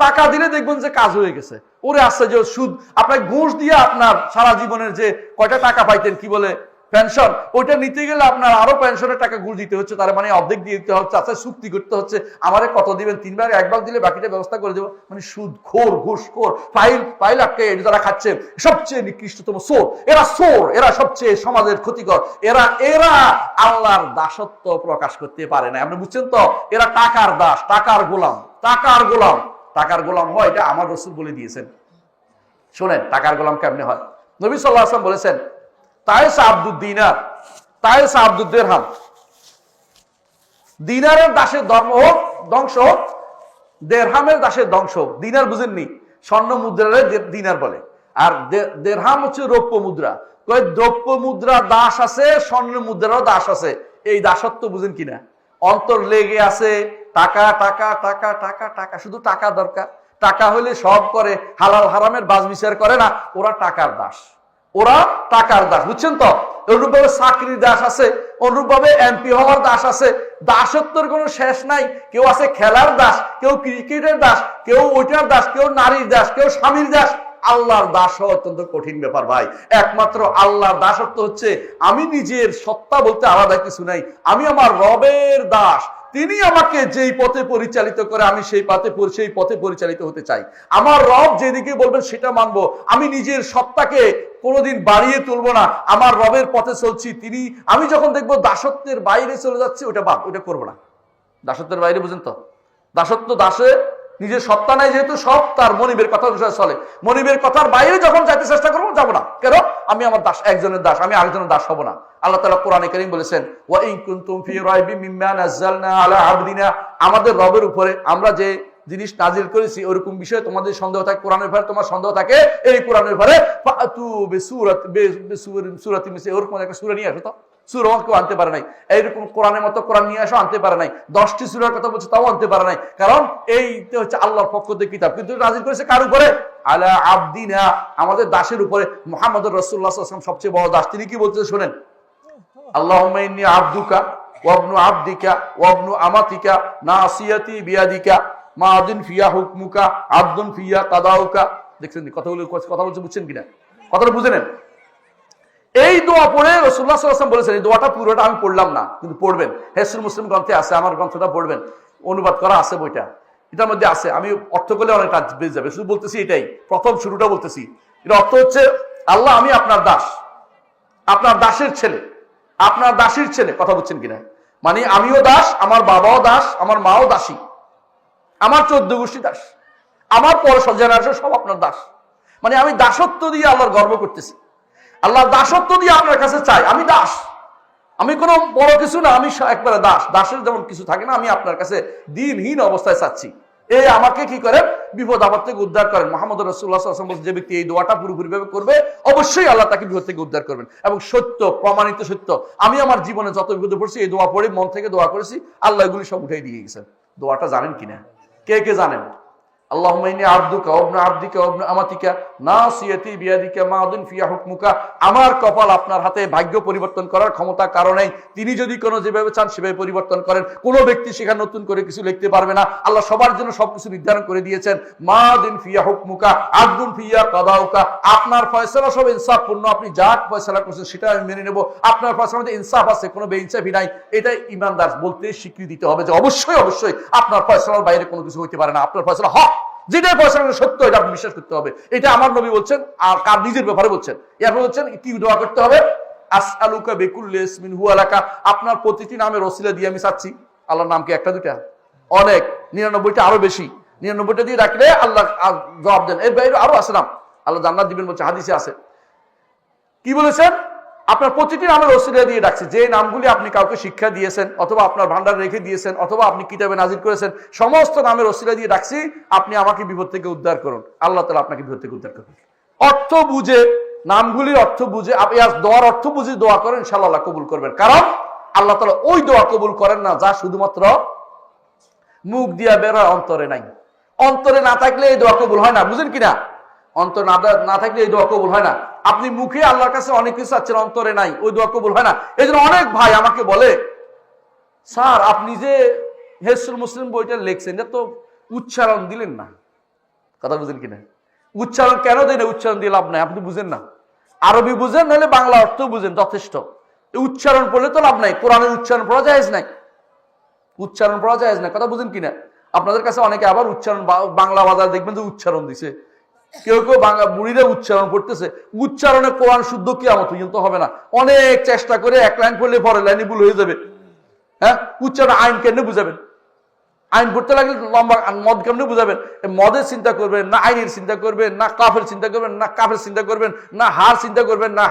টাকা দিলে দেখবেন যে কাজ হয়ে গেছে। ওরে আসছে যে সুদ, আপনার ঘুষ দিয়ে আপনার সারা জীবনের যে কয়টা টাকা পাইতেন কি বলে পেনশন, ওইটা নিতে গেলে আপনার আরো পেনশনের টাকা ঘুষ দিতে হচ্ছে, তার মানে অর্ধেক দিয়ে দিতে হচ্ছে, আচ্ছা চুক্তি করতে হচ্ছে, আমারে কত দিবেন, 3 ভাগ 1 ভাগ দিলে বাকিটা ব্যবস্থা করে দেবো। মানে সুদ খোর, ঘুষ খোর, ফাইল আটকে যারা খাচ্ছে সবচেয়ে নিকৃষ্টতম চোর, এরা চোর, এরা সবচেয়ে সমাজের ক্ষতিকর, এরা আল্লাহর দাসত্ব প্রকাশ করতে পারে না। আপনি বুঝছেন তো? এরা টাকার দাস, টাকার গোলাম, টাকার গোলাম হয়, এটা আমার রাসূল বলে দিয়েছেন। শোনেন টাকার গোলাম কেমনে হয়। নবী সাল্লাল্লাহু আলাইহি ওয়াসাল্লাম বলেছেন, তায়েসা আব্দুদ দিনার, তায়েসা আব্দুদ দিরহাম, দিনারের দাসের ধর্ম হোক ধ্বংস হোক, দেরহামের দাসের ধ্বংস হোক। দিনার বুঝেননি? স্বর্ণ মুদ্রারে দিনার বলে, আর দেরহাম হচ্ছে রৌপ্য মুদ্রা। কই দ্রব্য মুদ্রা দাস আছে, স্বর্ণ মুদ্রারও দাস আছে। এই দাসত্ব বুঝেন কিনা? অন্তর লেগে আছে টাকা টাকা টাকা টাকা টাকা, শুধু টাকা দরকার। টাকা হলে সব করে, হালাল হারামের বাজ বিচার করে না। ওরা টাকার দাস, ওরা টাকার দাস, বুঝছেন তো? অনুরূপ ভাবে চাকরির দাস আছে, অনুরূপ ভাবে এমপি হওয়ার দাস আছে। দাসত্বের কোনো শেষ নাই। কেউ আছে খেলার দাস, কেউ ক্রিকেটের দাস, কেউ ওইটার দাস, কেউ নারীর দাস, কেউ স্বামীর দাস। আল্লাহর দাস হওয়া অত্যন্ত কঠিন ব্যাপার ভাই। একমাত্র আল্লাহর দাসত্ব হচ্ছে আমি নিজের সত্তা বলতে আলাদা কিছু নাই, আমি আমার রবের দাস। তিনি আমাকে যেই পথে পরিচালিত করে আমি সেই পথে পরিচালিত হতে চাই। আমার রব যেদিকে বলবেন সেটা মানবো। আমি নিজের সত্তাকে কোনোদিন বাড়িয়ে তুলবো না, আমার রবের পথে চলছি। আমি যখন দেখবো দাসত্বের বাইরে চলে যাচ্ছে, ওটা ওটা করবো না। দাসত্বের বাইরে, বুঝেন তো? দাসত্ব, দাসে নিজের সত্তা নাই যেহেতু, সব তার মনিবের কথা অনুসারে চলে। মনিবের কথার বাইরে যখন যাইতে চেষ্টা করবো, যাবো না। কেন? আমি আমার দাস, একজনের দাস, আমি আরেকজনের দাস হব না। আল্লাহ তাআলা কোরআনে কারীম বলেছেন, ওয়া ইন কুনতুম ফি রাইবিম মিম্মা নাযালনা আলা আবদিনা, আমাদের রবের উপরে আমরা যে জিনিস নাজিল করেছি ওরকম বিষয়ে তোমাদের সন্দেহ থাকে, কোরআনের ব্যাপারে তোমার সন্দেহ থাকে, এই কোরআনের ব্যাপারে ফাতু বিসূরাতিন মিসলি, ওরকম একটা সূরা নিয়ে আসো তো। সূরা কেউ আনতে পারে নাই, এইরকম কোরআনের মতো কোরআন নিয়ে আসো, আনতে পারে নাই। 10টি সূরার কথা বলছে, তাও আনতে পারে নাই। কারণ এইটা হচ্ছে আল্লাহর পক্ষ থেকে কিতাব, কিন্তু নাজিল করেছে কার উপরে? আলা আবদিনা, আমাদের দাসের উপরে। মুহাম্মদুর রাসূলুল্লাহ সাল্লাল্লাহু আলাইহি ওয়াসাল্লাম সবচেয়ে বড় দাস। তিনি কি বলতেছেন শুনেন, আল্লাহুম্মা ইন্নী আবদুকা ওয়া ইবনু আবদিকা ওয়া ইবনু আমাতিকা নাসিয়াতি বিয়াদিকা মাদিন ফিয়া হুকমুকা আবদুন ফিয়া কাদাউকা। দেখছেন কথা বলছে, বুঝছেন কিনা? কথাটা বুঝে নেন। এই দোয়া পড়ে রাসূলুল্লাহ সাল্লাল্লাহু আলাইহি ওয়াসাল্লাম বলেছেন, এই দোয়াটা পুরোটা আমি পড়লাম না, কিন্তু পড়বেন। হিসনুল মুসলিম গ্রন্থে আছে, আমার গ্রন্থটা পড়বেন, অনুবাদ করা আছে বইটা, এটার মধ্যে আছে। আমি অর্থ করলে অনেকটা বেঁচে যাবে, শুধু বলতেছি এটাই, প্রথম শুরুটা বলতেছি। এটা অর্থ হচ্ছে, আল্লাহ আমি আপনার দাস, আপনার দাসের ছেলে, আপনার দাসীর ছেলে। কথা বুঝছেন কিনা? মানে আমিও দাস, আমার বাবাও দাস, আমার মাও দাসী, আমার 14 গোষ্ঠী দাস, আমার পর জেনারেশন সব আপনার দাস। মানে আমি দাসত্ব দিয়ে আল্লাহর গর্ব করতেছি, আল্লাহর দাসত্ব দিয়ে আপনার কাছে চাই। আমি দাস, আমি কোনো বড় কিছু না, আমি একবারে দাস। দাসের যেমন কিছু থাকে না, আমি আপনার কাছে দিনহীন অবস্থায় চাচ্ছি, এই আমাকে কি করেন? বিপদ আপদ থেকে উদ্ধার করেন। মুহাম্মদ রাসূলুল্লাহ সাল্লাল্লাহু আলাইহি ওয়াসাল্লাম যে ব্যক্তি এই দোয়াটা পুরোপুরিভাবে করবে, অবশ্যই আল্লাহ তাকে বিপদ থেকে উদ্ধার করবেন। এবং সত্য, প্রমাণিত সত্য, আমি আমার জীবনে যত বিপদে পড়ছি এই দোয়া পড়ে মন থেকে দোয়া করেছি, আল্লাহ এগুলি সব উঠাই দিয়ে গেছেন। দোয়াটা জানেন কিনা? কে কে জানেন? আল্লাহুম্মা ইন্নী আবদুকা ওয়া ইবনু আবদিকা ওয়া ইবনু আমাতিকা নাসিয়াতি বিয়াদিকা মাদিন ফিয়া হুকমুকা। আমার কপাল আপনার হাতে, ভাগ্য পরিবর্তন করার ক্ষমতা কারণেই। তিনি যদি কোনো যেভাবে চান সেভাবে পরিবর্তন করেন, কোনো ব্যক্তি সেখানে নতুন করে কিছু লিখতে পারবে না। আল্লাহ সবার জন্য সবকিছু নির্ধারণ করে দিয়েছেন। মাদিন ফিয়া হুকমুকা আদলুন ফিয়া কাদাউকা, আপনার ফয়সালা সব ইনসাফপূর্ণ, আপনি যা ফয়সালা করছেন সেটা আমি মেনে নেব। আপনার ফয়সালার মধ্যে ইনসাফ আছে, কোনো বেইনসাফি নাই। এটাই ইমানদার বলতে স্বীকৃতি দিতে হবে যে অবশ্যই অবশ্যই আপনার ফয়সালার বাইরে কোনো কিছু হইতে পারে না, আপনার ফয়সালা হক, যেটা ফয়সালা সত্য, এটা আপনি বিশ্বাস করতে হবে। এটা আমার নবী বলছেন, আর কার নিজের ব্যাপারে বলছেন। এরপর বলছেন কি দোয়া করতে হবে? আসআলুকা বিকুল্লি ইসমিন হুয়া লাকা, আপনার প্রতিটি নামের ওসিলা দিয়ে আমি চাচ্ছি। আল্লাহর নাম কি একটা দুইটা? অনেক, 99টা, আরো বেশি। 99টা দিয়ে রাখলে আল্লাহ জবাব দেন। এর বাইরে আরো আছে নাম, আল্লাহ জান্নাত দিবেন বলছে, হাদিসে আছে। কি বলেছেন? আপনার প্রতিটি নামের ওসিলা দিয়ে ডাকছে। যে নামগুলি আপনি কাউকে শিক্ষা দিয়েছেন, অথবা আপনার ভান্ডার রেখে দিয়েছেন, অথবা আপনি কিতাবে নাজিল করেছেন, সমস্ত নামের ওসিলা দিয়ে ডাকছি, আপনি আমাকে বিপদ থেকে উদ্ধার করুন। আল্লাহ তাআলা আপনাকে বিপদ থেকে উদ্ধার করবেন। অর্থ বুঝে, নামগুলির অর্থ বুঝে আপনি দোয়ার অর্থ বুঝে দোয়া করেন, ইনশাআল্লাহ আল্লাহ কবুল করবেন। কারণ আল্লাহ তাআলা ওই দোয়া কবুল করেন না যা শুধুমাত্র মুখ দিয়া বের হয়, অন্তরে নাই। অন্তরে না থাকলে এই দোয়া কবুল হয় না, বুঝেন কিনা? অন্তর না থাকলে এই দোয়া কবুল হয় না। আপনি মুখে আল্লাহর কাছে অনেক কিছু চাচ্ছেন, অন্তরে নাই, ওই দোয়া কবুল হয় না। এই জন্য অনেক ভাই আমাকে বলে, স্যার আপনি যে হিসনুল মুসলিম বইটা লিখছেন, এটা তো উচ্চারণ দিলেন না। কথা বুঝেন কিনা? উচ্চারণ কেন দেয় না? উচ্চারণ দিয়ে লাভ নাই, আপনি বুঝেন না। আরবি বুঝেন, নাহলে বাংলা অর্থ বুঝেন, যথেষ্ট। উচ্চারণ পড়লে তো লাভ নাই। কোরআনের উচ্চারণ পড়া জায়েজ নাই, উচ্চারণ পড়া জায়েজ নাই। কথা বুঝেন কিনা? আপনাদের কাছে অনেকে আবার উচ্চারণ, বাংলা বাজার দেখবেন যে উচ্চারণ দিছে, কেউ কেউ বাংলা বুড়িরা উচ্চারণ পড়তেছে। উচ্চারণে কোরআন শুদ্ধ কিয়ামত পর্যন্ত হবে না। অনেক চেষ্টা করে এক লাইন পড়লে পরের লাইনে ভুল হয়ে যাবে। হ্যাঁ, উচ্চারণ আইন কেন বুঝাবেন? আইন পড়তে লাগলে লম্বা, মদ কেমনে বুঝাবেন? মদের চিন্তা করবেন না, আইনের চিন্তা করবেন না, কাফের চিন্তা করবেন না, কাফের চিন্তা করবেন না, হার চিন্তা করবেন না,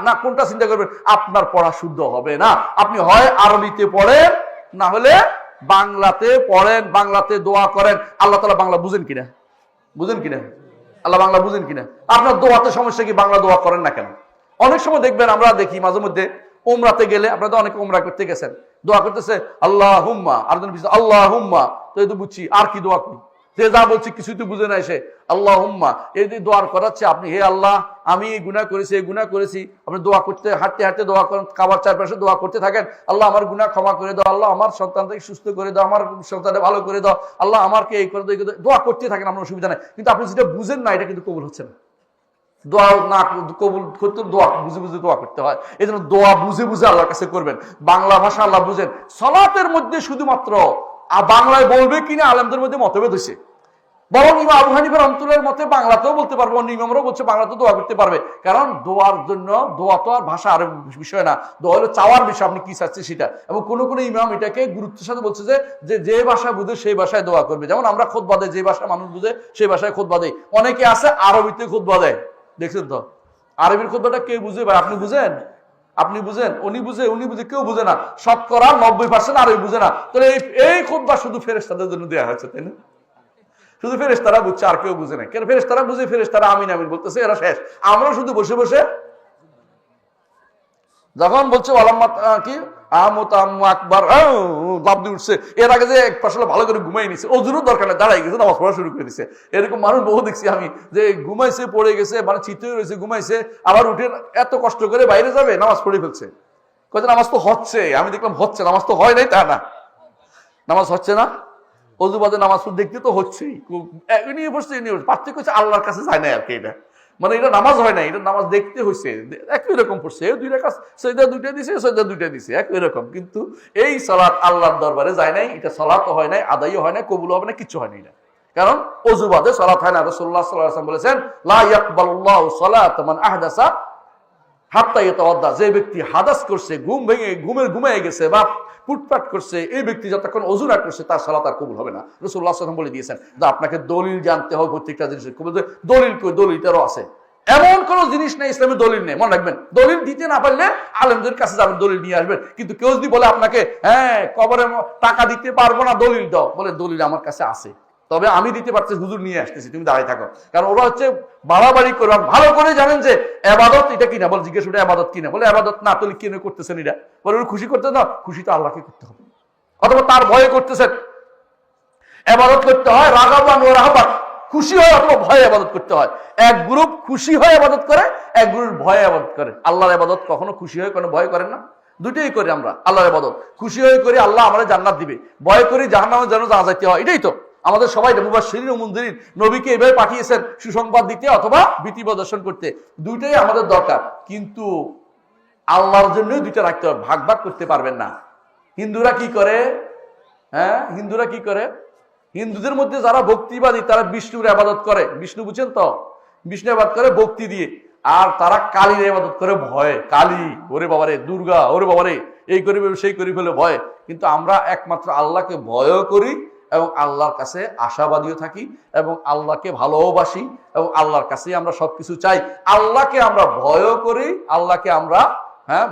না কোনটা চিন্তা করবেন? আপনার পড়া শুদ্ধ হবে না। আপনি হয় আরবিতে পড়েন, না হলে বাংলাতে পড়েন, বাংলাতে দোয়া করেন। আল্লাহ তাআলা বাংলা বুঝেন কিনা? বুঝেন কিনা? আল্লাহ বাংলা বুঝেন কিনা? আপনার দোয়াতে সমস্যা কি? বাংলা দোয়া করেন না কেন? অনেক সময় দেখবেন, আমরা দেখি মাঝে মধ্যে উমরাতে গেলে, আপনারা তো অনেকে উমরা করতে গেছেন, দোয়া করতেছে আল্লাহুম্মা, আর আল্লাহুম্মা, তো এই তো বুঝছি, আর কি দোয়া করি? যে যা বলছি কিছুই তো বুঝে না এসে আল্লাহুম্মা এই যে দোয়ার করাচ্ছে আপনি, হে আল্লাহ আমি এই গুনাহ করেছি, এই গুনাহ করেছি। আপনি দোয়া করতে, হাঁটতে হাঁটতে দোয়া করেন, কাবার চারপাশে দোয়া করতে থাকেন, আল্লাহ আমার গুনাহ ক্ষমা করে দাও, আল্লাহ আমার সন্তানকে সুস্থ করে দাও, আমার সন্তানকে ভালো করে দাও, আল্লাহ আমাকে এই করে দাও। দোয়া করতে থাকেন, আপনার অসুবিধা নাই। কিন্তু আপনি যেটা বুঝেন না, এটা কিন্তু কবুল হচ্ছে না। দোয়া না কবুল করতে দোয়া বুঝে বুঝে দোয়া করতে হয়। এই জন্য দোয়া বুঝে বুঝে আল্লাহর কাছে করবেন। বাংলা ভাষা আল্লাহ বুঝেন। সালাতের মধ্যে শুধুমাত্র বাংলায় বলবে কিনা আলেমদের মধ্যে মতভেদ হয়েছে। বরং ইমাম আবু হানিফার রহমাতুল্লাহর মতে বাংলাতেও বলতে পারবে, অন্য ইমামরাও বলছে বাংলাতেও দোয়া করতে পারবে। কারণ দোয়ার জন্য, দোয়া তো আর ভাষা আর বিষয় না, দোয়া হলো চাওয়ার বিষয়, আপনি কি চাচ্ছেন সেটা। এবং কোনো কোনো ইমাম এটাকে গুরুত্বের সাথে বলছে যে ভাষা বুঝে সেই ভাষায় দোয়া করবে। যেমন আমরা খুতবা দেই, যে ভাষা মানুষ বুঝে সেই ভাষায় খুতবা দেই। অনেকে আছে আরবিতে খুতবা দেয়, দেখছেন তো? আরবির খুতবাটা কে বুঝে ভাই? আপনি বুঝেন? আপনি বুঝেন? উনি বুঝে? উনি বুঝে? কেউ বুঝে না। শতকরা 90% আরবি বুঝে না। তাহলে এই খুতবা শুধু ফেরেশতাদের জন্য দেওয়া হয়েছে, তাই না? শুধু ফেরেশতারা বুঝছে, আর কেউ বুঝে না। কেন? ফেরেশতারা বুঝে, ফেরেশতারা আমিন আমিন বলতেছে, এরা শেষ। আমরা শুধু বসে বসে যখন বলছে কি আকবার লাভ দিয়ে উঠছে, এর আগে যে আসলে ভালো করে ঘুমাই নিছে, ওজুরও দরকার নেই, দাঁড়াই গেছে, নামাজ পড়া শুরু করে দিছে। এরকম মানুষ বহু দেখছি আমি, যে ঘুমাইছে, পড়ে গেছে, মানে চিত্ত রয়েছে, ঘুমাইছে, আবার উঠে এত কষ্ট করে বাইরে যাবে, নামাজ পড়ে ফেলছে। কয়েছে নামাজ তো হচ্ছে, আমি দেখলাম হচ্ছে, নামাজ তো হয় নাই তা না, নামাজ হচ্ছে না, অজু বাদে নামাজ দেখতে তো হচ্ছেই। পার্থক্য হচ্ছে আল্লাহর কাছে যায় না আর কি। এটা মানে এটা নামাজ হয় না, এটা নামাজ দেখতে হয়েছে, একই রকম পড়ছে, দুই রাকাত সাজদা দুইটা দিছে, সাজদা দুইটা দিছে, একই রকম। কিন্তু এই সালাত আল্লাহর দরবারে যায় নাই, এটা সালাতও হয় নাই, আদায়ও হয় নাই, কবুল হবে না, কিছু হয় না এটা। কারণ অজু বাদে সালাত হয় না। রাসূলুল্লাহ সাল্লাল্লাহু আলাইহি ওয়াসাল্লাম বলেছেন, লা ইয়াকবালুল্লাহু সালাতা মান আহদাসা হাত্তা ইয়াতাওয়াদ্দা। যে ব্যক্তি হাদাস করছে, ঘুম ভেঙে ঘুমিয়ে গেছে বা ফুটপাট করছে, এই ব্যক্তি যতক্ষণ অজু না করছে তার সালাত আর কবুল হবে না। রাসূলুল্লাহ সাল্লাল্লাহু আলাইহি ওয়াসাল্লাম বলে দিয়েছেন যে আপনাকে দলিল জানতে হবে প্রত্যেকটা জিনিসের। দলিল কই? দলিলটারও আছে। এমন কোন জিনিস নেই ইসলামে দলিল নেই, মনে রাখবেন। দলিল দিতে না পারলে আলেমদের কাছে যাবেন, দলিল নিয়ে আসবেন। কিন্তু কেউ যদি বলে আপনাকে, হ্যাঁ কবরে টাকা দিতে পারবো না, দলিল দাও, বলে দলিল আমার কাছে আছে, তবে আমি দিতে পারছি, হুজুর নিয়ে আসতেছি, তুমি দাঁড়িয়ে থাকো। কারণ ওরা হচ্ছে বাড়াবাড়ি করবে। ভালো করে জানেন যে এবাদত এটা কিনা, বলে জিজ্ঞেস করে এবাদত কিনা, বলে এবাদত না, তাহলে কেন করতেছেন এটা? বলে ওরা খুশি করতে না, খুশি তো আল্লাহকে করতে হবে, অথবা তার ভয়ে করতেছেন। এবাদত করতে হয় রাগাবান ও রাহাবান, খুশি হয় অথবা ভয়ে আবাদত করতে হয়। এক গ্রুপ খুশি হয়ে আবাদত করে, এক গ্রুপ ভয়ে আবাদত করে। আল্লাহর আবাদত কখনো খুশি হয়ে, কোনো ভয় করেন না, দুটোই করি আমরা। আল্লাহর ইবাদত খুশি হয়ে করি, আল্লাহ আমাদের জান্নাত দিবে, ভয় করি জাহান্নামে যেন যা যাইতে হয়। এটাই তো আমাদের সবাই মুবাশশিরিন ও মুনযিরিন, নবীকে এভাবে পাঠিয়েছেন সুসংবাদ দিতে অথবা ভীতি প্রদর্শন করতে। দুইটাই আমাদের দরকার, কিন্তু আল্লাহর জন্যই দুইটা রাখতে হবে, ভাগ ভাগ করতে পারবেন না। হিন্দুরা কি করে? হ্যাঁ, হিন্দুরা কি করে? হিন্দুদের মধ্যে যারা ভক্তিবাদী তারা বিষ্ণুর ইবাদত করে, বিষ্ণু বুঝছেন তো, বিষ্ণু ইবাদত করে ভক্তি দিয়ে। আর তারা কালীর ইবাদত করে ভয়ে, কালী ওরে বাবারে, দুর্গা ওরে বাবারে, এই করি সেই করি ফেলে ভয়। কিন্তু আমরা একমাত্র আল্লাহকে ভয়ও করি এবং আল্লাহর কাছে আশাবাদীও থাকি এবং আল্লাহকে ভালোবাসি এবং আল্লাহর কাছে আমরা সবকিছু চাই। আল্লাহকে আমরা ভয়ও করি, আল্লাহকে আমরা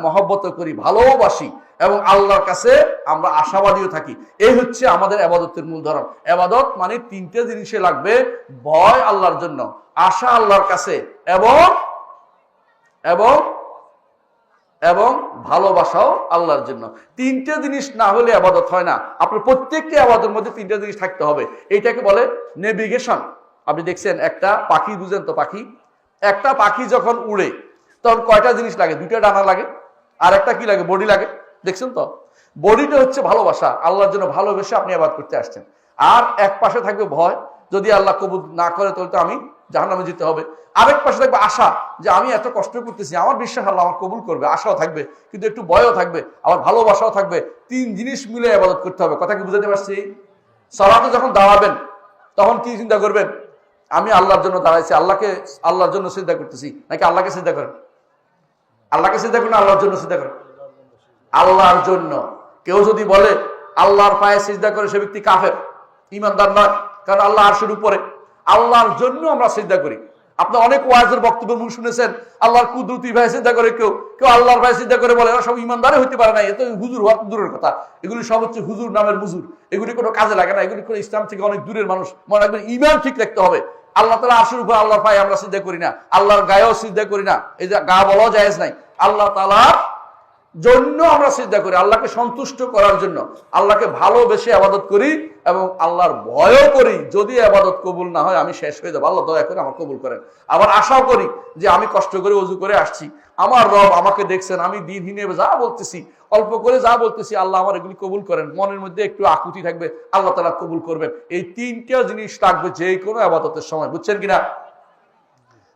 মহব্বত করি, ভালোবাসি এবং আল্লাহর কাছে আমরা আশাবাদীও থাকি। এই হচ্ছে আমাদের ইবাদতের মূল ধরন। ইবাদত মানে তিনটে জিনিসে লাগবে, ভয় আল্লাহর জন্য, আশা আল্লাহর কাছে এবং এবং এবং ভালোবাসাও আল্লাহর জন্য। তিনটে জিনিস না হলে ইবাদত হয় না। আপনার প্রত্যেকটা ইবাদতের মধ্যে তিনটে জিনিস থাকতে হবে। এইটাকে বলে নেভিগেশন। আপনি দেখছেন একটা পাখি, বুঝেন তো পাখি? একটা পাখি যখন উড়ে তখন কয়টা জিনিস লাগে? দুইটা ডানা লাগে, আর একটা কি লাগে? বডি লাগে, দেখছেন তো? বডিটা হচ্ছে ভালোবাসা, আল্লাহর জন্য ভালোবেসে আপনি ইবাদত করতে আসছেন। আর এক পাশে থাকবে ভয়, যদি আল্লাহ কবুল না করে তাহলে তো আমি জাহান্নামে যেতে হবে। আরেক পাশে থাকবে আশা, যে আমি এত কষ্ট করতেছি, আমার বিশ্বাস আল্লাহ আমার কবুল করবে, আশাও থাকবে, কিন্তু একটু ভয়ও থাকবে, আবার ভালোবাসাও থাকবে। তিন জিনিস মিলে ইবাদত করতে হবে। কথা কি বুঝাতে পারছি? সালাতে যখন দাঁড়াবেন তখন কি চিন্তা করবেন? আমি আল্লাহর জন্য দাঁড়াইছি, আল্লাহর জন্য সিজদা করতেছি, নাকি আল্লাহকে সিজদা করেন? আল্লাহকে সিজদা করেন, আল্লাহর জন্য সিজদা করেন? আল্লাহর জন্য। কেউ যদি বলে আল্লাহর পায়ে সিজদা করে, সে ব্যক্তি কাফের, ঈমানদার নয়। কারণ আল্লাহ আরশের উপরে, আল্লাহর জন্য আমরা সিজদা করি। আপনি অনেক ওয়াজের বক্তব্য শুনেছেন, আল্লাহর কুদরতি ভাই সিজদা করে, কেউ আল্লাহর ভাই সিজদা করে বলে, এরা সব ঈমানদারে হইতে পারে না, এত হুজুর হওয়া দূরের কথা। এগুলি সব হচ্ছে হুজুর নামের মুজুর, এগুলি কোনো কাজে লাগে না, এগুলি কোনো ইসলাম থেকে অনেক দূরের মানুষ। মনে রাখবেন, ঈমান ঠিক রাখতে হবে। আল্লাহ তাআলা আরশের উপর, আল্লাহর পায়ে আমরা সিজদা করি না, আল্লাহর গায়েও সিজদা করি না, এই যে গা বলাও জায়েজ নাই। আল্লাহ তাআলার জন্য আমরা সিজদা করি, আল্লাহকে সন্তুষ্ট করার জন্য, আল্লাহকে ভালোবেসে ইবাদত করি এবং আল্লাহর ভয়ও করি যদি ইবাদত কবুল না হয় আমি শেষ হয়ে যাবো, আল্লাহ দয়া করে আমার কবুল করেন। আবার আশাও করি যে আমি কষ্ট করে ওযু করে আসছি, আমার রব আমাকে দেখছেন, আমি দিনহীনে যা বলতেছি, অল্প করে যা বলতেছি, আল্লাহ আমার এগুলি কবুল করেন। মনের মধ্যে একটু আকুতি থাকবে, আল্লাহ তাআলা কবুল করবেন। এই তিনটা জিনিস থাকবে যে কোনো ইবাদতের সময়, বুঝছেন কিনা?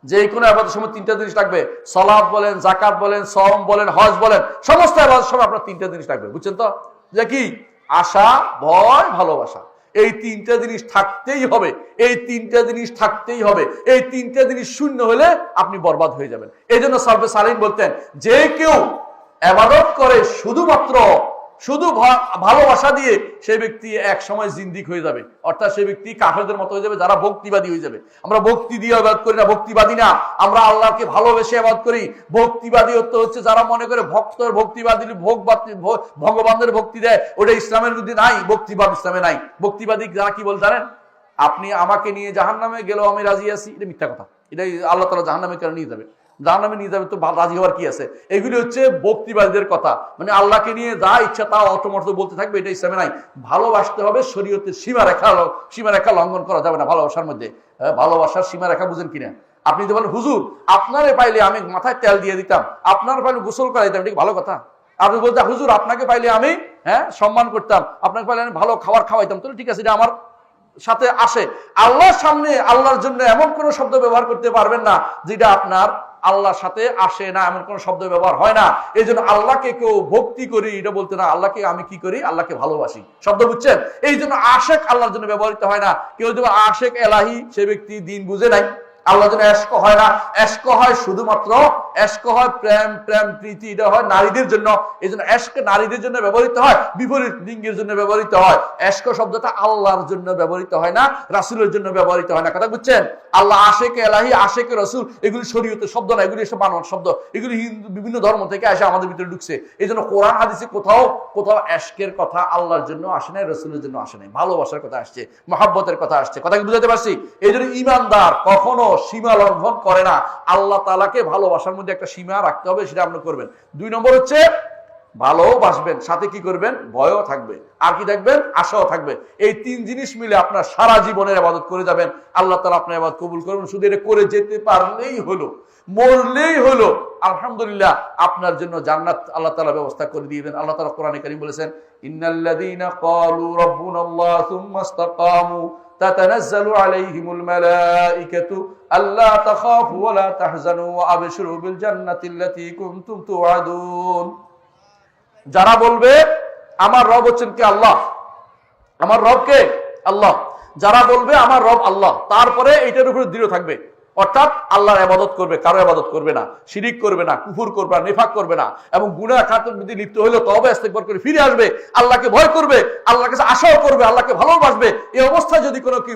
যে কোনো ইবাদতের সময় তিনটা জিনিস থাকবে। সালাত বলেন, যাকাত বলেন, সওম বলেন, হজ বলেন, সমস্ত ইবাদতের সময় আপনার তিনটা জিনিস থাকবে। বুঝছেন তো? যে কি? আশা, ভয়, ভালোবাসা। এই তিনটা জিনিস থাকতেই হবে, এই তিনটা জিনিস থাকতেই হবে। এই তিনটা জিনিস শূন্য হলে আপনি বরবাদ হয়ে যাবেন। এই জন্য সালফে সালিহিন বলতেন, যে কেউ ইবাদত করে শুধু ভালোবাসা দিয়ে, সেই ব্যক্তি এক সময় জিন্দিক হয়ে যাবে, অর্থাৎ সেই ব্যক্তি কাফেরদের মতো হয়ে যাবে, যারা ভক্তিবাদী হয়ে যাবে। আমরা ভক্তি দিয়ে ইবাদত করি না, ভক্তিবাদী না। আমরা আল্লাহকে ভালোবেসে ইবাদত করি। ভক্তিবাদী হচ্ছে যারা মনে করে ভক্তর ভক্তিবাদী, ভগবানের ভক্তি দেয়, ওটা ইসলামের মধ্যে নাই, ভক্তিবাদ ইসলামে নাই। ভক্তিবাদী যারা কি বল জানেন? আপনি আমাকে নিয়ে জাহান্নামে গেলেও আমি রাজি আছি, এটা মিথ্যা কথা। এটাই আল্লাহ তাআলা জাহান্নামে কেন নিয়ে যাবে? জাহান্নামে নিয়ে যাবে তো রাজি হওয়ার কি আছে? এগুলি হচ্ছে ভক্তিবাদীদের কথা। মানে আল্লাহকে নিয়ে যা ইচ্ছা তা অটমর্থ বলতে থাকবে, এটা ইসলামে নাই। ভালোবাসতে হবে, শরীয়তের সীমারেখা লঙ্ঘন করা যাবে না ভালোবাসার মধ্যে। ভালোবাসার সীমারেখা বুঝেন কিনা? আপনি তো বলেন, হুজুর আপনারে পাইলে আমি মাথায় তেল দিয়ে দিতাম, আপনার পাইলে গোসল করা দিতাম, এটা কি ভালো কথা? আপনি বলতে, হুজুর আপনাকে পাইলে আমি সম্মান করতাম, আপনাকে পাইলে আমি ভালো খাবার খাওয়াইতাম, তাহলে ঠিক আছে, এটা আমার সাথে আসে। আল্লাহর সামনে আল্লাহর জন্য এমন কোন শব্দ ব্যবহার করতে পারবেন না যেটা আপনার আল্লাহর সাথে আসে না, এমন কোন শব্দ ব্যবহার হয় না। এই জন্য আল্লাহকে কেউ ভক্তি করি এটা বলতে না, আল্লাহকে আমি কি করি? আল্লাহকে ভালোবাসি শব্দ, বুঝছেন? এই জন্য আশেক আল্লাহর জন্য ব্যবহৃত হয় না। কেউ যদি আশেক এলাহি, সে ব্যক্তি দিন বুঝে নাই। আল্লাহর জন্য এশক হয় না, এশক হয় শুধুমাত্র, এশক হয় প্রেম, প্রীতি, এটা হয় নারীদের জন্য। এই জন্য এশক নারীদের জন্য ব্যবহৃত হয়, বিপরীত লিঙ্গের জন্য ব্যবহৃত হয়। এশক শব্দটা আল্লাহর জন্য ব্যবহৃত হয় না, রাসূলের জন্য ব্যবহৃত হয় না। কথা বুঝছেন? আল্লাহ আশেক এলাহি, আশেক রাসূল, এগুলি শরীয়তের শব্দ না, এগুলি এসব বানানোর শব্দ। এগুলি হিন্দু বিভিন্ন ধর্ম থেকে এসে আমাদের ভিতরে ঢুকছে। এই জন্য কোরআন হাদিসে কোথাও এশকের কথা আল্লাহর জন্য আসে নাই, রাসূলের জন্য আসে নাই। ভালোবাসার কথা আসছে, মহব্বতের কথা আসছে। কথা কি বুঝাতে পারছি? এই জন্য ঈমানদার কখনো সীমা লঙ্ঘন করে না। আল্লাহ তাআলাকে ভালোবাসার মধ্যে একটা সীমা রাখতে হবে, সেটা আপনি করবেন। 2 নম্বর হচ্ছে ভালোবাসবেন, সাথে কি করবেন? ভয়ও থাকবে, আর কি থাকবেন? আশাও থাকবে। এই 3 জিনিস মিলে আপনার সারা জীবনের ইবাদত করে যাবেন, আল্লাহ তাআলা আপনার ইবাদত কবুল করবেন। শুধু এটা করে যেতে পারলেই হলো, মরলেই হলো, আলহামদুলিল্লাহ, আপনার জন্য জান্নাত আল্লাহ তাআলা ব্যবস্থা করে দিবেন। আল্লাহ তাআলা কোরআনে কারীম বলেছেন, ইন্নাল্লাযীনা ক্বালু রাব্বুনাল্লাহ সুম্মা ইসতাকামু তাতানাজ্জালু আলাইহিমুল মালাইকাতু আল্লা তাখাফু ওয়া লা তাহজানু ওয়া আবশিরু বিল জান্নাতিল্লাতী কুনতুম তুআদুন। যারা বলবে আমার রব হচ্ছেন কে? আল্লাহ। আমার রব কে? আল্লাহ। যারা বলবে আমার রব আল্লাহ, তারপরে এটার উপরে দৃঢ় থাকবে, অর্থাৎ আল্লাহর ইবাদত করবে, কারো ইবাদত করবে না, শিরিক করবে না, কুফর করবে না, নিফাক করবে না, এবং গুনাহ খাতের মধ্যে লিপ্ত হইলে তওবা ইস্তেগফার করে ফিরে আসবে, আল্লাহকে ভয় করবে, আল্লাহর কাছে আশাও করবে, আল্লাহকে ভালোবাসবে। এই অবস্থায় যদি কোনো কি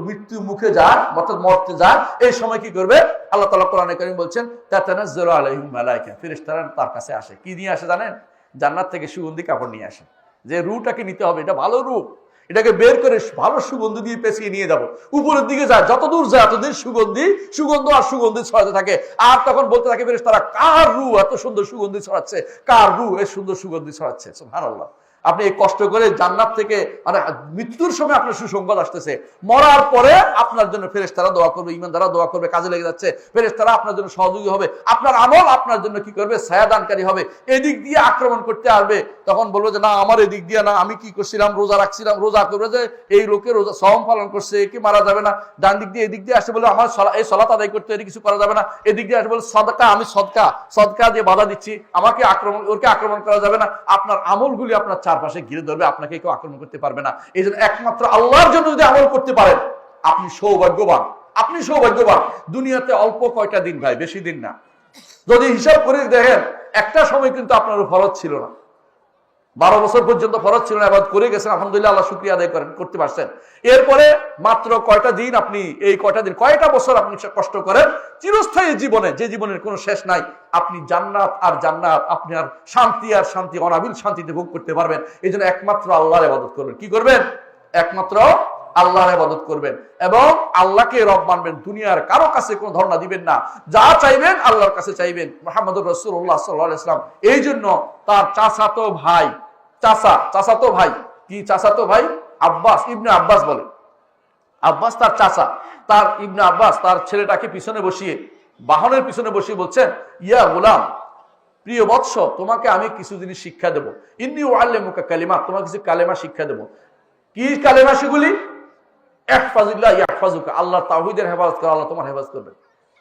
মৃত্যু মুখে যায়, অর্থাৎ মরতে যায়, এই সময় কি করবে? আল্লাহ তাআলা কোরআনে কারীম বলছেন, তাতানাজ্জালু আলাইহিম মালায়েকা, ফেরেশতারা তার কাছে আসে। কি নিয়ে আসে জানেন? জান্নাত থেকে সুগন্ধি কাপড় নিয়ে আসে। যে রূটাকে নিতে হবে, এটা ভালো রূপ, এটাকে বের করে ভালো সুগন্ধি দিয়ে পেঁচিয়ে নিয়ে যাবো। উপরের দিকে যায়, যত দূর যায় এতদিন সুগন্ধ আর সুগন্ধি ছড়াতে থাকে। আর তখন বলতে থাকে ফেরেশতারা, কার রূহ এত সুন্দর সুগন্ধি ছড়াচ্ছে, কার রূহ এর সুন্দর সুগন্ধি ছড়াচ্ছে। সুবহানাল্লাহ। আপনি এই কষ্ট করে জান্নাত থেকে মানে মৃত্যুর সময় আপনার সুসংবাদ আসতেছে, মরার পরে আপনার জন্য ফেরেশতারা দোয়া করবে, ঈমানদাররা দোয়া করবে, কাজে লেগে যাচ্ছে, ফেরেশতারা আপনার জন্য সহযোগী হবে, আপনার আমল আপনার জন্য কি করবে, ছায়াদানকারী হবে। এদিক দিয়ে আক্রমণ করতে আসবে, তখন বলবো যে না আমার এদিক দিয়ে না, আমি কি করছিলাম, রোজা রাখছিলাম, রোজা করবে যে এই লোকে রোজা সওম পালন করছে, একে মারা যাবে না। ডান দিক দিয়ে এদিক দিয়ে আসে বলে আমার এই সালাত আদায় করতে এদিকে কিছু করা যাবে না। এদিক দিয়ে আসে বলে সদকা, আমি সদকা দিয়ে বাধা দিচ্ছি, আমাকে ওকে আক্রমণ করা যাবে না। আপনার আমলগুলি আপনার চারপাশে ঘিরে ধরবে, আপনাকে কেউ আক্রমণ করতে পারবে না। এই জন্য একমাত্র আল্লাহর জন্য যদি আমল করতে পারেন আপনি সৌভাগ্যবান, আপনি সৌভাগ্যবান। দুনিয়াতে অল্প কয়টা দিন ভাই, বেশি দিন না। যদি হিসাব করে দেখেন একটা সময় কিন্তু আপনার ফরজ ছিল না, 12 বছর পর্যন্ত ফরজ ছিল না, ইবাদত করে গেছেন, আলহামদুলিল্লাহ, আল্লাহ শুকরিয়া আদায় করতে পারছেন। এরপরে মাত্র কয়টা দিন, আপনি এই কয়টা দিন, কয়টা বছর আপনি কষ্ট করেন চিরস্থায়ী জীবনে, যে জীবনের কোনো শেষ নাই, আপনি জান্নাত আর জান্নাত, আপনি আর শান্তি আর শান্তি, অনাবিল শান্তিতে ভোগ করতে পারবেন। এই জন্য একমাত্র আল্লাহর ইবাদত করবেন। কি করবেন? একমাত্র আল্লাহর ইবাদত করবেন এবং আল্লাহকে রব মানবেন। দুনিয়ার কারো কাছে কোনো ধর্ণা দিবেন না, যা চাইবেন আল্লাহর কাছে চাইবেন। মুহাম্মদুর রাসূলুল্লাহ সাল্লাল্লাহু আলাইহি ওয়াসাল্লাম এই জন্য তার চাচাতো ভাই কি চাচাতো ভাই আব্বাস, ইবনে আব্বাস বলে, আব্বাস তার চাচা, তার ইবনে আব্বাস তার ছেলেটাকে পিছনে বসিয়ে, বাহনের পিছনে বসিয়ে বলছেন, ইয়া গোলাম, প্রিয় বৎস, তোমাকে আমি কিছু জিনিস শিক্ষা দেবো। ইন্নী উআল্লিমুকা কালিমাত, তোমাকে কিছু কালেমা শিক্ষা দেবো। কি কালেমা সেগুলি? ইহফাজিল্লাহ ইয়াহফাজুকা, আল্লাহর তাওহীদের হেফাজত করো, আল্লাহ তোমার হেফাজত করবে।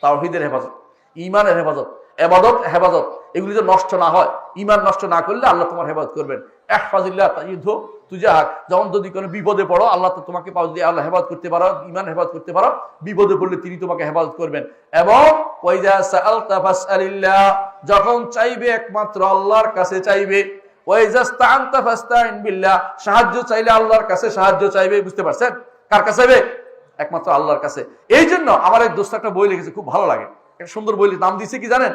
তাওহীদের হেফাজত, ঈমানের হেফাজত, ইবাদত হেফাজত, এগুলি তো নষ্ট না হয়, ঈমান নষ্ট না করলে আল্লাহ তোমার হেফাজত করবেন। ইহফাজিল্লাহ তাজিদহু তুজাহাক, যখন যদি কোনো বিপদে পড়ো আল্লাহ তো তোমাকে পাও, যদি আল্লাহ হেফাজত করতে পারো, ঈমান হেফাজত করতে পারো, বিপদে পড়লে তিনি তোমাকে হেফাজত করবেন। এবং ওয়াইজা সাআলতা ফাসআলিল্লাহ, যখন চাইবে একমাত্র আল্লাহর কাছে চাইবে। ওয়াইজা ইসতাআনতা ফাসতাইন বিল্লাহ, সাহায্য চাইলে আল্লাহর কাছে সাহায্য চাইবে। বুঝতে পারছেন? কার কাছে চাইবে? একমাত্র আল্লাহর কাছে। এই জন্য আমার এক দোস্ত একটা বই লিখেছে, খুব ভালো লাগে, একটা সুন্দর বই, নাম দিয়েছে কি জানেন?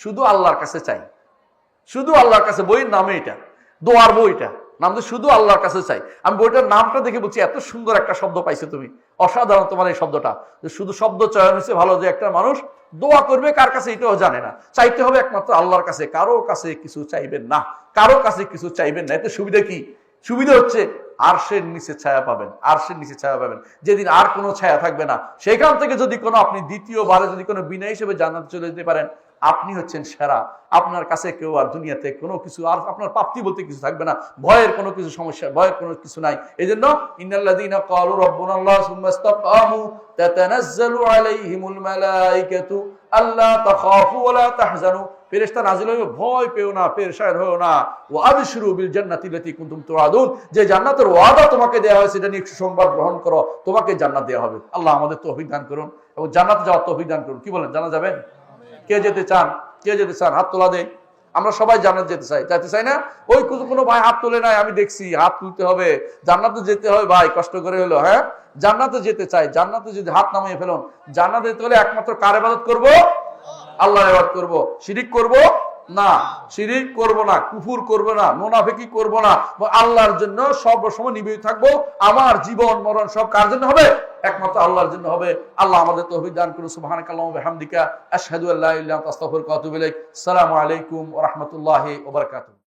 শুধু আল্লাহর কাছে চাই। শুধু আল্লাহর কাছে, বইয়ের নামে এটা, দোয়ার বইটা নাম দিয়ে শুধু আল্লাহর কাছে চাই। আমি বইটার নামটা দেখে বলছি এত সুন্দর একটা শব্দ পাইছো তুমি, অসাধারণ তোমার এই শব্দটা। শুধু শব্দ চয়ন হয়েছে ভালো, যে একটা মানুষ দোয়া করবে কার কাছে এটাও জানে না। চাইতে হবে একমাত্র আল্লাহর কাছে, কারো কাছে কিছু চাইবেন না, কারো কাছে কিছু চাইবেন না। এতে সুবিধা কি? সুবিধা হচ্ছে আরশের নিচে ছায়া পাবেন, আরশের নিচে ছায়া পাবেন, যেদিন আর কোনো ছায়া থাকবে না। সেখান থেকে যদি কোনো আপনি দ্বিতীয়বারে যদি কোনো বিনা হিসেবে জান্নাতে চলে যেতে পারেন, আপনি হচ্ছেন সেরা। আপনার কাছে কেউ আর দুনিয়াতে কোনো কিছু আর আপনার প্রাপ্তি বলতে কিছু থাকবে না, ভয়ের কোনো কিছু সমস্যা, ভয়ের কোনো কিছু নাই। এই জন্য ইন্নাল্লাযীনা ক্বালু রাব্বুনাল্লাহ সুম্মা ইসতাকামু তাতানাজ্জালু আলাইহিমুল মালাইকাতু আল্লা তাখাফু ওয়া লা তাহজানু, ফেরেশতা নাযিল হয়ে ভয় পেও না, পেরেশান হও না, ওয়া আবশিরু বিল জান্নাতি লাতী কুনতুম তুআদুন, যে জান্নাতের ওয়াদা তোমাকে দেয়া হয়েছে সেটা নিয়ে সুসংবাদ গ্রহণ করো, তোমাকে জান্নাত দেয়া হবে। আল্লাহ আমাদের তৌফিক দান করুন এবং জান্নাতে যাওয়ার তৌফিক দান করুন। কি বলেন, জানা যাবেন? কে যেতে চান? কে যেতে চান? হাত তোলা দেয়। আমরা সবাই জান্নাত যেতে চাই, যাইতে চাই না? ওই কোনো ভাই হাত তোলে নাই, আমি দেখছি, হাত তুলতে হবে। জান্নাতে যেতে হবে ভাই, কষ্ট করে হলো। হ্যাঁ, জান্নাতে যেতে চাই। জান্নাতে যদি হাত নামিয়ে ফেলুন, জান্নাতে যেতে হলে একমাত্র কার ইবাদত করব? আল্লাহর ইবাদত করব। শিরিক করব না, শিরিক করব না, কুফর করব না, মুনাফিকি করব না, আল্লাহর জন্য সর্বসময় নিবেদিত থাকবো। আমার জীবন মরণ সব কার জন্য হবে? একমাত্র আল্লাহর জন্য হবে। আল্লাহ আমাদের তৌফিক দান করুন। সুবহানাকাল্লাহু ওয়া বিহামদিকা আশহাদু আল্লা ইলাহা ইল্লা আনতা আস্তাগফিরুকা ওয়া আতুবু ইলাইক। আসসালামু আলাইকুম ওয়া রাহমাতুল্লাহি ওয়া বারাকাতুহু।